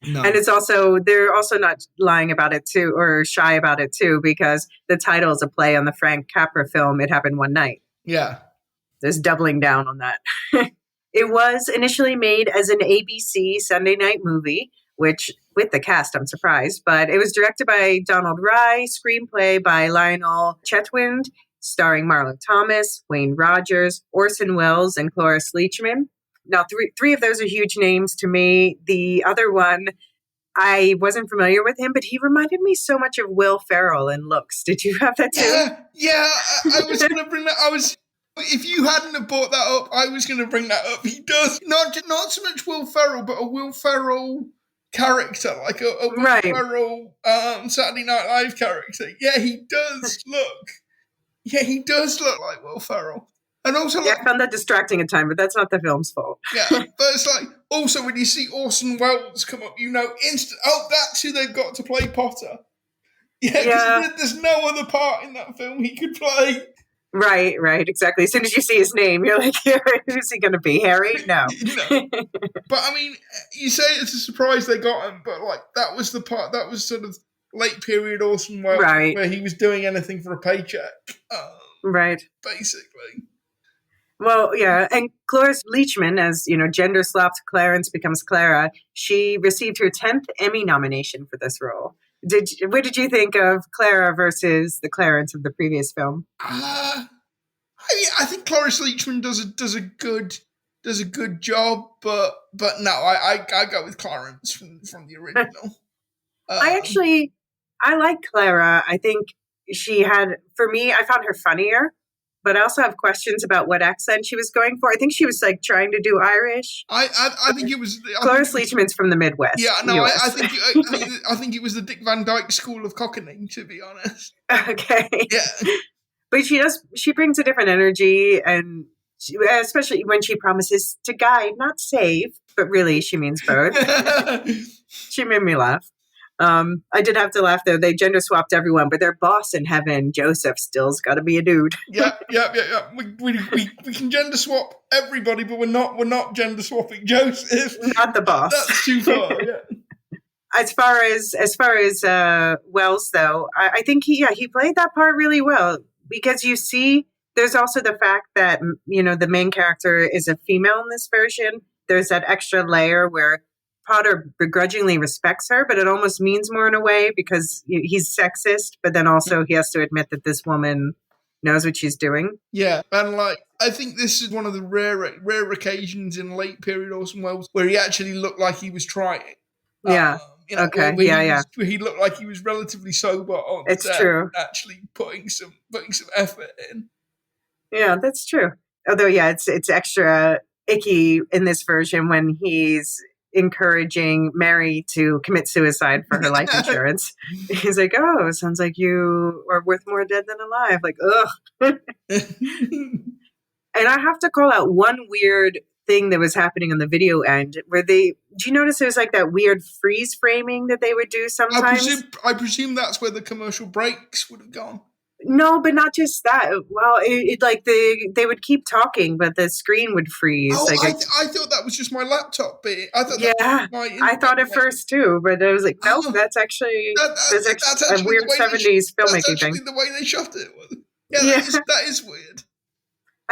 No. And they're also not lying about it too, or shy about it too, because the title is a play on the Frank Capra film, It Happened One Night. Yeah. There's doubling down on that. It was initially made as an ABC Sunday night movie, which with the cast, I'm surprised, but it was directed by Donald Rye, screenplay by Lionel Chetwynd, starring Marlo Thomas, Wayne Rogers, Orson Welles, and Cloris Leachman. Now, three of those are huge names to me. The other one, I wasn't familiar with him, but he reminded me so much of Will Ferrell in looks. Did you have that too? Yeah. I was going to bring that. If you hadn't have brought that up, I was going to bring that up. He does not so much Will Ferrell, but a Will Ferrell character, like a Will Ferrell Saturday Night Live character. Yeah, he does look. Yeah, he does look like Will Ferrell. And also, I found that distracting at times, but that's not the film's fault. Yeah, but it's like, also when you see Orson Welles come up, that's who they've got to play Potter. Yeah. There's no other part in that film he could play. Right, exactly. As soon as you see his name, you're like, who's he going to be, Harry? No. But I mean, you say it's a surprise they got him, but like, that was the part, that was sort of late period Orson Welles, where he was doing anything for a paycheck. Right. Basically. Well, yeah, and Cloris Leachman, as gender swapped Clarence becomes Clara, she received her 10th Emmy nomination for this role. What did you think of Clara versus the Clarence of the previous film? I think Cloris Leachman does a good job, but no, I go with Clarence from the original. I like Clara. I think for me, I found her funnier. But I also have questions about what accent she was going for. I think she was like trying to do Irish. I think it was Cloris Leachman's from the Midwest. Yeah, no, I think it was the Dick Van Dyke School of Cockening, to be honest. Okay. Yeah, but she brings a different energy, and especially when she promises to guide, not save, but really she means both. She made me laugh. I did have to laugh though. They gender swapped everyone, but their boss in heaven, Joseph, still's got to be a dude. Yeah. We can gender swap everybody, but we're not gender swapping Joseph. Not the boss. That's too far. Yeah. As far as Wells though, I think he played that part really well because you see, there's also the fact that the main character is a female in this version. There's that extra layer where Potter begrudgingly respects her, but it almost means more in a way because he's sexist, but then also he has to admit that this woman knows what she's doing. Yeah, and I think this is one of the rare occasions in late period Orson Welles where he actually looked like he was trying. Yeah. Okay. Where he looked like he was relatively sober on set, true. Actually putting some effort in. Yeah, that's true. Although, yeah, it's extra icky in this version when he's encouraging Mary to commit suicide for her life insurance. He's like, oh, it sounds like you are worth more dead than alive. Like, ugh. And I have to call out one weird thing that was happening on the video end where do you notice there's like that weird freeze framing that they would do sometimes? I presume that's where the commercial breaks would have gone. No, but not just that. Well, it like they would keep talking, but the screen would freeze. Oh, like I thought that was just my laptop bit. I thought I thought at first too, but I was like, nope, that's actually a weird 70s filmmaking that's actually thing. The way they shot it. Yeah, that is weird.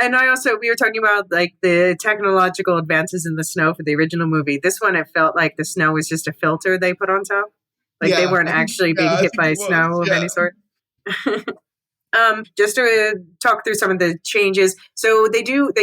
And we were talking about like the technological advances in the snow for the original movie. This one, it felt like the snow was just a filter they put on top. Like they weren't actually being hit by snow of any sort. Just to talk through some of the changes. So they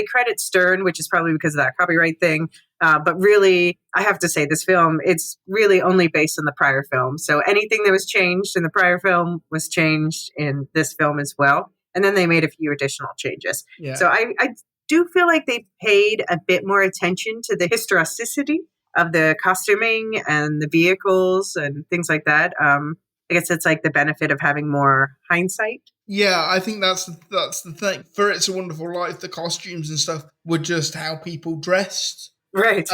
credit Stern, which is probably because of that copyright thing. But really, I have to say this film, it's really only based on the prior film. So anything that was changed in the prior film was changed in this film as well. And then they made a few additional changes. Yeah. So I do feel like they paid a bit more attention to the historicity of the costuming and the vehicles and things like that. I guess it's like the benefit of having more hindsight. Yeah, I think that's the thing. For It's a Wonderful Life, the costumes and stuff were just how people dressed. Right.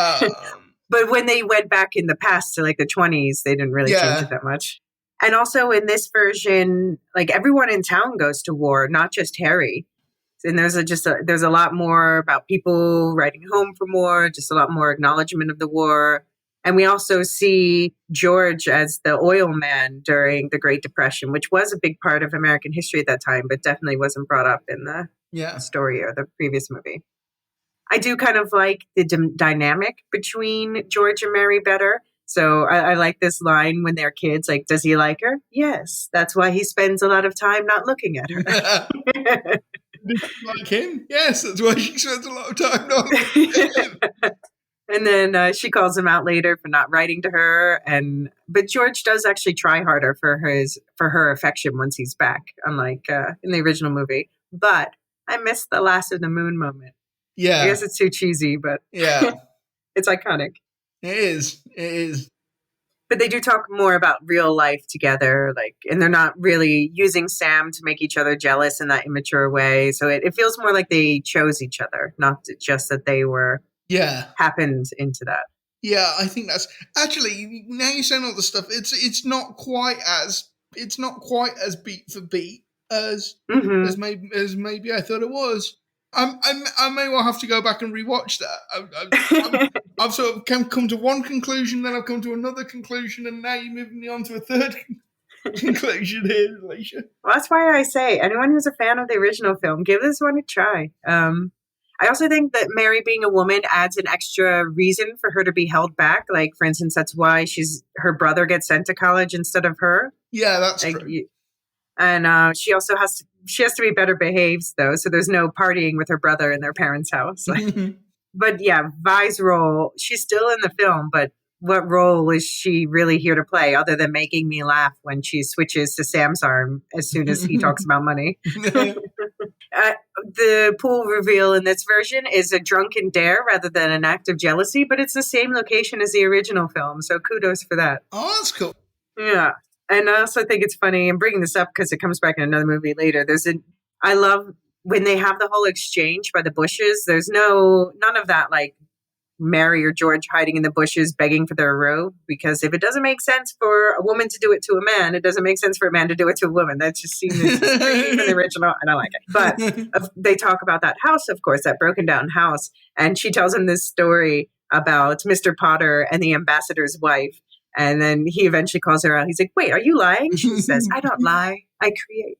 But when they went back in the past to like the 20s, they didn't really change it that much. And also in this version, like everyone in town goes to war, not just Harry. And there's a lot more about people writing home from war, just a lot more acknowledgement of the war. And we also see George as the oil man during the Great Depression, which was a big part of American history at that time, but definitely wasn't brought up in the story or the previous movie. I do kind of like the dynamic between George and Mary better. So I like this line when they're kids, like, does he like her? Yes. That's why he spends a lot of time not looking at her. Does she like him? Yes. That's why she spends a lot of time not looking at him. And then she calls him out later for not writing to her. But George does actually try harder for her affection once he's back, unlike in the original movie. But I missed the last of the moon moment. Yeah. I guess it's too cheesy, but it's iconic. It is. But they do talk more about real life together, and they're not really using Sam to make each other jealous in that immature way. So it feels more like they chose each other, not just that they were happened into that. Yeah, I think that's actually, now you're saying all the stuff, it's not quite as beat for beat as maybe I thought it was. I may well have to go back and rewatch that. I've sort of come to one conclusion, then I've come to another conclusion, and now you're moving me on to a third conclusion here, Elysia. Well, that's why I say anyone who's a fan of the original film, give this one a try. I also think that Mary being a woman adds an extra reason for her to be held back. Like, for instance, that's why her brother gets sent to college instead of her. Yeah, that's true. And she also has to be better behaved, though. So there's no partying with her brother in their parents' house. But yeah, Vi's role, she's still in the film, but what role is she really here to play other than making me laugh when she switches to Sam's arm as soon as he talks about money? The pool reveal in this version is a drunken dare rather than an act of jealousy, but it's the same location as the original film. So kudos for that. Oh, that's cool. Yeah. And I also think it's funny, I'm bringing this up because it comes back in another movie later. I love when they have the whole exchange by the bushes. There's none of that like Mary or George hiding in the bushes begging for their row, because if it doesn't make sense for a woman to do it to a man, it doesn't make sense for a man to do it to a woman. That just seems in the original. I don't like it. But they talk about that house, of course, that broken down house. And she tells him this story about Mr. Potter and the ambassador's wife. And then he eventually calls her out. He's like, wait, are you lying? She says, I don't lie. I create.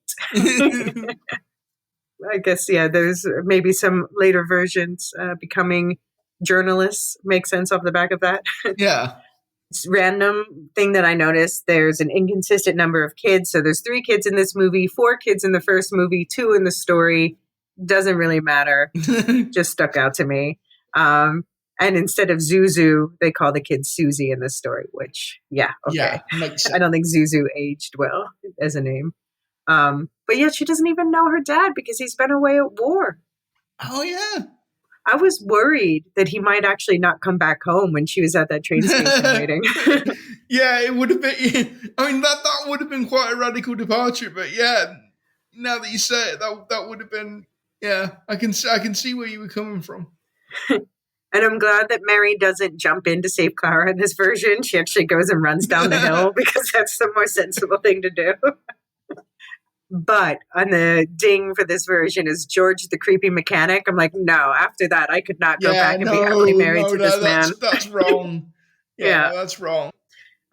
I guess, there's maybe some later versions becoming journalists make sense off the back of that. Yeah. It's random thing that I noticed. There's an inconsistent number of kids. So there's 3 kids in this movie, 4 kids in the first movie, 2 in the story. Doesn't really matter. Just stuck out to me. And instead of Zuzu, they call the kid Susie in this story, which, okay. Yeah, makes sense. I don't think Zuzu aged well as a name. But yet she doesn't even know her dad because he's been away at war. Oh, yeah. I was worried that he might actually not come back home when she was at that train station waiting. Yeah, it would have been. I mean, that would have been quite a radical departure. But yeah, now that you say it, that would have been. Yeah, I can see where you were coming from. And I'm glad that Mary doesn't jump in to save Clara in this version. She actually goes and runs down the hill because that's the more sensible thing to do. But on the ding for this version is George the creepy mechanic. I'm like, no, after that, I could not go back and be happily married to this man. That's wrong. Yeah, that's wrong.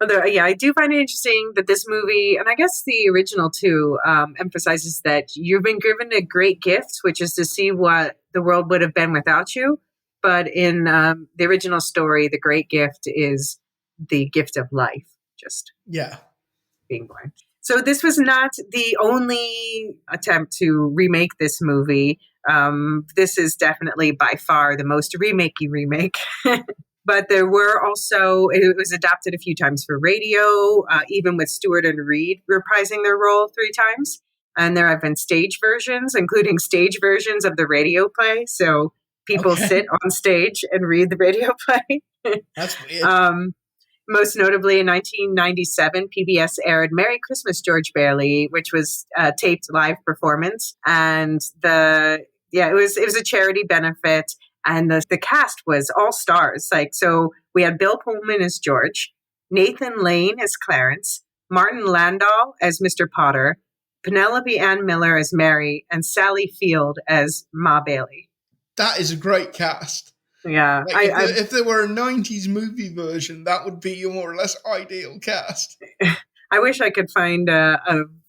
Although, yeah, I do find it interesting that this movie, and I guess the original too, emphasizes that you've been given a great gift, which is to see what the world would have been without you. But in the original story, the great gift is the gift of life, just being born. So this was not the only attempt to remake this movie. This is definitely by far the most remakey remake. But there were also, it was adapted a few times for radio, even with Stewart and Reed reprising their role 3 times. And there have been stage versions, including stage versions of the radio play. So people sit on stage and read the radio play. That's weird. Most notably, in 1997, PBS aired Merry Christmas, George Bailey, which was a taped live performance. And it was a charity benefit. And the cast was all stars. So we had Bill Pullman as George, Nathan Lane as Clarence, Martin Landau as Mr. Potter, Penelope Ann Miller as Mary, and Sally Field as Ma Bailey. That is a great cast. Yeah. If there were a 90s movie version, that would be your more or less ideal cast. I wish I could find a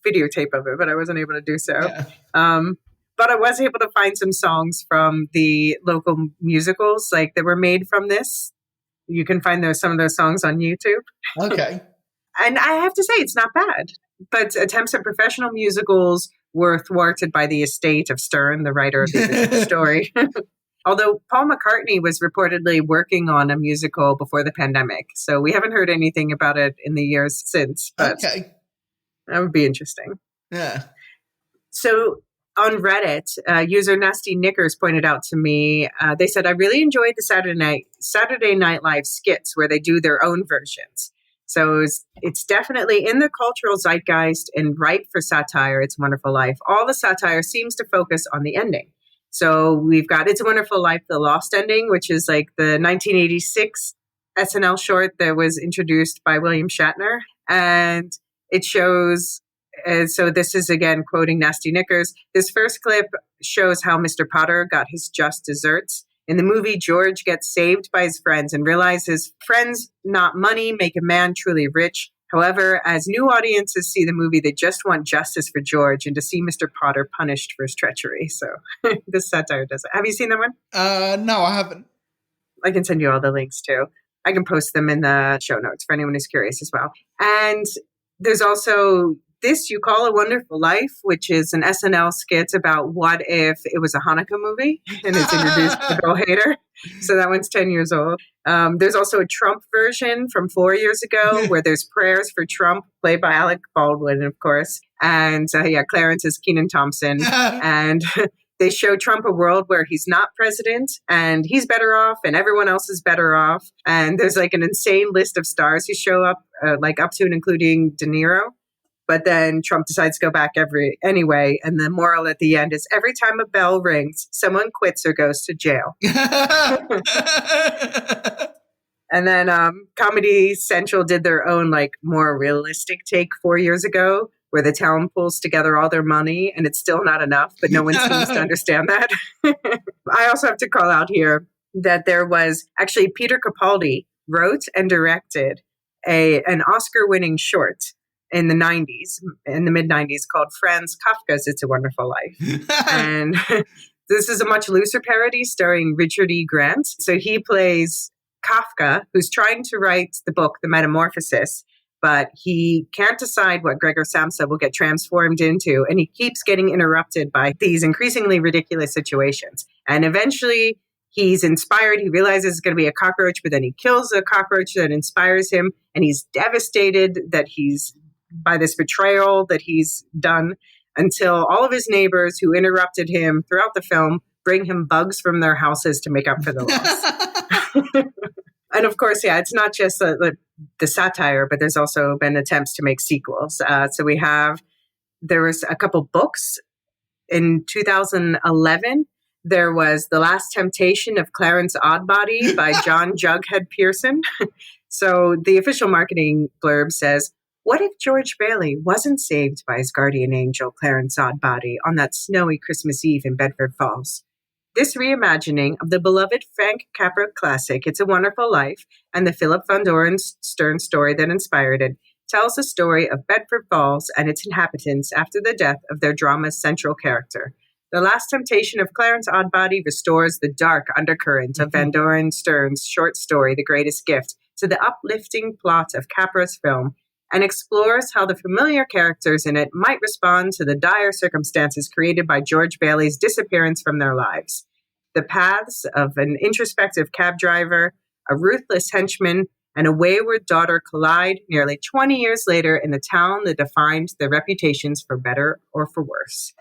videotape of it, but I wasn't able to do so. Yeah. But I was able to find some songs from the local musicals that were made from this. You can find some of those songs on YouTube. Okay. And I have to say, it's not bad. But attempts at professional musicals were thwarted by the estate of Stern, the writer of the original story. Although Paul McCartney was reportedly working on a musical before the pandemic. So we haven't heard anything about it in the years since. But that would be interesting. Yeah. So on Reddit, user Nasty Knickers pointed out to me, they said, I really enjoyed the Saturday Night Live skits where they do their own versions. So it's definitely in the cultural zeitgeist and ripe for satire. It's a Wonderful Life. All the satire seems to focus on the ending. So we've got It's a Wonderful Life, The Lost Ending, which is the 1986 SNL short that was introduced by William Shatner. And it shows... so this is, again, quoting Nasty Knickers. This first clip shows how Mr. Potter got his just desserts. In the movie, George gets saved by his friends and realizes friends, not money, make a man truly rich. However, as new audiences see the movie, they just want justice for George and to see Mr. Potter punished for his treachery. So this satire does it. Have you seen that one? No, I haven't. I can send you all the links too. I can post them in the show notes for anyone who's curious as well. And there's also This You Call a Wonderful Life, which is an SNL skit about what if it was a Hanukkah movie, and it's introduced by Bill Hader. So that one's 10 years old. There's also a Trump version from 4 years ago where there's prayers for Trump, played by Alec Baldwin, of course. And Clarence is Kenan Thompson. And they show Trump a world where he's not president and he's better off and everyone else is better off. And there's an insane list of stars who show up, up to and including De Niro. But then Trump decides to go back anyway. And the moral at the end is every time a bell rings, someone quits or goes to jail. And then Comedy Central did their own more realistic take 4 years ago where the town pulls together all their money and it's still not enough, but no one seems to understand that. I also have to call out here that there was actually Peter Capaldi wrote and directed an Oscar-winning short in the mid-90s called Franz Kafka's It's a Wonderful Life. And this is a much looser parody starring Richard E. Grant. So he plays Kafka, who's trying to write the book, The Metamorphosis, but he can't decide what Gregor Samsa will get transformed into, and he keeps getting interrupted by these increasingly ridiculous situations. And eventually he's inspired. He realizes it's going to be a cockroach, but then he kills a cockroach that inspires him, and he's devastated that by this betrayal that he's done, until all of his neighbors who interrupted him throughout the film bring him bugs from their houses to make up for the loss. And of course, yeah, it's not just the satire, but there's also been attempts to make sequels. So there was a couple books. In 2011, there was The Last Temptation of Clarence Oddbody by John Jughead Pearson. So the official marketing blurb says, "What if George Bailey wasn't saved by his guardian angel, Clarence Oddbody, on that snowy Christmas Eve in Bedford Falls? This reimagining of the beloved Frank Capra classic, It's a Wonderful Life, and the Philip Van Doren Stern story that inspired it, tells the story of Bedford Falls and its inhabitants after the death of their drama's central character. The Last Temptation of Clarence Oddbody restores the dark undercurrent of Van Doren Stern's short story, The Greatest Gift, to the uplifting plot of Capra's film, and explores how the familiar characters in it might respond to the dire circumstances created by George Bailey's disappearance from their lives. The paths of an introspective cab driver, a ruthless henchman, and a wayward daughter collide nearly 20 years later in the town that defined their reputations for better or for worse."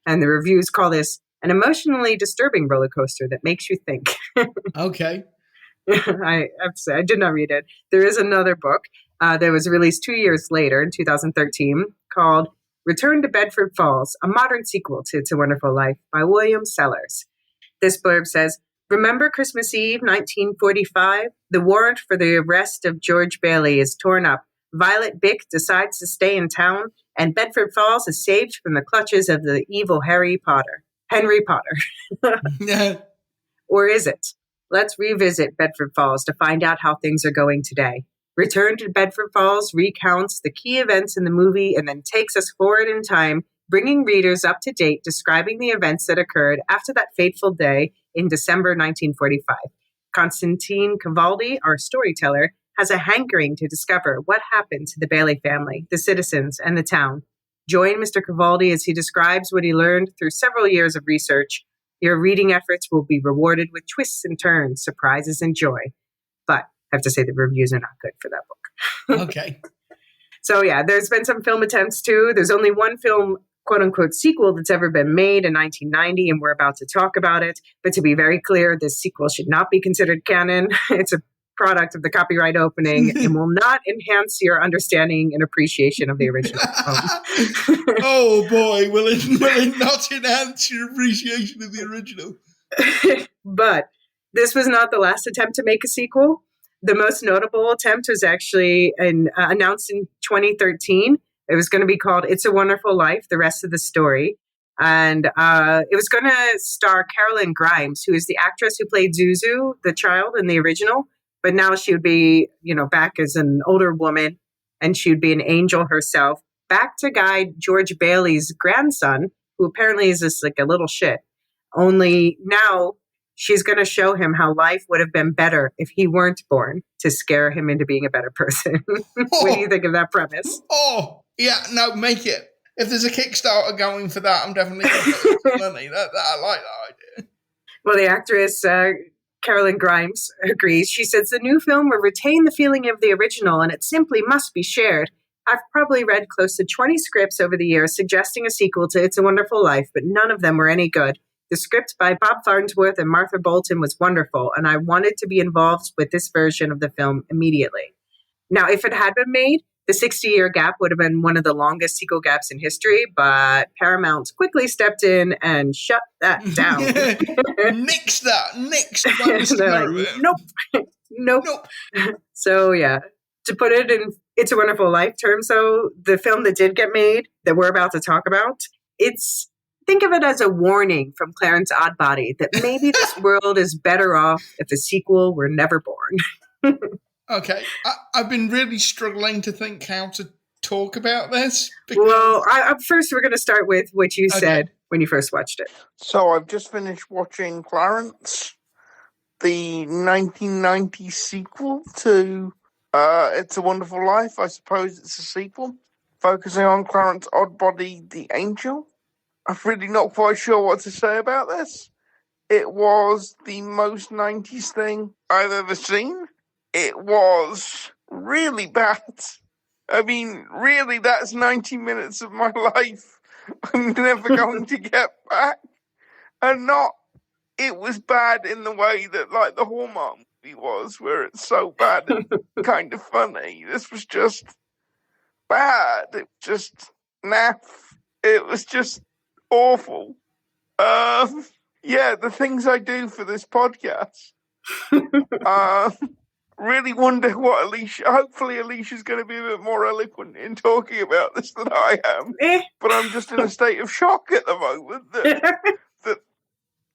And the reviews call this an emotionally disturbing roller coaster that makes you think. Okay. I have to say, I did not read it. There is another book that was released 2 years later in 2013 called Return to Bedford Falls, a modern sequel to It's a Wonderful Life by William Sellers. This blurb says, "Remember Christmas Eve, 1945? The warrant for the arrest of George Bailey is torn up. Violet Bick decides to stay in town, and Bedford Falls is saved from the clutches of the evil Henry Potter. Or is it? Let's revisit Bedford Falls to find out how things are going today. Return to Bedford Falls recounts the key events in the movie and then takes us forward in time, bringing readers up to date, describing the events that occurred after that fateful day in December 1945. Constantine Cavaldi, our storyteller, has a hankering to discover what happened to the Bailey family, the citizens, and the town. Join Mr. Cavaldi as he describes what he learned through several years of research. Your reading efforts will be rewarded with twists and turns, surprises, and joy." But I have to say the reviews are not good for that book. Okay. So yeah, there's been some film attempts too. There's only one film, quote unquote, sequel that's ever been made in 1990, and we're about to talk about it. But to be very clear, this sequel should not be considered canon. It's a product of the copyright opening and will not enhance your understanding and appreciation of the original film. Oh boy, will it not enhance your appreciation of the original? But this was not the last attempt to make a sequel. The most notable attempt was actually announced in 2013. It was going to be called It's a Wonderful Life, the rest of the story. And it was going to star Carolyn Grimes, who is the actress who played Zuzu, the child in the original. But now she would be, back as an older woman, and she would be an angel herself, back to guide George Bailey's grandson, who apparently is just like a little shit. Only now she's going to show him how life would have been better if he weren't born, to scare him into being a better person. What do you think of that premise? Oh, yeah, no, make it. If there's a Kickstarter going for that, I'm definitely going to put some money. I like that idea. Well, the actress, Carolyn Grimes, agrees. She says the new film will retain the feeling of the original, and it simply must be shared. I've probably read close to 20 scripts over the years suggesting a sequel to It's a Wonderful Life, but none of them were any good. The script by Bob Farnsworth and Martha Bolton was wonderful, and I wanted to be involved with this version of the film immediately. Now, if it had been made, the 60-year gap would have been one of the longest sequel gaps in history, but Paramount quickly stepped in and shut that down. Nix that. Nope. So, yeah, to put it in It's a Wonderful Life terms, though, the film that did get made that we're about to talk about, think of it as a warning from Clarence Oddbody that maybe this world is better off if a sequel were never born. Okay. I've been really struggling to think how to talk about this. Well, first we're going to start with what you said when you first watched it. So I've just finished watching Clarence, the 1990 sequel to It's a Wonderful Life. I suppose it's a sequel, focusing on Clarence Oddbody, the angel. I'm really not quite sure what to say about this. It was the most 90s thing I've ever seen. It was really bad. I mean, really, that's 90 minutes of my life I'm never going to get back. And not it was bad in the way that, like, the Hallmark movie was, where it's so bad and kind of funny. This was just bad. It was just naff. It was just awful. Yeah, the things I do for this podcast. Really wonder what hopefully Alicia's going to be a bit more eloquent in talking about this than I am. But I'm just in a state of shock at the moment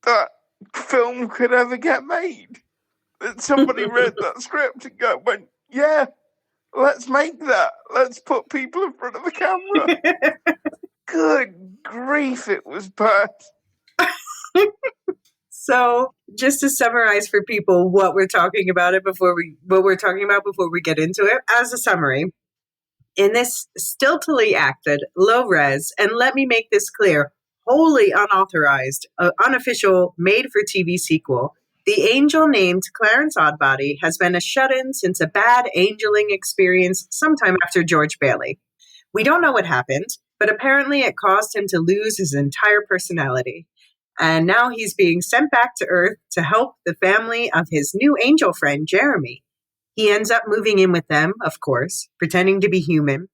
that film could ever get made. That somebody read that script and went, yeah, let's make that. Let's put people in front of the camera. Good grief, it was bad. So, just to summarize for people what we're talking about before we get into it, as a summary, in this stiltily acted, low res, and let me make this clear, wholly unauthorized, unofficial, made for TV sequel, the angel named Clarence Oddbody has been a shut-in since a bad angeling experience sometime after George Bailey. We don't know what happened, but apparently it caused him to lose his entire personality. And now he's being sent back to Earth to help the family of his new angel friend, Jeremy. He ends up moving in with them, of course, pretending to be human,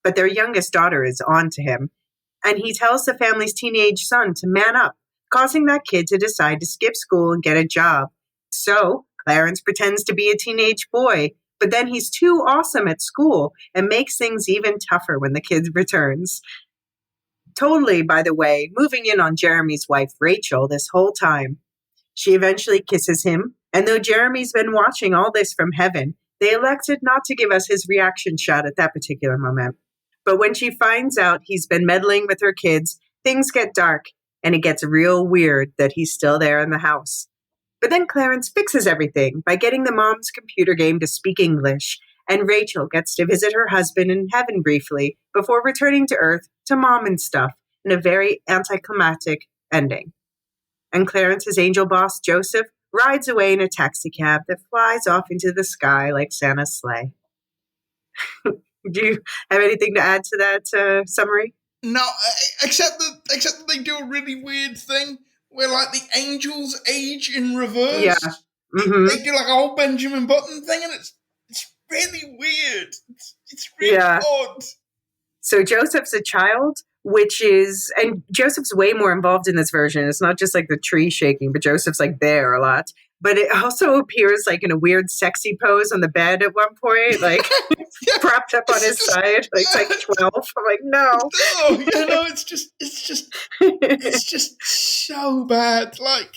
but their youngest daughter is on to him. And he tells the family's teenage son to man up, causing that kid to decide to skip school and get a job. So Clarence pretends to be a teenage boy, but then he's too awesome at school and makes things even tougher when the kid returns. Totally, by the way, moving in on Jeremy's wife, Rachel, this whole time. She eventually kisses him, and though Jeremy's been watching all this from heaven, they elected not to give us his reaction shot at that particular moment. But when she finds out he's been meddling with her kids, things get dark, and it gets real weird that he's still there in the house. But then Clarence fixes everything by getting the mom's computer game to speak English, and Rachel gets to visit her husband in heaven briefly before returning to Earth to mom and stuff in a very anticlimactic ending. And Clarence's angel boss, Joseph, rides away in a taxi cab that flies off into the sky like Santa's sleigh. Do you have anything to add to that summary? No, except that they do a really weird thing where, like, the angels age in reverse. Yeah. Mm-hmm. They do like a whole Benjamin Button thing, and it's really weird. It's really odd. So Joseph's a child, and Joseph's way more involved in this version. It's not just like the tree shaking, but Joseph's like there a lot. But it also appears like in a weird sexy pose on the bed at one point, like propped up on his side. Like it's like 12. I'm like, no. No, it's just so bad. Like,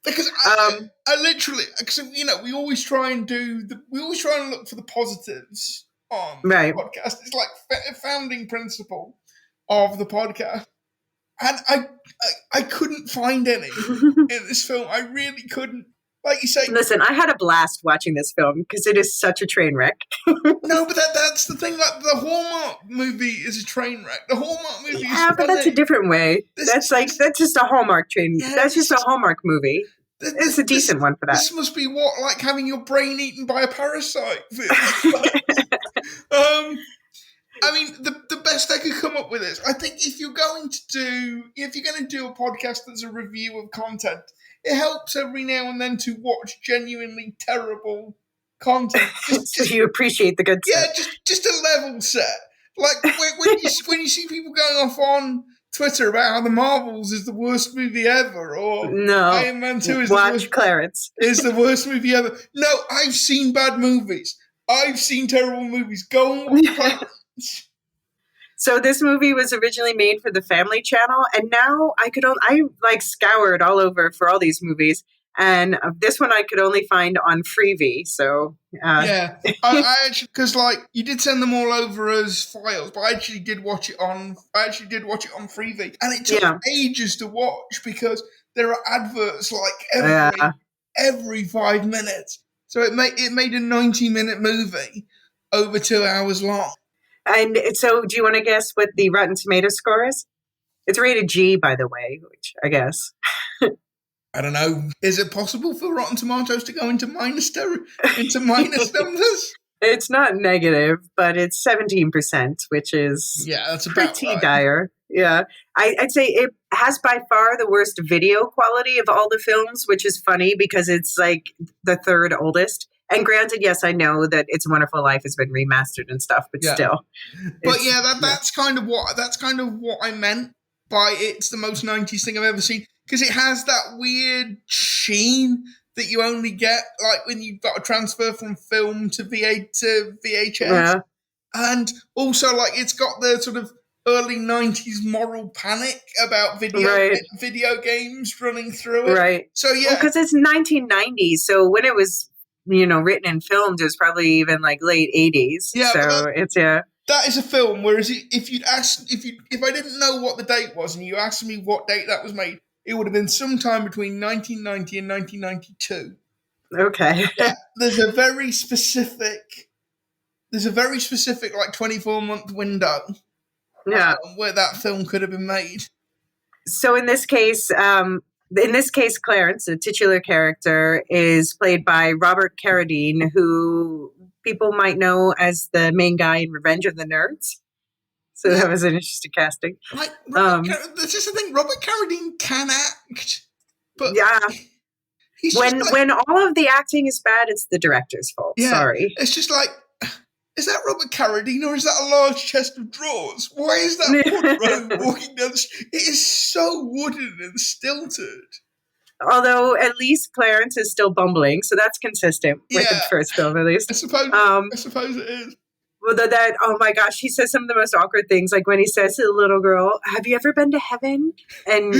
because I literally, because, you know, we always try and look for the positives on the podcast. It's like a founding principle of the podcast. And I couldn't find any in this film. I really couldn't. Like you say, listen, I had a blast watching this film because it is such a train wreck. No, but that's the thing. Like, the Hallmark movie is a train wreck. The Hallmark movie is funny. But that's a different way. That's just a Hallmark train. Yeah, that's just a Hallmark movie. It's a decent one for that. This must be like having your brain eaten by a parasite. I mean, the best I could come up with is, I think if you're going to do a podcast that's a review of content, it helps every now and then to watch genuinely terrible content. So you appreciate the good stuff. Yeah, just a level set. Like when you see people going off on Twitter about how The Marvels is the worst movie ever, or Iron Man 2 is the worst movie ever. No, I've seen bad movies. I've seen terrible movies. Go and watch Clarence. So this movie was originally made for the Family Channel, and now I scoured all over for all these movies, and this one I could only find on Freevee. So yeah, I actually, because like you did send them all over as files, but I actually did watch it on Freevee, and it took ages to watch because there are adverts like every 5 minutes. So it made a 90-minute movie over 2 hours long. And so, do you want to guess what the Rotten Tomatoes score is? It's rated G, by the way, which I guess. I don't know. Is it possible for Rotten Tomatoes to go into minus numbers? It's not negative, but it's 17%, which is that's about pretty dire. Yeah, I'd say has by far the worst video quality of all the films, which is funny because it's like the third oldest. And granted, yes, I know that It's a Wonderful Life has been remastered and stuff, but still. But yeah, that's kind of what I meant by it's the most 90s thing I've ever seen, because it has that weird sheen that you only get like when you've got a transfer from film to VHS. Yeah. And also, like, it's got the sort of early 90s moral panic about video games running through it. Right. So, yeah. Because it's 1990s. So when it was, written and filmed, it was probably even like late 80s. Yeah. So it's, yeah. That is a film, whereas if I didn't know what the date was and you asked me what date that was made, it would have been sometime between 1990 and 1992. Okay. Yeah, there's a very specific like 24-month window where that film could have been made. So in this case, Clarence, the titular character, is played by Robert Carradine, who people might know as the main guy in Revenge of the Nerds. So that was an interesting casting. Like, that's just the thing. Robert Carradine can act, but when all of the acting is bad, it's the director's fault. Yeah, sorry. It's just like, is that Robert Carradine or is that a large chest of drawers? Why is that wardrobe walking down the street? It is so wooden and stilted. Although at least Clarence is still bumbling, so that's consistent with the first film, at least. I suppose it is. Well, oh my gosh, he says some of the most awkward things, like when he says to the little girl, "Have you ever been to heaven?" And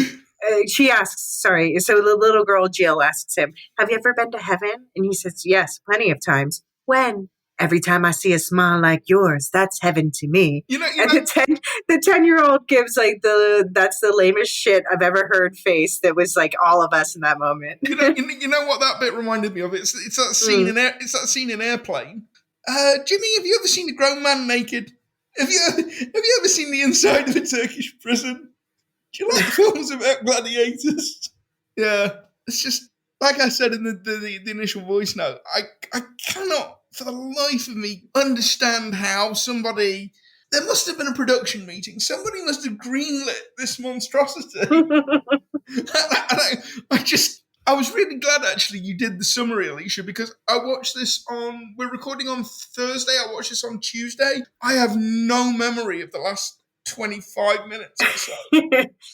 she asks, so the little girl Jill asks him, "Have you ever been to heaven?" And he says, "Yes, plenty of times." "When?" "Every time I see a smile like yours, that's heaven to me." The 10-year-old gives like that's the lamest shit I've ever heard face. That was like all of us in that moment. You know what that bit reminded me of? It's that scene in Airplane. Jimmy, have you ever seen a grown man naked? Have you ever seen the inside of a Turkish prison? Do you like films about gladiators? Yeah, it's just like I said in the initial voice note. I cannot, for the life of me, understand how somebody. There must have been a production meeting. Somebody must have greenlit this monstrosity. I was really glad, actually, you did the summary, Elysia, because I watched this we're recording on Thursday, I watched this on Tuesday. I have no memory of the last 25 minutes or so.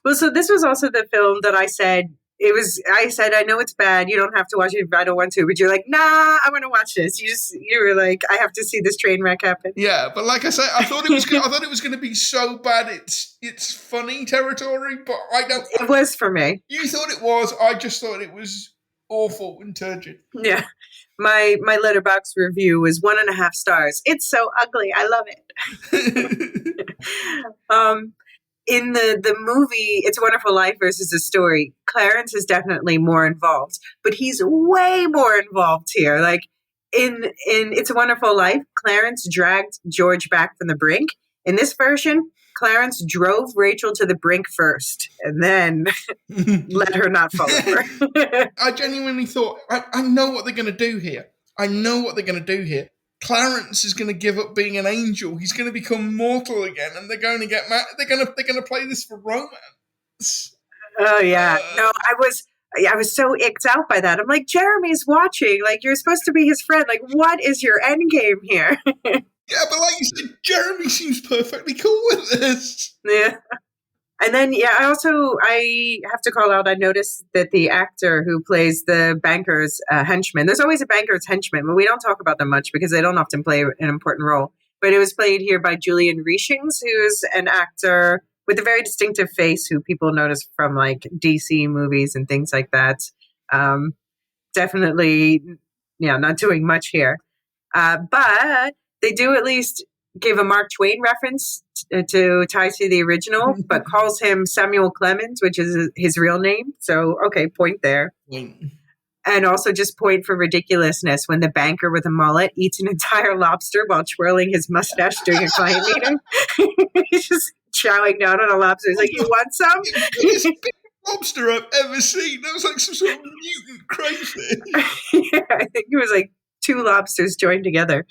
Well, so this was also the film that I said, I know it's bad, you don't have to watch it if I don't want to, but you're like, nah, I want to watch this. You were like, I have to see this train wreck happen. Yeah, but like I said, I thought it was going to be so bad it's funny territory, but It was for me. You thought it was, I just thought it was awful and turgid. Yeah. My Letterboxd review was 1.5 stars. It's so ugly. I love it. In the movie It's a Wonderful Life versus a Story, Clarence is definitely more involved, but he's way more involved here. Like in It's a Wonderful Life, Clarence dragged George back from the brink. In this version, Clarence drove Rachel to the brink first and then let her not fall over. I genuinely thought, I know what they're going to do here. Clarence is going to give up being an angel. He's going to become mortal again, and they're going to get mad. They're going to play this for romance. Oh yeah, no, I was so icked out by that. I'm like, Jeremy's watching. Like, you're supposed to be his friend. Like, what is your end game here? Yeah, but like you said, Jeremy seems perfectly cool with this. Yeah. And then, I have to call out, I noticed that the actor who plays the banker's henchman, there's always a banker's henchman, but we don't talk about them much because they don't often play an important role. But it was played here by Julian Reachings, who's an actor with a very distinctive face who people notice from like DC movies and things like that. Definitely, not doing much here. But they do at least give a Mark Twain reference to tie to the original, but calls him Samuel Clemens, which is his real name. So, okay, point there. And also just point for ridiculousness when the banker with a mullet eats an entire lobster while twirling his mustache during a client meeting. He's just chowing down on a lobster. He's like, "You want some?" It's the biggest lobster I've ever seen. That was like some sort of mutant crayfish. Yeah, I think it was like 2 lobsters joined together.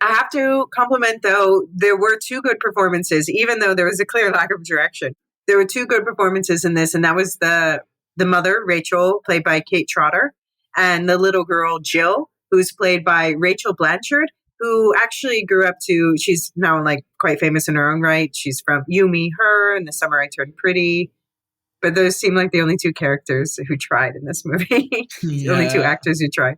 I have to compliment, though, there were two good performances, even though there was a clear lack of direction. There were two good performances in this, and that was the mother, Rachel, played by Kate Trotter, and the little girl, Jill, who's played by Rachel Blanchard, who actually grew up to, she's now like quite famous in her own right. She's from You, Me, Her, and The Summer I Turned Pretty. But those seem like the only two characters who tried in this movie. The only two actors who tried.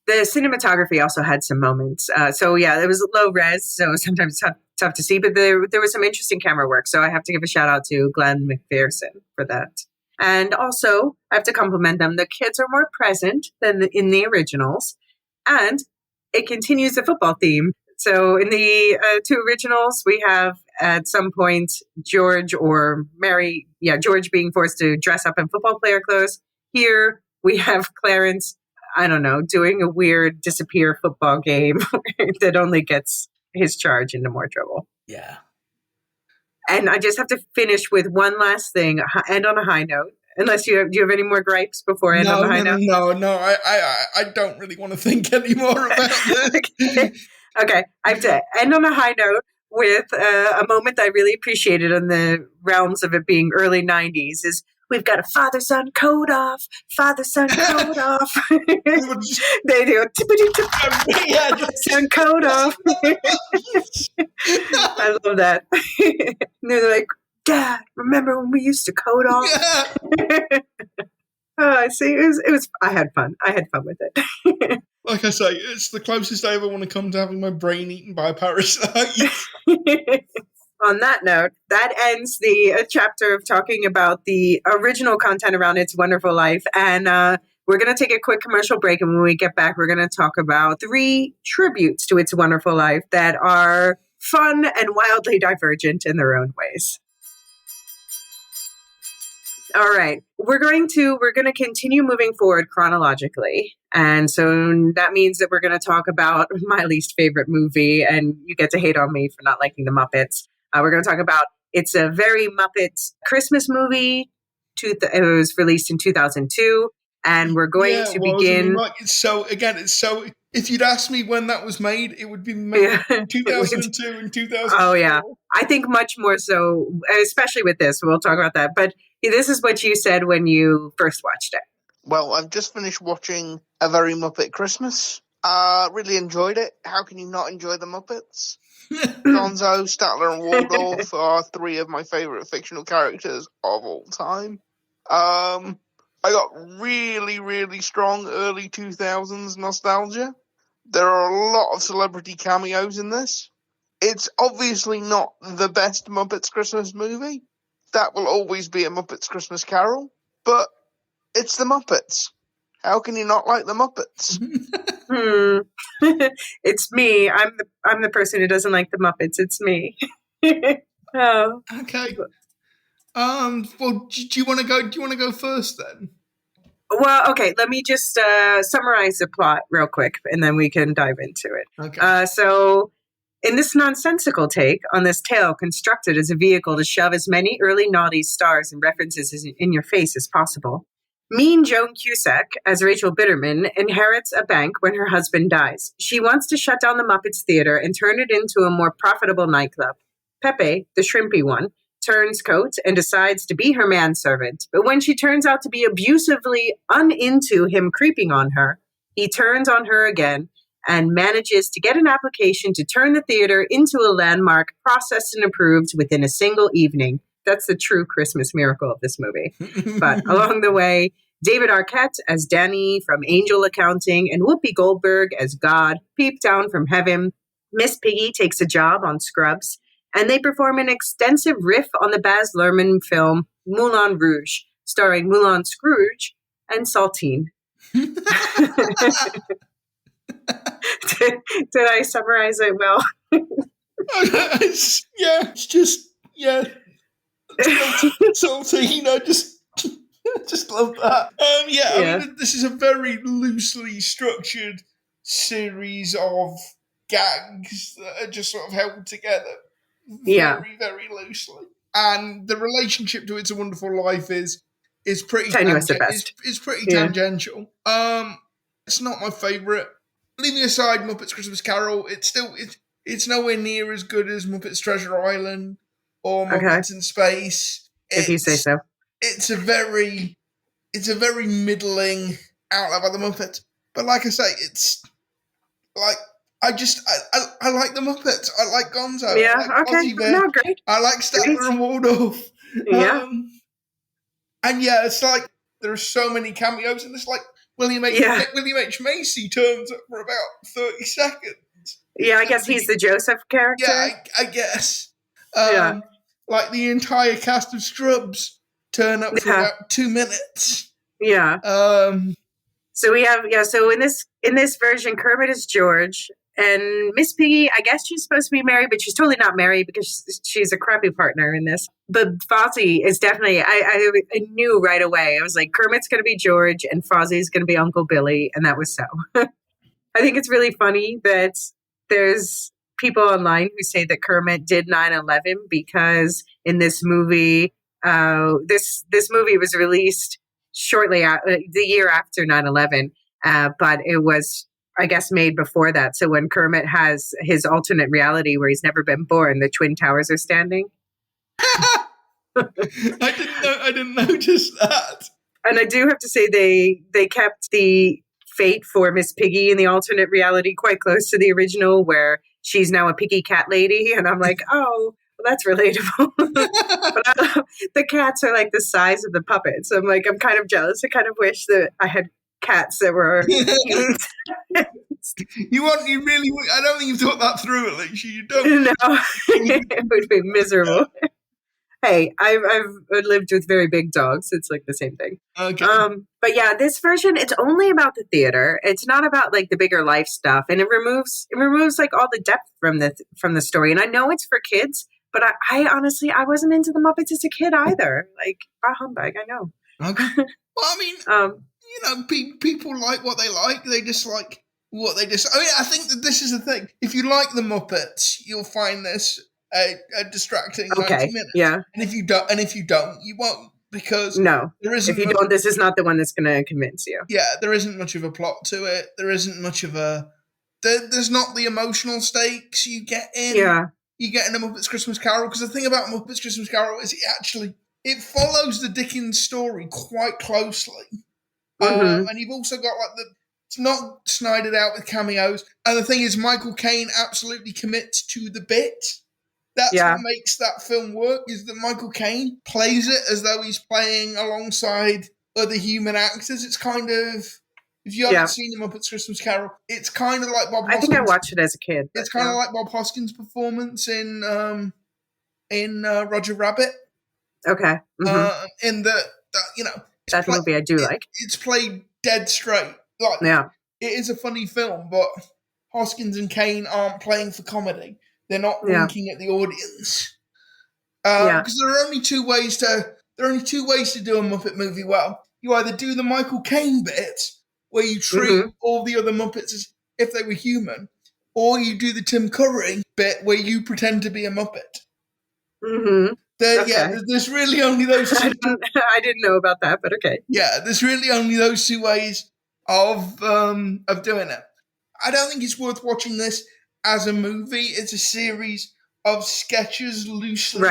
The cinematography also had some moments. So yeah, it was low res, so sometimes tough to see, but there was some interesting camera work. So I have to give a shout out to Glenn McPherson for that. And also, I have to compliment them. The kids are more present than in the originals. And it continues the football theme. So in the two originals, we have at some point George being forced to dress up in football player clothes. Here we have Clarence, I don't know, doing a weird disappear football game that only gets his charge into more trouble. Yeah. And I just have to finish with one last thing, end on a high note. Unless do you have any more gripes before I end on the high note? No. I don't really want to think anymore about this. Okay. I have to end on a high note with a moment I really appreciated in the realms of it being early 90s is we've got a father-son code off, father-son code off. They do a tippity-tip, yeah, father-son code off. I love that. And they're like, Dad, remember when we used to code off? Yeah. See, it was. I had fun. I had fun with it. Like I say, it's the closest I ever want to come to having my brain eaten by a parasite. On that note, that ends the chapter of talking about the original content around It's Wonderful Life. And we're going to take a quick commercial break. And when we get back, we're going to talk about 3 tributes to It's Wonderful Life that are fun and wildly divergent in their own ways. All right. We're going to continue moving forward chronologically. And so that means that we're going to talk about my least favorite movie, and you get to hate on me for not liking the Muppets. We're going to talk about It's a Very Muppets Christmas movie. It was released in 2002. And we're going to begin. If you'd asked me when that was made, it would be made in 2002 and 2004. Oh, yeah. I think much more so, especially with this. We'll talk about that. But this is what you said when you first watched it. Well, I've just finished watching A Very Muppet Christmas. Really enjoyed it. How can you not enjoy the Muppets? Gonzo, Statler, and Waldorf are 3 of my favorite fictional characters of all time. I got really, really strong early 2000s nostalgia. There are a lot of celebrity cameos in this. It's obviously not the best Muppets Christmas movie. That will always be a Muppets Christmas Carol. But it's the Muppets. How can you not like the Muppets? It's me. I'm the person who doesn't like the Muppets. It's me. Oh. Okay. Well, do you want to go? Do you want to go first then? Well, okay. Let me just summarize the plot real quick, and then we can dive into it. Okay. So, in this nonsensical take on this tale constructed as a vehicle to shove as many early naughty stars and references in your face as possible, Mean Joan Cusack, as Rachel Bitterman, inherits a bank when her husband dies. She wants to shut down the Muppets Theater and turn it into a more profitable nightclub. Pepe, the shrimpy one, turns coat and decides to be her manservant. But when she turns out to be abusively uninto him creeping on her, he turns on her again and manages to get an application to turn the theater into a landmark processed and approved within a single evening. That's the true Christmas miracle of this movie. But along the way, David Arquette as Danny from Angel Accounting and Whoopi Goldberg as God peep down from heaven. Miss Piggy takes a job on Scrubs, and they perform an extensive riff on the Baz Luhrmann film Moulin Rouge, starring Moulin Scrooge and Saltine. Did I summarize it well? It's just Saltine. I just love that. I mean, this is a very loosely structured series of gags that are just sort of held together very, very loosely. And the relationship to It's a Wonderful Life is pretty tenuous at best. It's pretty tangential. It's not my favorite leaving aside Muppets Christmas Carol, it's nowhere near as good as Muppets Treasure Island or Muppets in Space. If you say so. It's a very middling outlet by the Muppets. But like I say, it's like I like the Muppets. I like Gonzo. Yeah, I like okay. No, great. I like Statler and Waldorf. Yeah. And yeah, it's like there are so many cameos, and it's like William H. Macy turns up for about 30 seconds. Yeah, I guess he's the Joseph character. Yeah, I guess. Like the entire cast of Scrubs turn up for about 2 minutes. Yeah. So we have so in this version, Kermit is George, and Miss Piggy, I guess she's supposed to be Mary, but she's totally not Mary because she's a crappy partner in this. But Fozzie is definitely, I knew right away. I was like, Kermit's going to be George and Fozzie's going to be Uncle Billy, and that was so. I think it's really funny that there's people online who say that Kermit did 9/11 because in this movie, this movie was released shortly the year after 9/11, but it was, I guess, made before that. So when Kermit has his alternate reality where he's never been born, the Twin Towers are standing. I didn't notice that. And I do have to say they kept the fate for Miss Piggy in the alternate reality quite close to the original, where she's now a piggy cat lady, and I'm like, oh, well, that's relatable. But the cats are like the size of the puppets. I'm like, I'm kind of jealous. I kind of wish that I had cats that were humans. You really? I don't think you've thought that through, Elysia. You don't. No, it would be miserable. Hey, I've lived with very big dogs. It's like the same thing. Okay. But yeah, this version, it's only about the theater. It's not about like the bigger life stuff, and it removes like all the depth from the story. And I know it's for kids, but I honestly, I wasn't into the Muppets as a kid either. Like, humbug, I know. Okay. Well, I mean, people like what they like. They dislike what they dislike. I mean, I think that this is the thing. If you like the Muppets, you'll find this a distracting 90 minutes. Yeah. And if you don't, you won't, because there isn't. If you don't, this is not the one that's going to convince you. Yeah, there isn't much of a plot to it. There isn't much of a. There's not the emotional stakes you get in. Yeah. You get in a Muppets Christmas Carol, because the thing about Muppets Christmas Carol is it follows the Dickens story quite closely. And you've also got it's not snidered out with cameos. And the thing is, Michael Caine absolutely commits to the bit. That's what makes that film work, is that Michael Caine plays it as though he's playing alongside other human actors. It's kind of, if you haven't seen the Muppets Christmas Carol, it's kind of like Bob Hoskins. I think I watched it as a kid. It's kind of like Bob Hoskins' performance in Roger Rabbit. Okay. In that that's a movie I do like. It's played dead straight. It is a funny film, but Hoskins and Caine aren't playing for comedy. They're not winking at the audience. Because there are only two ways to do a Muppet movie well. You either do the Michael Caine bit, where you treat all the other Muppets as if they were human, or you do the Tim Curry bit, where you pretend to be a Muppet. There's really only those two. I didn't know about that, but okay. Yeah, there's really only those two ways of doing it. I don't think it's worth watching this as a movie. It's a series of sketches loosely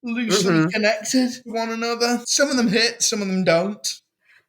connected to one another. Some of them hit, some of them don't.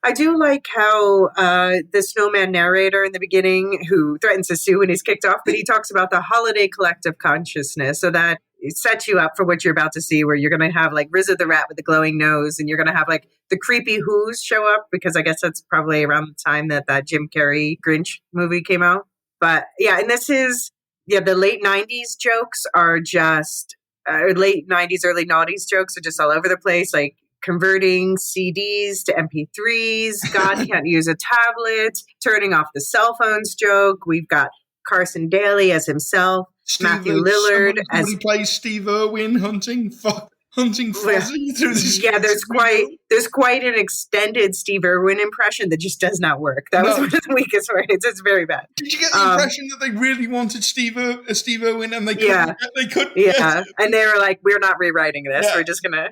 I do like how the snowman narrator in the beginning, who threatens to sue when he's kicked off, but he talks about the holiday collective consciousness, so that it sets you up for what you're about to see, where you're going to have like Rizzo the rat with the glowing nose, and you're going to have like the creepy Who's show up, because I guess that's probably around the time that Jim Carrey Grinch movie came out. But yeah, and this is, the late 90s jokes are just, late 90s, early 90s jokes are just all over the place, like converting CDs to MP3s, God can't use a tablet, turning off the cell phones joke. We've got Carson Daly as himself, Matthew Lillard as he plays Steve Irwin hunting Fozzie through the streets. Yeah, there's quite an extended Steve Irwin impression that just does not work. That was one of the weakest words. It's very bad. Did you get the impression that they really wanted Steve Irwin and they couldn't? They couldn't. Yeah, and they were like, "We're not rewriting this. We're just gonna."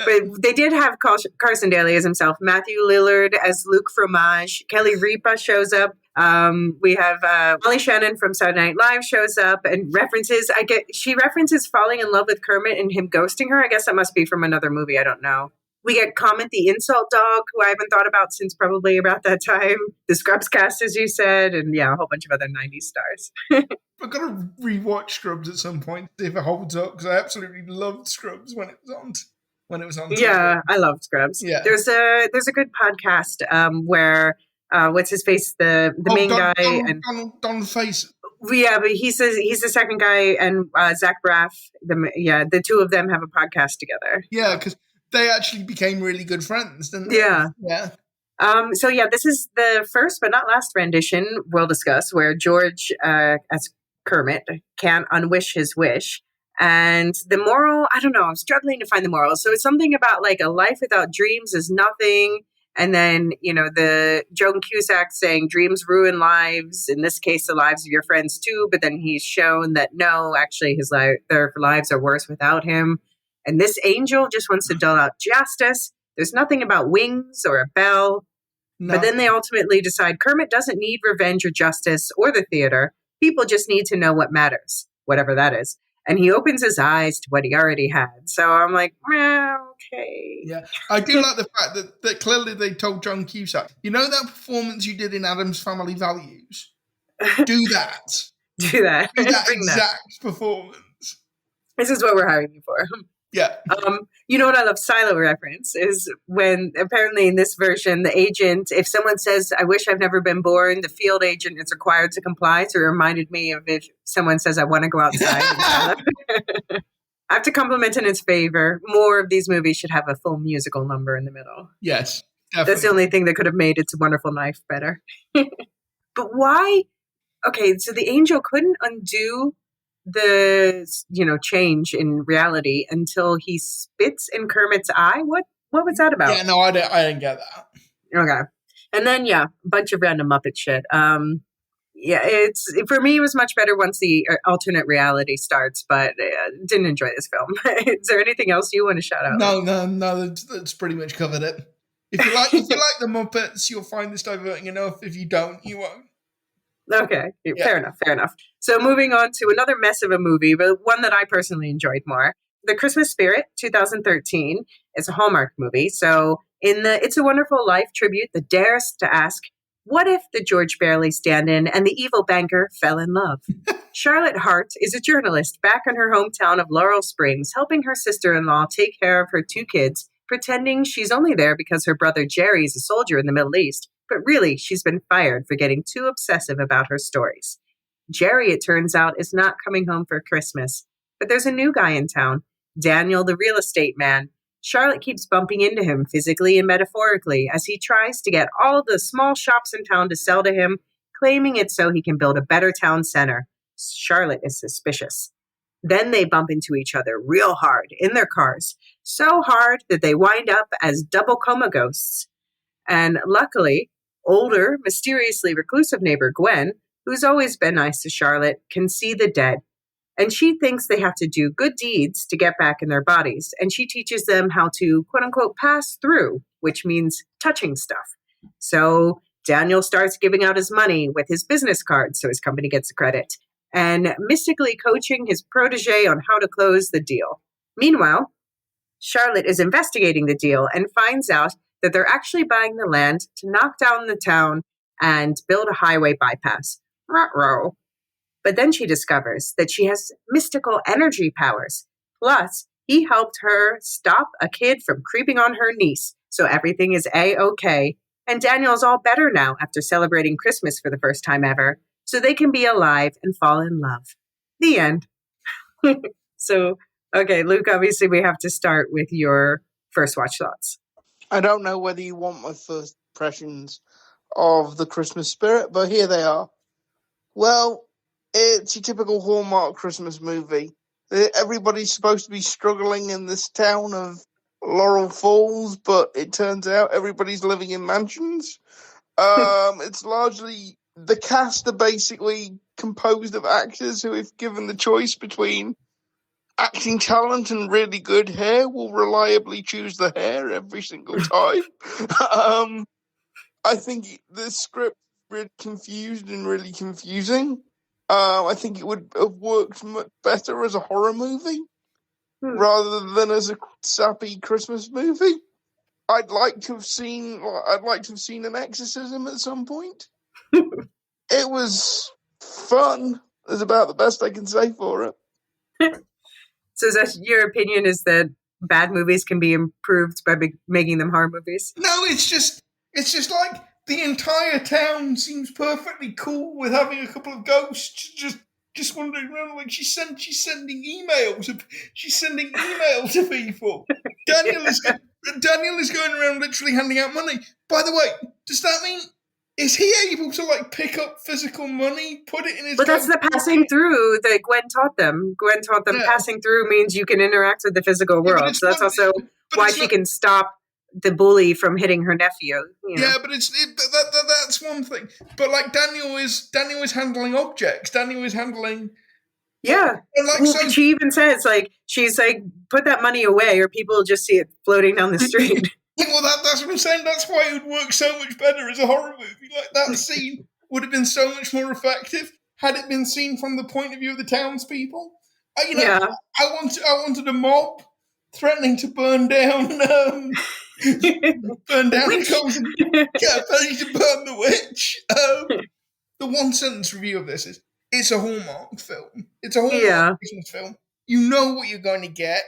But they did have Carson Daly as himself, Matthew Lillard as Luke Fromage, Kelly Ripa shows up We have Molly Shannon from Saturday Night Live shows up and she references falling in love with Kermit and him ghosting her. I guess that must be from another movie. I don't know. We get Comet the Insult Dog, who I haven't thought about since probably about that time. The Scrubs cast, as you said, and a whole bunch of other 90s stars. I've got to rewatch Scrubs at some point to see if it holds up, because I absolutely loved Scrubs when it was on TV. Yeah, I loved Scrubs. Yeah. There's a good podcast where what's his face, the main guy and Don Face. Yeah, but he's the second guy, and Zach Braff. The two of them have a podcast together. Yeah, because they actually became really good friends, didn't they? Yeah. So this is the first but not last rendition we'll discuss, where George, as Kermit, can't unwish his wish. And the moral, I don't know, I'm struggling to find the moral. So it's something about like a life without dreams is nothing. And then, the Joan Cusack saying dreams ruin lives, in this case, the lives of your friends too. But then he's shown that no, actually their lives are worse without him. And this angel just wants to dole out justice. There's nothing about wings or a bell. No. But then they ultimately decide Kermit doesn't need revenge or justice or the theater. People just need to know what matters, whatever that is. And he opens his eyes to what he already had. So I'm like, okay. Yeah, I do like the fact that clearly they told John Cusack, that performance you did in Addams Family Values? Do that. Do that. Do that exact performance. This is what we're hiring you for. Yeah. You know what I love Silo reference is when apparently in this version, the agent, if someone says, I wish I've never been born, the field agent is required to comply. So it reminded me of if someone says, I want to go outside. I have to compliment in its favor. More of these movies should have a full musical number in the middle. Yes, definitely. That's the only thing that could have made It's a Wonderful Life better. But why? Okay, so the angel couldn't undo the change in reality until he spits in Kermit's eye. What was that about? Yeah, no, I didn't get that. Okay, and then a bunch of random Muppet shit. It's for me. It was much better once the alternate reality starts, but didn't enjoy this film. Is there anything else you want to shout out? No, that's pretty much covered it. If you like the Muppets, you'll find this diverting enough. If you don't, you won't. Okay, fair enough. So moving on to another mess of a movie, but one that I personally enjoyed more. The Christmas Spirit, 2013, is a Hallmark movie. So in the It's a Wonderful Life tribute that dares to ask, what if the George Bailey stand-in and the evil banker fell in love? Charlotte Hart is a journalist back in her hometown of Laurel Springs, helping her sister-in-law take care of her two kids, pretending she's only there because her brother Jerry is a soldier in the Middle East. But really, she's been fired for getting too obsessive about her stories. Jerry, it turns out, is not coming home for Christmas. But there's a new guy in town, Daniel, the real estate man. Charlotte keeps bumping into him physically and metaphorically as he tries to get all the small shops in town to sell to him, claiming it's so he can build a better town center. Charlotte is suspicious. Then they bump into each other real hard in their cars, so hard that they wind up as double coma ghosts. And luckily, older, mysteriously reclusive neighbor Gwen, who's always been nice to Charlotte, can see the dead. And she thinks they have to do good deeds to get back in their bodies. And she teaches them how to, quote unquote, pass through, which means touching stuff. So Daniel starts giving out his money with his business cards so his company gets the credit, and mystically coaching his protege on how to close the deal. Meanwhile, Charlotte is investigating the deal and finds out that they're actually buying the land to knock down the town and build a highway bypass. Ruh-roh. But then she discovers that she has mystical energy powers. Plus, he helped her stop a kid from creeping on her niece, so everything is A-okay. And Daniel's all better now after celebrating Christmas for the first time ever, so they can be alive and fall in love. The end. So, okay, Luke, obviously we have to start with your first watch thoughts. I don't know whether you want my first impressions of the Christmas Spirit, but here they are. Well, it's your typical Hallmark Christmas movie. Everybody's supposed to be struggling in this town of Laurel Falls, but it turns out everybody's living in mansions. It's largely, the cast are basically composed of actors who, if given the choice between acting talent and really good hair, will reliably choose the hair every single time. I think the script really confused and really confusing. I think it would have worked much better as a horror movie rather than as a sappy Christmas movie. I'd like to have seen an exorcism at some point. It was fun. Is about the best I can say for it. So is that your opinion, is that bad movies can be improved by making them horror movies? No, it's just like the entire town seems perfectly cool with having a couple of ghosts just wandering around. Like she's sending emails to people. Daniel is going around literally handing out money. By the way, does that mean, is he able to like pick up physical money, put it in his? But that's the passing through that Gwen taught them. Yeah. Passing through means you can interact with the physical world. So that's also why she can stop the bully from hitting her nephew. You know? Yeah, but that's one thing. But like Daniel is handling objects. Daniel is handling. Yeah. And like, she even says, like, she's like, put that money away or people will just see it floating down the street. Well, that's what I'm saying. That's why it would work so much better as a horror movie. Like, that scene would have been so much more effective had it been seen from the point of view of the townspeople. I wanted a mob threatening to burn down the coals and ready to burn the witch. The one sentence review of this is, it's a Hallmark film. It's a Hallmark Christmas film. You know what you're going to get.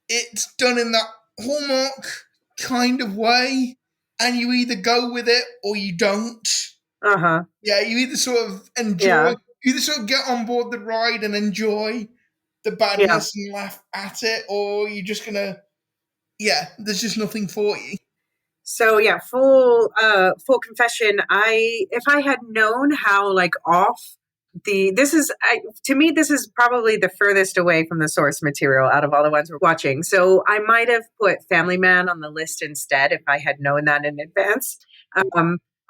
It's done in that Hallmark kind of way, and you either go with it or you don't. Yeah, you either sort of enjoy, you either sort of get on board the ride and enjoy the badness and laugh at it, or you're just gonna, there's just nothing for you. So full confession. If I had known how like off to me, this is probably the furthest away from the source material out of all the ones we're watching. So I might have put Family Man on the list instead if I had known that in advance.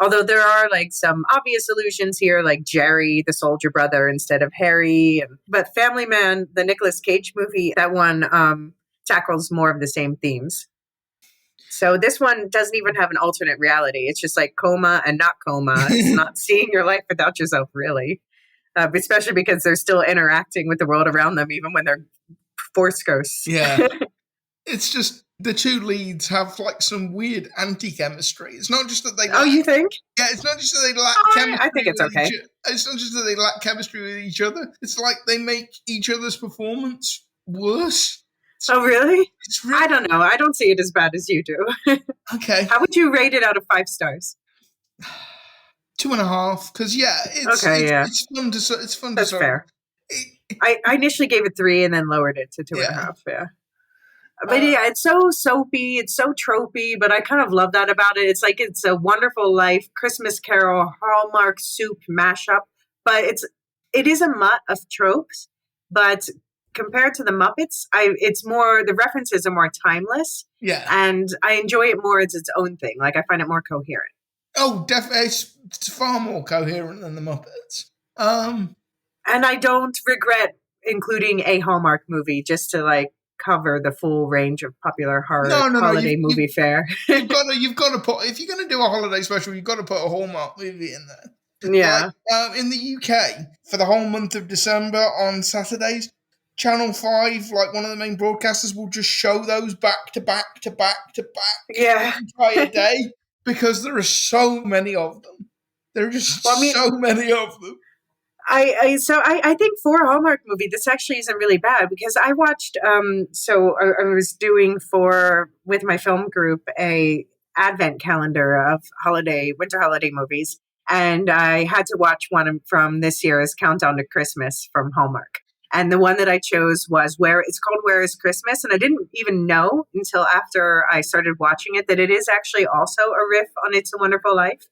Although there are like some obvious allusions here, like Jerry, the soldier brother, instead of Harry. But Family Man, the Nicolas Cage movie, that one tackles more of the same themes. So this one doesn't even have an alternate reality. It's just like coma and not coma. It's not seeing your life without yourself, really. Especially because they're still interacting with the world around them, even when they're force ghosts. Yeah. It's just the two leads have like some weird anti-chemistry. It's not just that they lack, you think? Yeah, it's not just that they lack chemistry. I think it's okay. It's not just that they lack chemistry with each other. It's like they make each other's performance worse. Oh, really? I don't know. I don't see it as bad as you do. Okay. How would you rate it out of 5 stars? 2.5, because it's fun to. It's fun. That's fair. I initially gave it 3 and then lowered it to 2.5. Yeah. But it's so soapy, it's so tropey, but I kind of love that about it. It's like it's a Wonderful Life, Christmas Carol, Hallmark soup mashup, but it is a mutt of tropes. But compared to the Muppets, it's more, the references are more timeless. Yeah, and I enjoy it more as its own thing. Like I find it more coherent. Oh, definitely, it's far more coherent than the Muppets. And I don't regret including a Hallmark movie just to like cover the full range of popular holiday movie fare. You've got to put, if you're going to do a holiday special, you've got to put a Hallmark movie in there. Yeah. Like, in the UK, for the whole month of December on Saturdays, Channel 5, like one of the main broadcasters, will just show those back to back to back to back the entire day because there are so many of them. There are just so many of them. I think for a Hallmark movie, this actually isn't really bad because I watched, I was doing with my film group, a advent calendar of winter holiday movies. And I had to watch one from this year's Countdown to Christmas from Hallmark. And the one that I chose was it's called Where is Christmas? And I didn't even know until after I started watching it that it is actually also a riff on It's a Wonderful Life,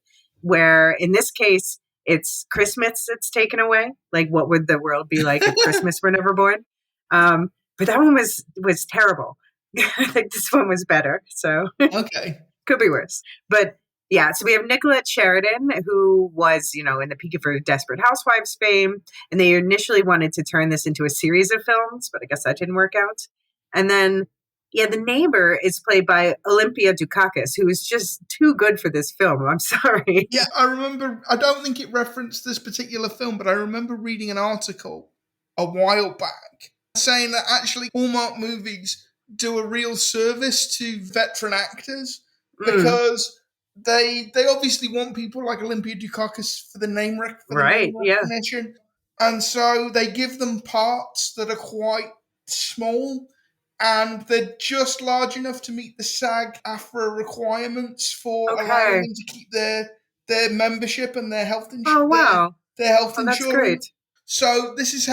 where in this case, it's Christmas that's taken away. Like, what would the world be like if Christmas were never born? But that one was terrible. I think this one was better. So okay, could be worse. But yeah, so we have Nicolette Sheridan, who was, in the peak of her Desperate Housewives fame, and they initially wanted to turn this into a series of films, but I guess that didn't work out. And then Yeah, the neighbor is played by Olympia Dukakis, who is just too good for this film. I'm sorry. Yeah, I remember, I don't think it referenced this particular film, but I remember reading an article a while back saying that actually Hallmark movies do a real service to veteran actors because they obviously want people like Olympia Dukakis for the name recognition, and so they give them parts that are quite small, and they're just large enough to meet the SAG-AFTRA requirements for allowing them to keep their membership and their health insurance. Their health insurance. That's great. So this is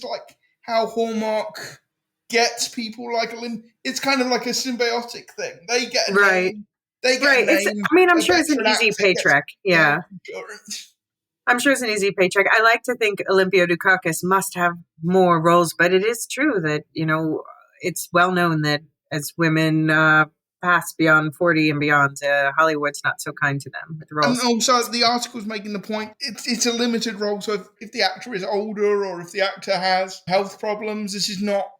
like how Hallmark gets people like it's kind of like a symbiotic thing. They get a name. They get a name. I'm sure it's an easy paycheck. Yeah. I'm sure it's an easy paycheck. I like to think Olympia Dukakis must have more roles, but it is true that, it's well known that as women pass beyond 40 and beyond, Hollywood's not so kind to them with the roles. And also, the article's making the point, it's a limited role, so if the actor is older or if the actor has health problems, this is not...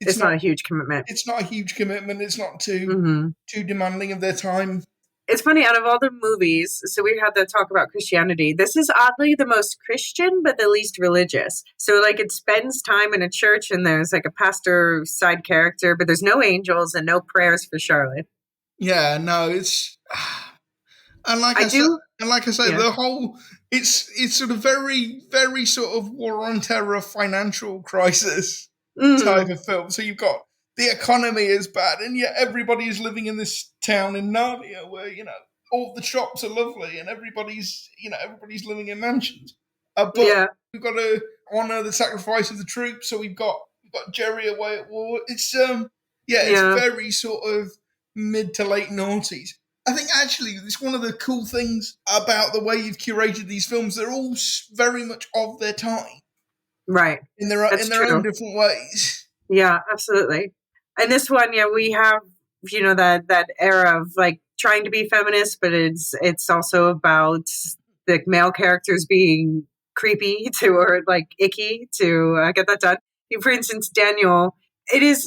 It's not a huge commitment. It's not a huge commitment. It's not too demanding of their time. It's funny, out of all the movies, so we had to talk about Christianity, this is oddly the most Christian, but the least religious. So, it spends time in a church, and there's, a pastor side character, but there's no angels and no prayers for Charlotte. Yeah, no, it's... And like I said, the whole... It's sort of very, very sort of war on terror financial crisis type of film. So you've got... The economy is bad, and yet everybody is living in this town in Narnia where, all the shops are lovely and everybody's living in mansions. But we've got to honour the sacrifice of the troops, so we've got Jerry away at war. It's it's very sort of mid to late noughties. I think actually it's one of the cool things about the way you've curated these films. They're all very much of their time. Right. In their own different ways. Yeah, absolutely. And this one, we have, that era of trying to be feminist, but it's also about the male characters being creepy or icky to get that done. For instance, Daniel,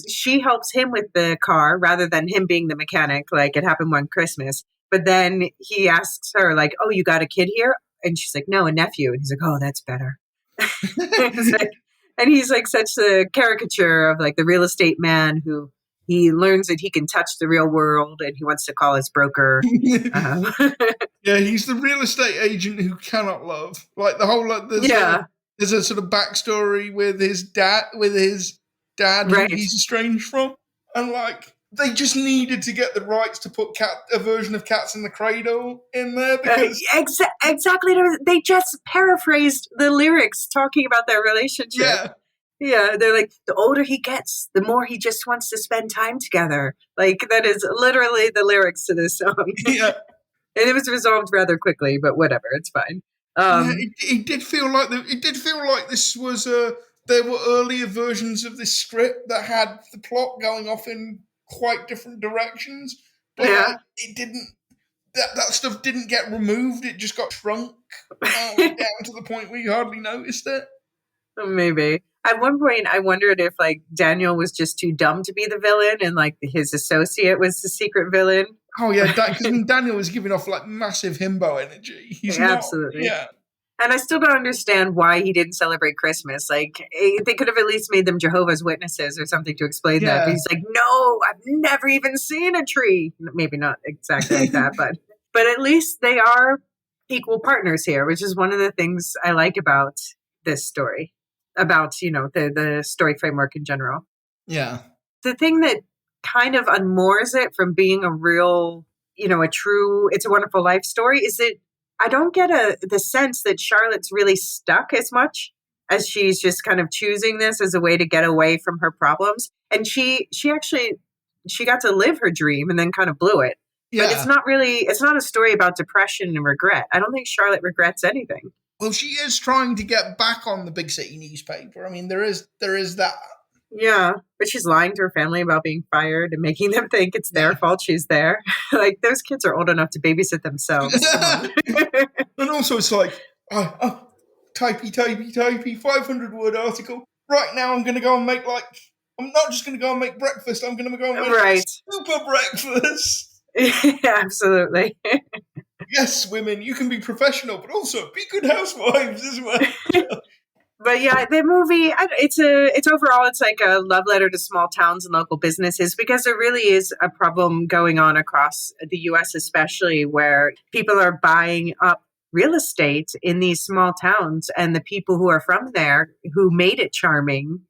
she helps him with the car rather than him being the mechanic, like it happened one Christmas. But then he asks her, oh, you got a kid here? And she's like, no, a nephew. And he's like, oh, that's better. And he's such a caricature of the real estate man who he learns that he can touch the real world and he wants to call his broker. Yeah, he's the real estate agent who cannot love. The whole there's a sort of backstory with his dad who he's estranged from, and they just needed to get the rights to put a version of Cats in the Cradle in there because exactly. They just paraphrased the lyrics talking about their relationship. Yeah, they're the older he gets, the more he just wants to spend time together. That is literally the lyrics to this song. Yeah, and it was resolved rather quickly, but whatever, it's fine. It did feel like this was there were earlier versions of this script that had the plot going off in quite different directions, but it didn't. That stuff didn't get removed. It just got shrunk down to the point where you hardly noticed it. Maybe at one point, I wondered if Daniel was just too dumb to be the villain, and his associate was the secret villain. Oh yeah, because Daniel was giving off massive himbo energy. He's absolutely. And I still don't understand why he didn't celebrate Christmas. They could have at least made them Jehovah's Witnesses or something to explain that. But he's no, I've never even seen a tree. Maybe not exactly like that, but at least they are equal partners here, which is one of the things I like about this story, about, the story framework in general. Yeah. The thing that kind of unmoors it from being a real, a true It's a Wonderful Life story is that I don't get the sense that Charlotte's really stuck as much as she's just kind of choosing this as a way to get away from her problems. And she got to live her dream and then kind of blew it. Yeah. But it's not a story about depression and regret. I don't think Charlotte regrets anything. Well, she is trying to get back on the big city newspaper. I mean, there is that. Yeah, but she's lying to her family about being fired and making them think it's their fault she's there. Those kids are old enough to babysit themselves. And also it's typey, 500-word article. Right now I'm going to go and make I'm not just going to go and make breakfast. I'm going to go and make super breakfast. Absolutely. Yes, women, you can be professional, but also be good housewives as well. But yeah, the movie, it's overall, it's like a love letter to small towns and local businesses, because there really is a problem going on across the U.S., especially where people are buying up real estate in these small towns, and the people who are from there who made it charming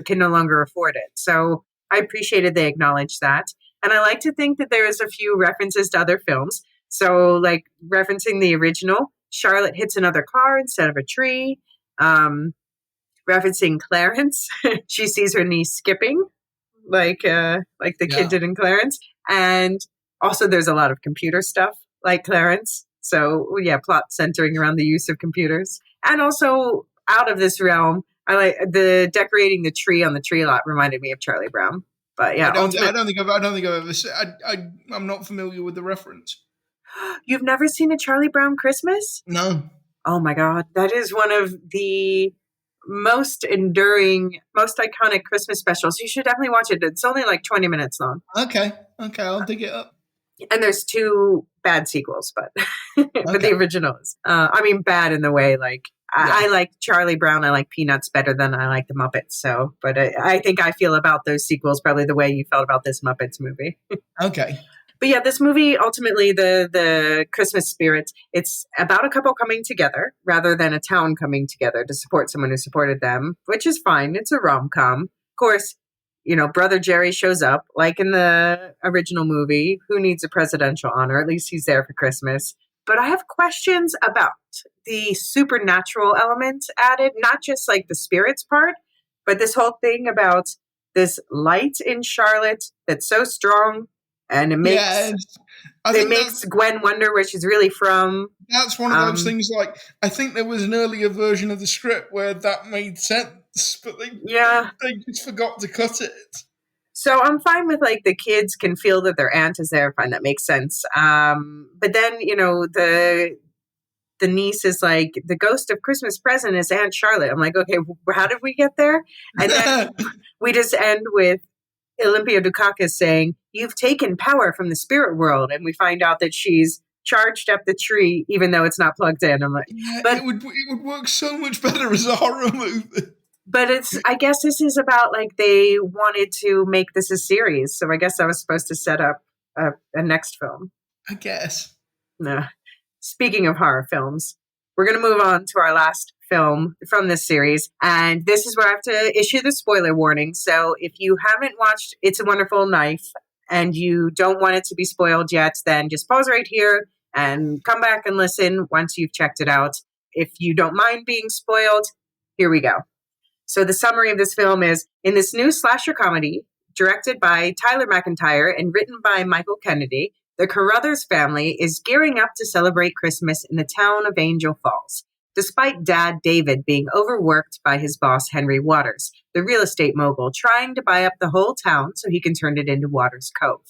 can no longer afford it. So I appreciated they acknowledged that. And I like to think that there is a few references to other films. So like referencing the original, Charlotte hits another car instead of a tree. Referencing Clarence, she sees her niece skipping like the kid did in Clarence. And also there's a lot of computer stuff like Clarence. So yeah, plot centering around the use of computers. And also out of this realm, I like the decorating the tree on the tree lot reminded me of Charlie Brown. But yeah, I don't think I've ever seen. I'm not familiar with the reference. You've never seen a Charlie Brown Christmas? No. Oh my God, that is one of the most enduring, most iconic Christmas specials. You should definitely watch it. It's only like 20 minutes long. Okay, I'll dig it up. And there's 2 bad sequels, but but the original is. I mean, bad in the way like I like Charlie Brown. I like Peanuts better than I like the Muppets. So, but I think I feel about those sequels probably the way you felt about this Muppets movie. Okay. But yeah, this movie, ultimately, the Christmas spirit, it's about a couple coming together rather than a town coming together to support someone who supported them, which is fine. It's a rom-com. Of course, Brother Jerry shows up, like in the original movie. Who needs a presidential honor? At least he's there for Christmas. But I have questions about the supernatural element added, not just like the spirits part, but this whole thing about this light in Charlotte that's so strong. And it makes Gwen wonder where she's really from. That's one of those things. Like, I think there was an earlier version of the script where that made sense, but they just forgot to cut it. So I'm fine with like the kids can feel that their aunt is there. Fine, that makes sense. But then the niece is like, the ghost of Christmas present is Aunt Charlotte. I'm like, okay, how did we get there? And then we just end with Olympia Dukakis saying, "You've taken power from the spirit world," and we find out that she's charged up the tree, even though it's not plugged in. I'm like, but it would work so much better as a horror movie. But I guess this is about like they wanted to make this a series, so I guess I was supposed to set up a next film. I guess. No. Speaking of horror films, we're going to move on to our last film from this series. And this is where I have to issue the spoiler warning. So if you haven't watched It's a Wonderful Life and you don't want it to be spoiled yet, then just pause right here and come back and listen once you've checked it out. If you don't mind being spoiled, here we go. So the summary of this film is, in this new slasher comedy, directed by Tyler McIntyre and written by Michael Kennedy, the Carruthers family is gearing up to celebrate Christmas in the town of Angel Falls, despite Dad David being overworked by his boss Henry Waters, the real estate mogul, trying to buy up the whole town so he can turn it into Waters Cove.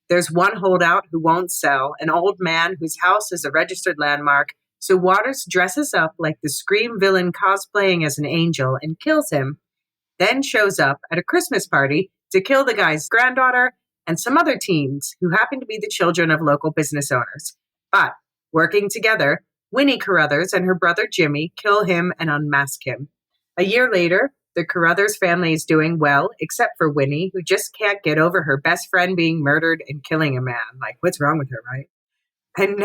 There's one holdout who won't sell, an old man whose house is a registered landmark, so Waters dresses up like the Scream villain cosplaying as an angel and kills him, then shows up at a Christmas party to kill the guy's granddaughter and some other teens who happen to be the children of local business owners. But, working together, Winnie Carruthers and her brother Jimmy kill him and unmask him. A year later, the Carruthers family is doing well, except for Winnie, who just can't get over her best friend being murdered and killing a man. Like, what's wrong with her, right? And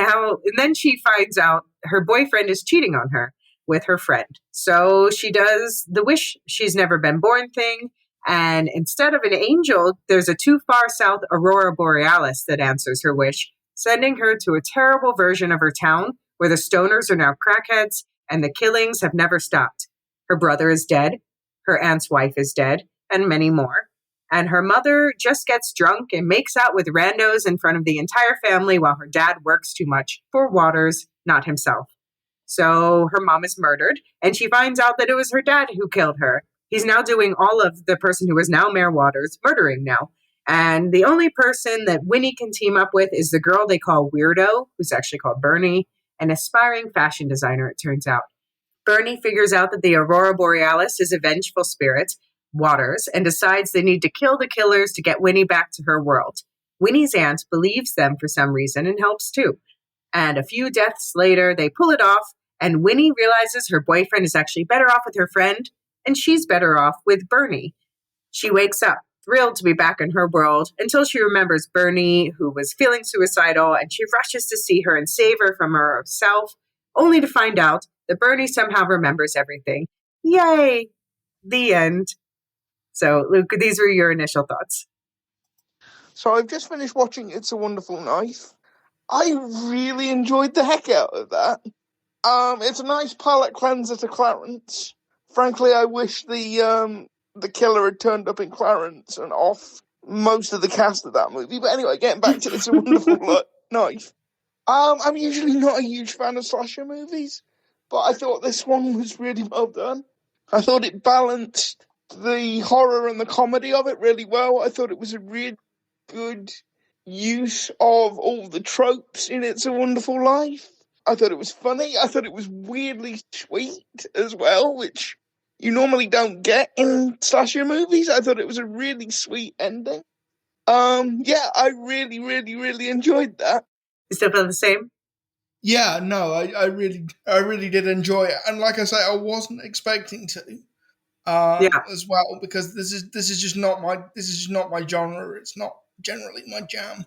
then she finds out her boyfriend is cheating on her with her friend. So she does the wish she's never been born thing. And instead of an angel, there's a too far south aurora borealis that answers her wish, sending her to a terrible version of her town where the stoners are now crackheads and the killings have never stopped. Her brother is dead, her aunt's wife is dead, and many more. And her mother just gets drunk and makes out with randos in front of the entire family while her dad works too much for Waters, not himself. So her mom is murdered, and she finds out that it was her dad who killed her. He's now doing all of the person who is now Mayor Waters murdering now. And the only person that Winnie can team up with is the girl they call Weirdo, who's actually called Bernie, an aspiring fashion designer, it turns out. Bernie figures out that the Aurora Borealis is a vengeful spirit, waters and decides they need to kill the killers to get Winnie back to her world. Winnie's aunt believes them for some reason and helps too. And a few deaths later, they pull it off, and Winnie realizes her boyfriend is actually better off with her friend, and she's better off with Bernie. She wakes up, thrilled to be back in her world, until she remembers Bernie, who was feeling suicidal, and she rushes to see her and save her from herself, only to find out that Bernie somehow remembers everything. Yay! The end. So, Luke, these were your initial thoughts. So I've just finished watching It's a Wonderful Life. I really enjoyed the heck out of that. It's a nice palate cleanser to Clarence. Frankly, I wish the killer had turned up in Clarence and off most of the cast of that movie. But anyway, getting back to It's a Wonderful Life. I'm usually not a huge fan of slasher movies, but I thought this one was really well done. I thought it balanced the horror and the comedy of it really well. I thought it was a really good use of all the tropes in It's a Wonderful Life. I thought it was funny. I thought it was weirdly sweet as well, which you normally don't get in slasher movies. I thought it was a really sweet ending. Yeah, I really, really, really enjoyed that. You still feel the same? Yeah, no, I really did enjoy it, and like I say, I wasn't expecting to. As well, because this is just not my genre. It's not generally my jam.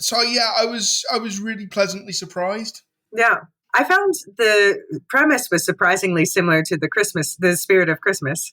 So yeah, I was really pleasantly surprised. Yeah, I found the premise was surprisingly similar to the Spirit of Christmas.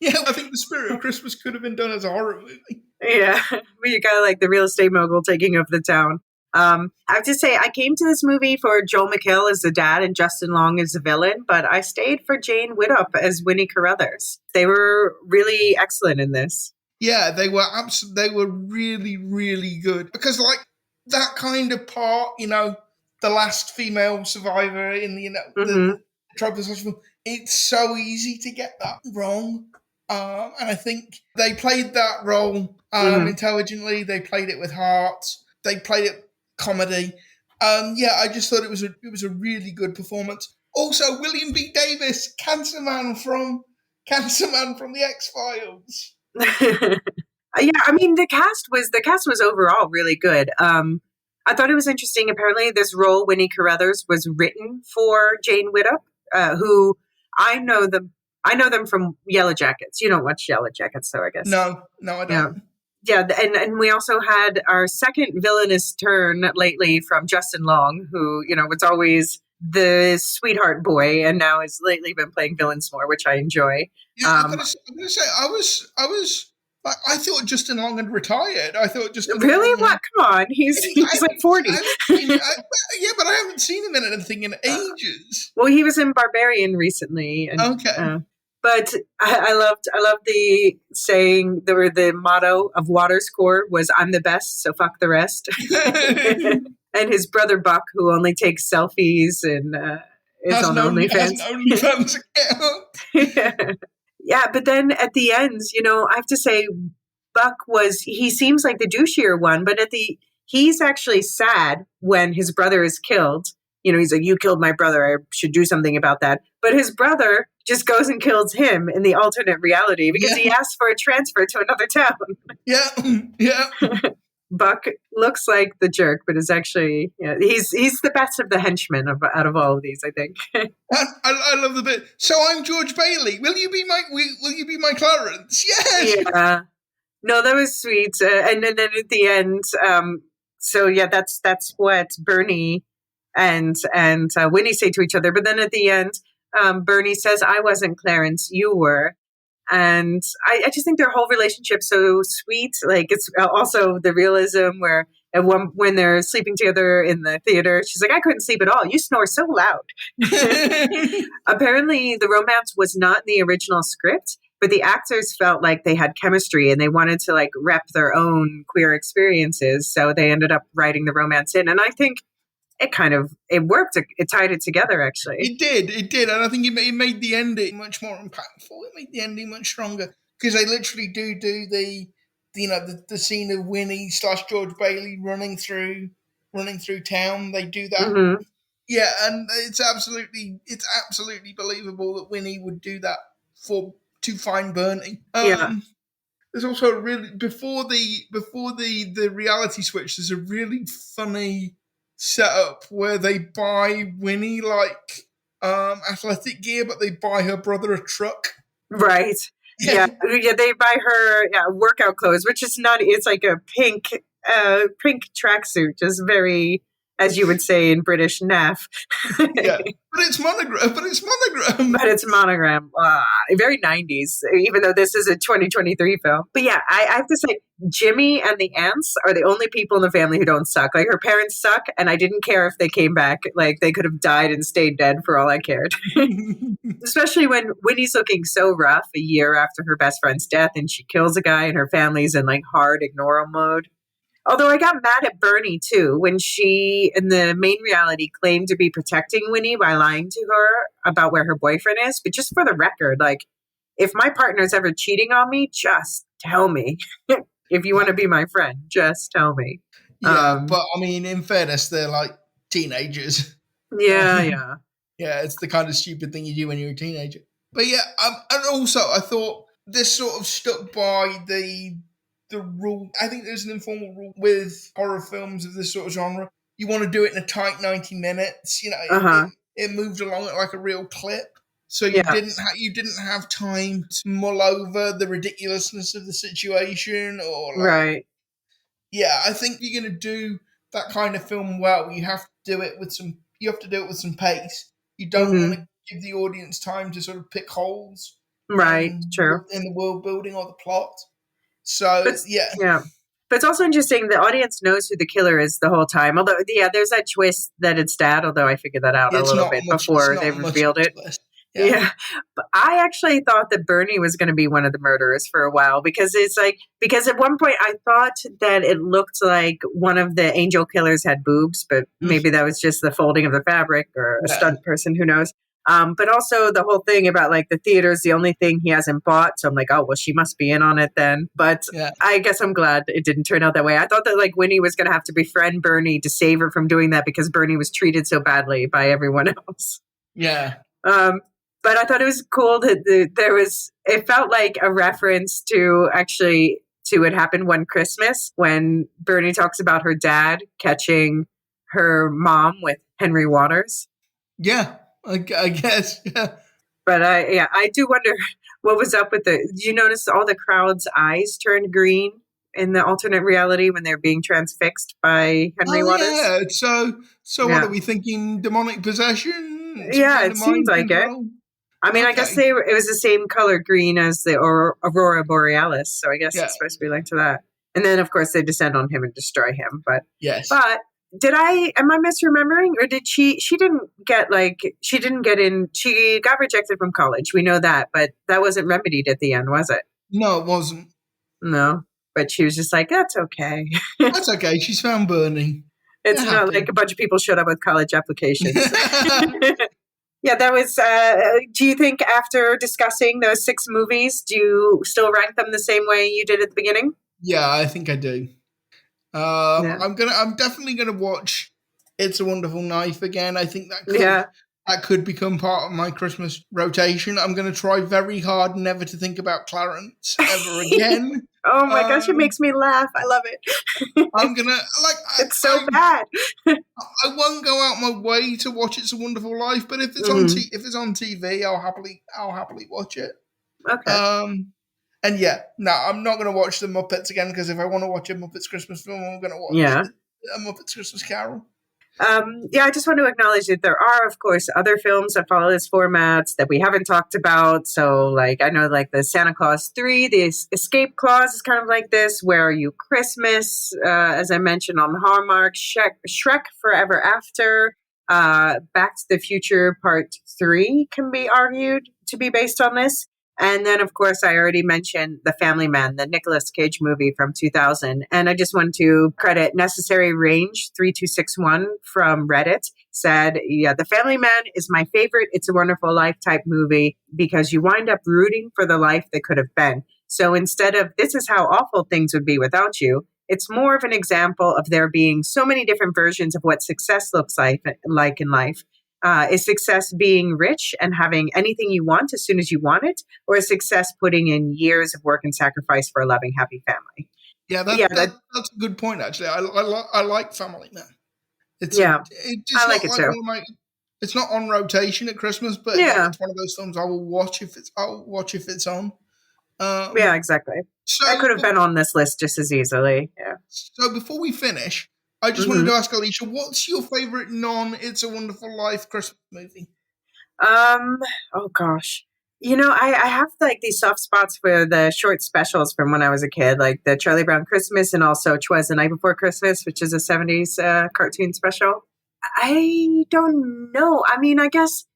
Yeah, I think the Spirit of Christmas could have been done as a horror movie. Yeah, where you got like the real estate mogul taking over the town. I have to say, I came to this movie for Joel McHale as the dad and Justin Long as the villain, but I stayed for Jane Widdop as Winnie Carruthers. They were really excellent in this. Yeah, they were really, really good. Because like that kind of part, the last female survivor in the trope of such film, it's so easy to get that wrong. And I think they played that role intelligently. They played it with heart. They played it comedy. Yeah, I just thought it was a really good performance. Also, William B. Davis, Cancer Man from the X-Files. Yeah, I mean the cast was overall really good. I thought it was interesting. Apparently, this role, Winnie Carruthers, was written for Jane Widdop, who I know them from Yellow Jackets. You don't watch Yellow Jackets, so I guess. No, I don't. Yeah, and we also had our second villainous turn lately from Justin Long, who, was always the sweetheart boy and now has lately been playing villains more, which I enjoy. Yeah, I'm gonna say I thought Justin Long had retired. I thought Justin really? What? Come on, he's like 40. Yeah, but I haven't seen him in anything in ages. Well, he was in Barbarian recently. And, okay. But I loved the saying, the motto of Water's Core was "I'm the best, so fuck the rest." And his brother Buck, who only takes selfies and is on OnlyFans. Yeah, but then at the end, I have to say, Buck he seems like the douchier one, but he's actually sad when his brother is killed. He's like, "You killed my brother. I should do something about that." But his brother just goes and kills him in the alternate reality because he asked for a transfer to another town. Yeah. Buck looks like the jerk, but is actually, he's the best of the henchmen out of all of these, I think. I love the bit. So I'm George Bailey. Will you be my Clarence? Yes. Yeah. No, that was sweet. And then at the end, so yeah, that's what Bernie and Winnie say to each other. But then at the end, Bernie says, "I wasn't Clarence, you were." And I just think their whole relationship's so sweet. Like, it's also the realism where when they're sleeping together in the theater, she's like, "I couldn't sleep at all. You snore so loud." Apparently, the romance was not in the original script, but the actors felt like they had chemistry and they wanted to like rep their own queer experiences. So they ended up writing the romance in. And I think it worked. It tied it together, actually. It did. And I think it made the ending much more impactful. It made the ending much stronger because they literally do the scene of Winnie / George Bailey running through town. They do that. Mm-hmm. Yeah, and it's absolutely believable that Winnie would do that for to find Bernie. Yeah. There's also a really before the reality switch. There's a really funny setup where they buy Winnie like athletic gear, but they buy her brother a truck. Right. Yeah. They buy her workout clothes, which is not. It's like a pink tracksuit, just very, as you would say in British, naff. Yeah, but it's monogram. But it's monogram. Very 90s, even though this is a 2023 film. But yeah, I have to say, Jimmy and the aunts are the only people in the family who don't suck. Like, her parents suck, and I didn't care if they came back. Like, they could have died and stayed dead for all I cared. Especially when Winnie's looking so rough a year after her best friend's death, and she kills a guy, and her family's in like hard ignore mode. Although I got mad at Bernie, too, when she, in the main reality, claimed to be protecting Winnie by lying to her about where her boyfriend is. But just for the record, like, if my partner's ever cheating on me, just tell me. If you want to be my friend, just tell me. Yeah, but I mean, in fairness, they're like teenagers. Yeah. Yeah, it's the kind of stupid thing you do when you're a teenager. But yeah, and also I thought this sort of stuck by the rule. I think there's an informal rule with horror films of this sort of genre. You want to do it in a tight 90 minutes. You know, it moved along at like a real clip. So you didn't have time to mull over the ridiculousness of the situation or like, right. Yeah, I think you're going to do that kind of film well. You have to do it with some pace. You don't want to give the audience time to sort of pick holes. Right. True. In the world building or the plot. So, yeah. But it's also interesting, the audience knows who the killer is the whole time. Although, there's that twist that it's Dad, although I figured that out a little bit before they revealed it. Yeah. But I actually thought that Bernie was going to be one of the murderers for a while because at one point I thought that it looked like one of the angel killers had boobs, but maybe that was just the folding of the fabric or a stunt person, who knows. But also the whole thing about like the theater's the only thing he hasn't bought. So I'm like, oh, well, she must be in on it then. But I guess I'm glad it didn't turn out that way. I thought that like Winnie was going to have to befriend Bernie to save her from doing that because Bernie was treated so badly by everyone else. Yeah. But I thought it was cool that it felt like a reference to it happened one Christmas when Bernie talks about her dad catching her mom with Henry Waters. Yeah. I guess, yeah. But I do wonder what was up with did you notice all the crowd's eyes turned green in the alternate reality when they're being transfixed by Henry Waters? Yeah, so what are we thinking? Demonic possession? Yeah, it seems like it. I mean, I guess it was the same color green as the Aurora Borealis, so I guess it's supposed to be linked to that. And then, of course, they descend on him and destroy him. But yes. But am I misremembering? Or did she didn't get in, she got rejected from college. We know that, but that wasn't remedied at the end, was it? No, it wasn't. No, but she was just like, that's okay. That's okay. She's found Bernie. It's not like a bunch of people showed up with college applications. Yeah, that was, do you think after discussing those 6 movies, do you still rank them the same way you did at the beginning? Yeah, I think I do. I'm definitely gonna watch It's a Wonderful Knife again. I think that could become part of my Christmas rotation. I'm gonna try very hard never to think about Clarence ever again. Oh my gosh, it makes me laugh. I love it. I'm gonna it's so bad. I won't go out my way to watch It's a Wonderful Life, but if it's on TV, I'll happily watch it. Okay. And I'm not going to watch the Muppets again because if I want to watch a Muppets Christmas film, I'm going to watch a Muppets Christmas Carol. I just want to acknowledge that there are, of course, other films that follow this format that we haven't talked about. So, like, I know, like, the Santa Claus 3, the Escape Clause is kind of like this. Where Are You Christmas? As I mentioned on Hallmark, Shrek Forever After, Back to the Future Part 3 can be argued to be based on this. And then, of course, I already mentioned The Family Man, the Nicolas Cage movie from 2000. And I just want to credit Necessary Range 3261 from Reddit. Said, The Family Man is my favorite It's a Wonderful Life type movie because you wind up rooting for the life that could have been. So instead of this is how awful things would be without you, it's more of an example of there being so many different versions of what success looks like in life. Is success being rich and having anything you want as soon as you want it, or is success putting in years of work and sacrifice for a loving, happy family? Yeah, that's a good point. Actually, I like Family Man. It's I like it too. It's not on rotation at Christmas, but again, it's one of those films I will watch if it's on. Yeah, exactly. So that could have been on this list just as easily. Yeah. So before we finish, I just wanted to ask Elysia, what's your favorite non-It's a Wonderful Life Christmas movie? Oh gosh. I have like these soft spots for the short specials from when I was a kid, like the Charlie Brown Christmas and also 'Twas the Night Before Christmas, which is a 70s cartoon special. I don't know. I mean, I guess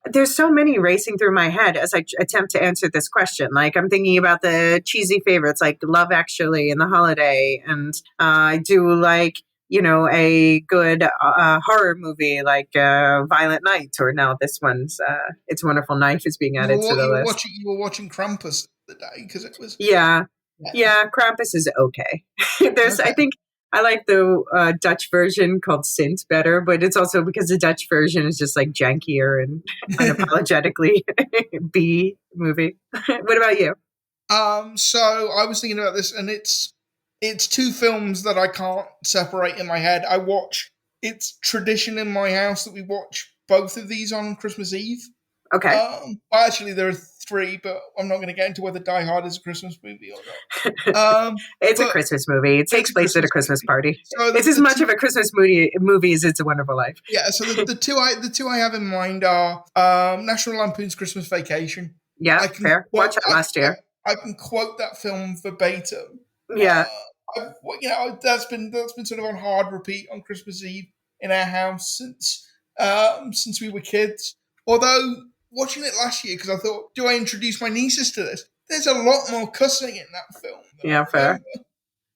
there's so many racing through my head as I attempt to answer this question. Like I'm thinking about the cheesy favorites like Love Actually and The Holiday. And I do like, a good horror movie like Violent Night, or now this one's It's a Wonderful Knife is being added to the list. You were watching Krampus the day because it was... Yeah, Krampus is okay. I think I like the Dutch version called Sint better, but it's also because the Dutch version is just like jankier and unapologetically B movie. What about you? So I was thinking about this, and it's two films that I can't separate in my head. It's tradition in my house that we watch both of these on Christmas Eve. Okay. Actually, there are three, but I'm not going to get into whether Die Hard is a Christmas movie or not. It's a Christmas movie. It takes place at a Christmas party. So it's as much of a Christmas movie as It's a Wonderful Life. Yeah. So the two I have in mind are National Lampoon's Christmas Vacation. Yeah, fair. Watched it last year. I can quote that film verbatim. Yeah. That's been sort of on hard repeat on Christmas Eve in our house since we were kids. Although watching it last year, because I thought, do I introduce my nieces to this? There's a lot more cussing in that film. Yeah, fair.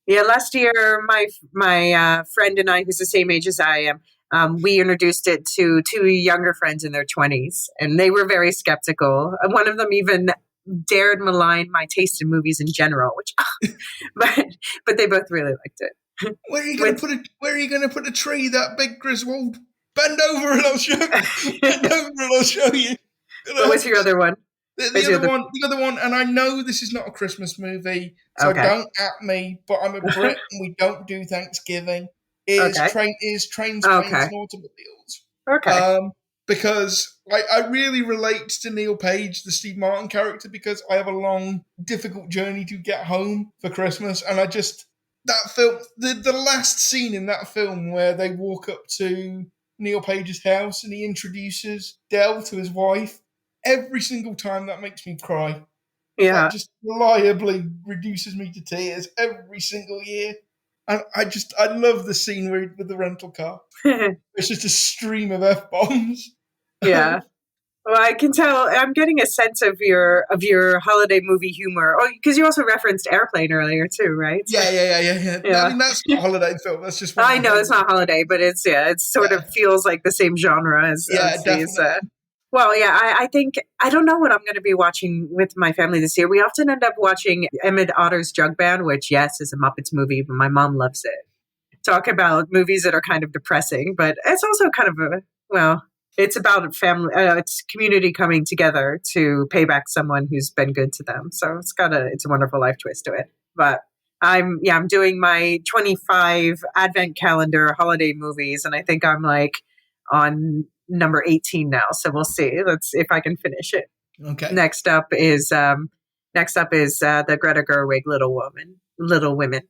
Yeah, last year my friend and I, who's the same age as I am, we introduced it to two younger friends in their 20s, and they were very skeptical. One of them even dared malign my taste in movies in general, which, but they both really liked it. Where are you going to put a tree? That big Griswold? Bend over and I'll show you. Bend over and I'll show you. What was your other one? The other one, and I know this is not a Christmas movie, so don't at me, but I'm a Brit and we don't do Thanksgiving. Trains, Planes, and Automobiles. Okay. Because I really relate to Neil Page, the Steve Martin character, because I have a long, difficult journey to get home for Christmas, and that film, the last scene in that film where they walk up to Neil Page's house and he introduces Dell to his wife, every single time that makes me cry. Yeah. That just reliably reduces me to tears every single year. And I love the scene with the rental car. It's just a stream of F-bombs. Yeah. Well, I can tell. I'm getting a sense of your holiday movie humor. Oh, because you also referenced Airplane earlier too, right? Yeah. I mean, that's not a holiday film. That's just. I know it's not holiday, but it sort of feels like the same genre as these. Well, yeah, I think I don't know what I'm going to be watching with my family this year. We often end up watching Emmett Otter's Jug Band, which is a Muppets movie, but my mom loves it. Talk about movies that are kind of depressing, but it's also kind of it's about family, it's community coming together to pay back someone who's been good to them. So It's a Wonderful Life twist to it. But I'm doing my 25 advent calendar holiday movies, and I think I'm like on number 18 now. So we'll see. Let's if I can finish it. Okay. Next up is the Greta Gerwig Little Women.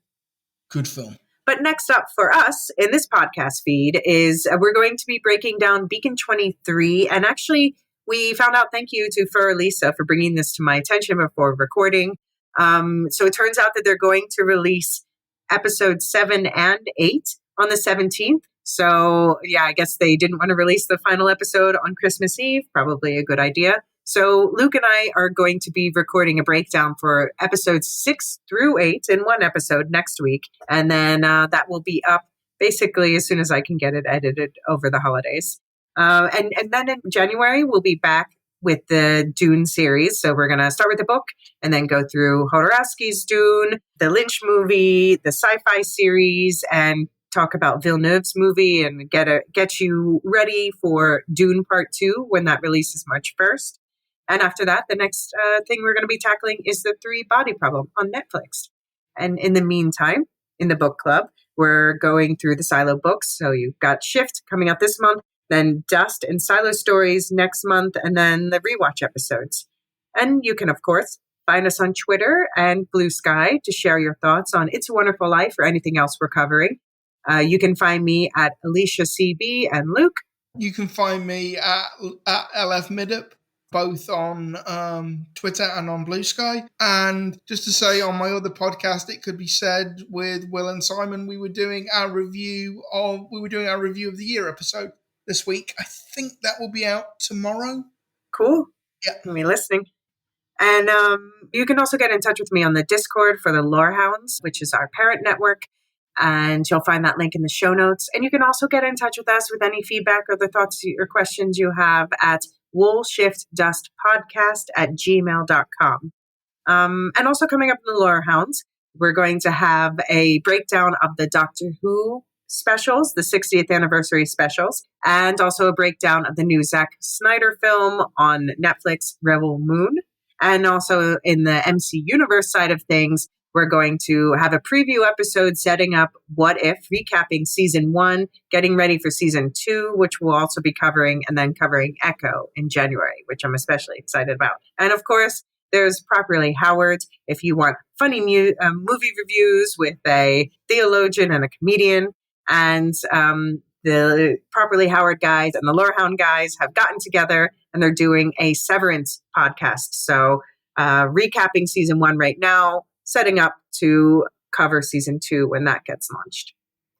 Good film. But next up for us in this podcast feed is we're going to be breaking down Beacon 23. And actually, we found out, thank you to Elysia for bringing this to my attention before recording. So it turns out that they're going to release episodes 7 and 8 on the 17th. So yeah, I guess they didn't want to release the final episode on Christmas Eve. Probably a good idea. So Luke and I are going to be recording a breakdown for episodes 6 through 8 in one episode next week. And then that will be up basically as soon as I can get it edited over the holidays. And then in January, we'll be back with the Dune series. So we're going to start with the book and then go through Jodorowsky's Dune, the Lynch movie, the sci-fi series, and talk about Villeneuve's movie and get you ready for Dune Part 2 when that releases March 1st. And after that, the next thing we're going to be tackling is The Three Body Problem on Netflix. And in the meantime, in the book club, we're going through the Silo books. So you've got Shift coming out this month, then Dust and Silo Stories next month, and then the rewatch episodes. And you can, of course, find us on Twitter and Blue Sky to share your thoughts on It's a Wonderful Life or anything else we're covering. You can find me at Elysia CB and Luke. You can find me at LF Midup, both on Twitter and on Blue Sky. And just to say, on my other podcast, It Could Be Said with Will and Simon, we were doing our review of the year episode this week. I think that will be out tomorrow. Cool. Yeah. Me listening. And you can also get in touch with me on the Discord for the Lorehounds, which is our parent network. And you'll find that link in the show notes. And you can also get in touch with us with any feedback or the thoughts or questions you have at woolshiftdustpodcast@gmail.com. And also coming up in the Lorehounds, we're going to have a breakdown of the Doctor Who specials, the 60th anniversary specials, and also a breakdown of the new Zack Snyder film on Netflix, Rebel Moon. And also in the MC Universe side of things, we're going to have a preview episode setting up What If, recapping season 1, getting ready for season 2, which we'll also be covering, and then covering Echo in January, which I'm especially excited about. And of course, there's Properly Howard. If you want funny movie reviews with a theologian and a comedian, and the Properly Howard guys and the Lorehound guys have gotten together and they're doing a Severance podcast. So recapping season 1 right now, setting up to cover season 2 when that gets launched.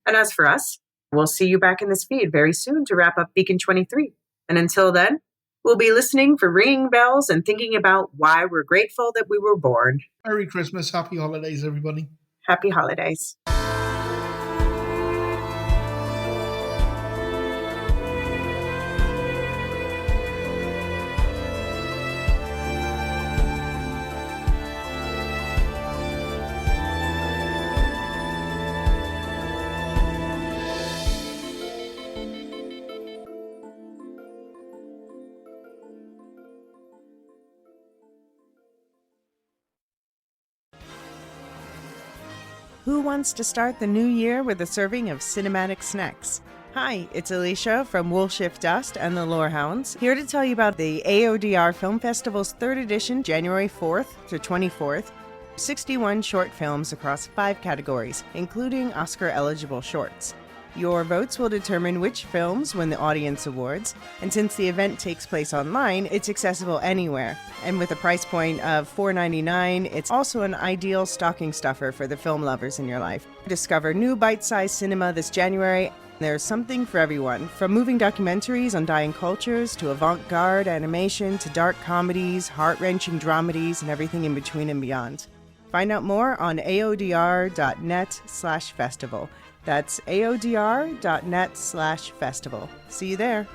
And as for us, we'll see you back in this feed very soon to wrap up Beacon 23. And until then, we'll be listening for ringing bells and thinking about why we're grateful that we were born. Merry Christmas. Happy holidays, everybody. Happy holidays. Who wants to start the new year with a serving of cinematic snacks? Hi, it's Elysia from Woolshift Dust and the Lorehounds, here to tell you about the AODR Film Festival's 3rd edition, January 4th to 24th. 61 short films across 5 categories, including Oscar-eligible shorts. Your votes will determine which films win the Audience Awards, and since the event takes place online, it's accessible anywhere. And with a price point of $4.99, it's also an ideal stocking stuffer for the film lovers in your life. Discover new bite-sized cinema this January. There's something for everyone, from moving documentaries on dying cultures to avant-garde animation to dark comedies, heart-wrenching dramedies, and everything in between and beyond. Find out more on aodr.net/festival. That's aodr.net/festival. See you there.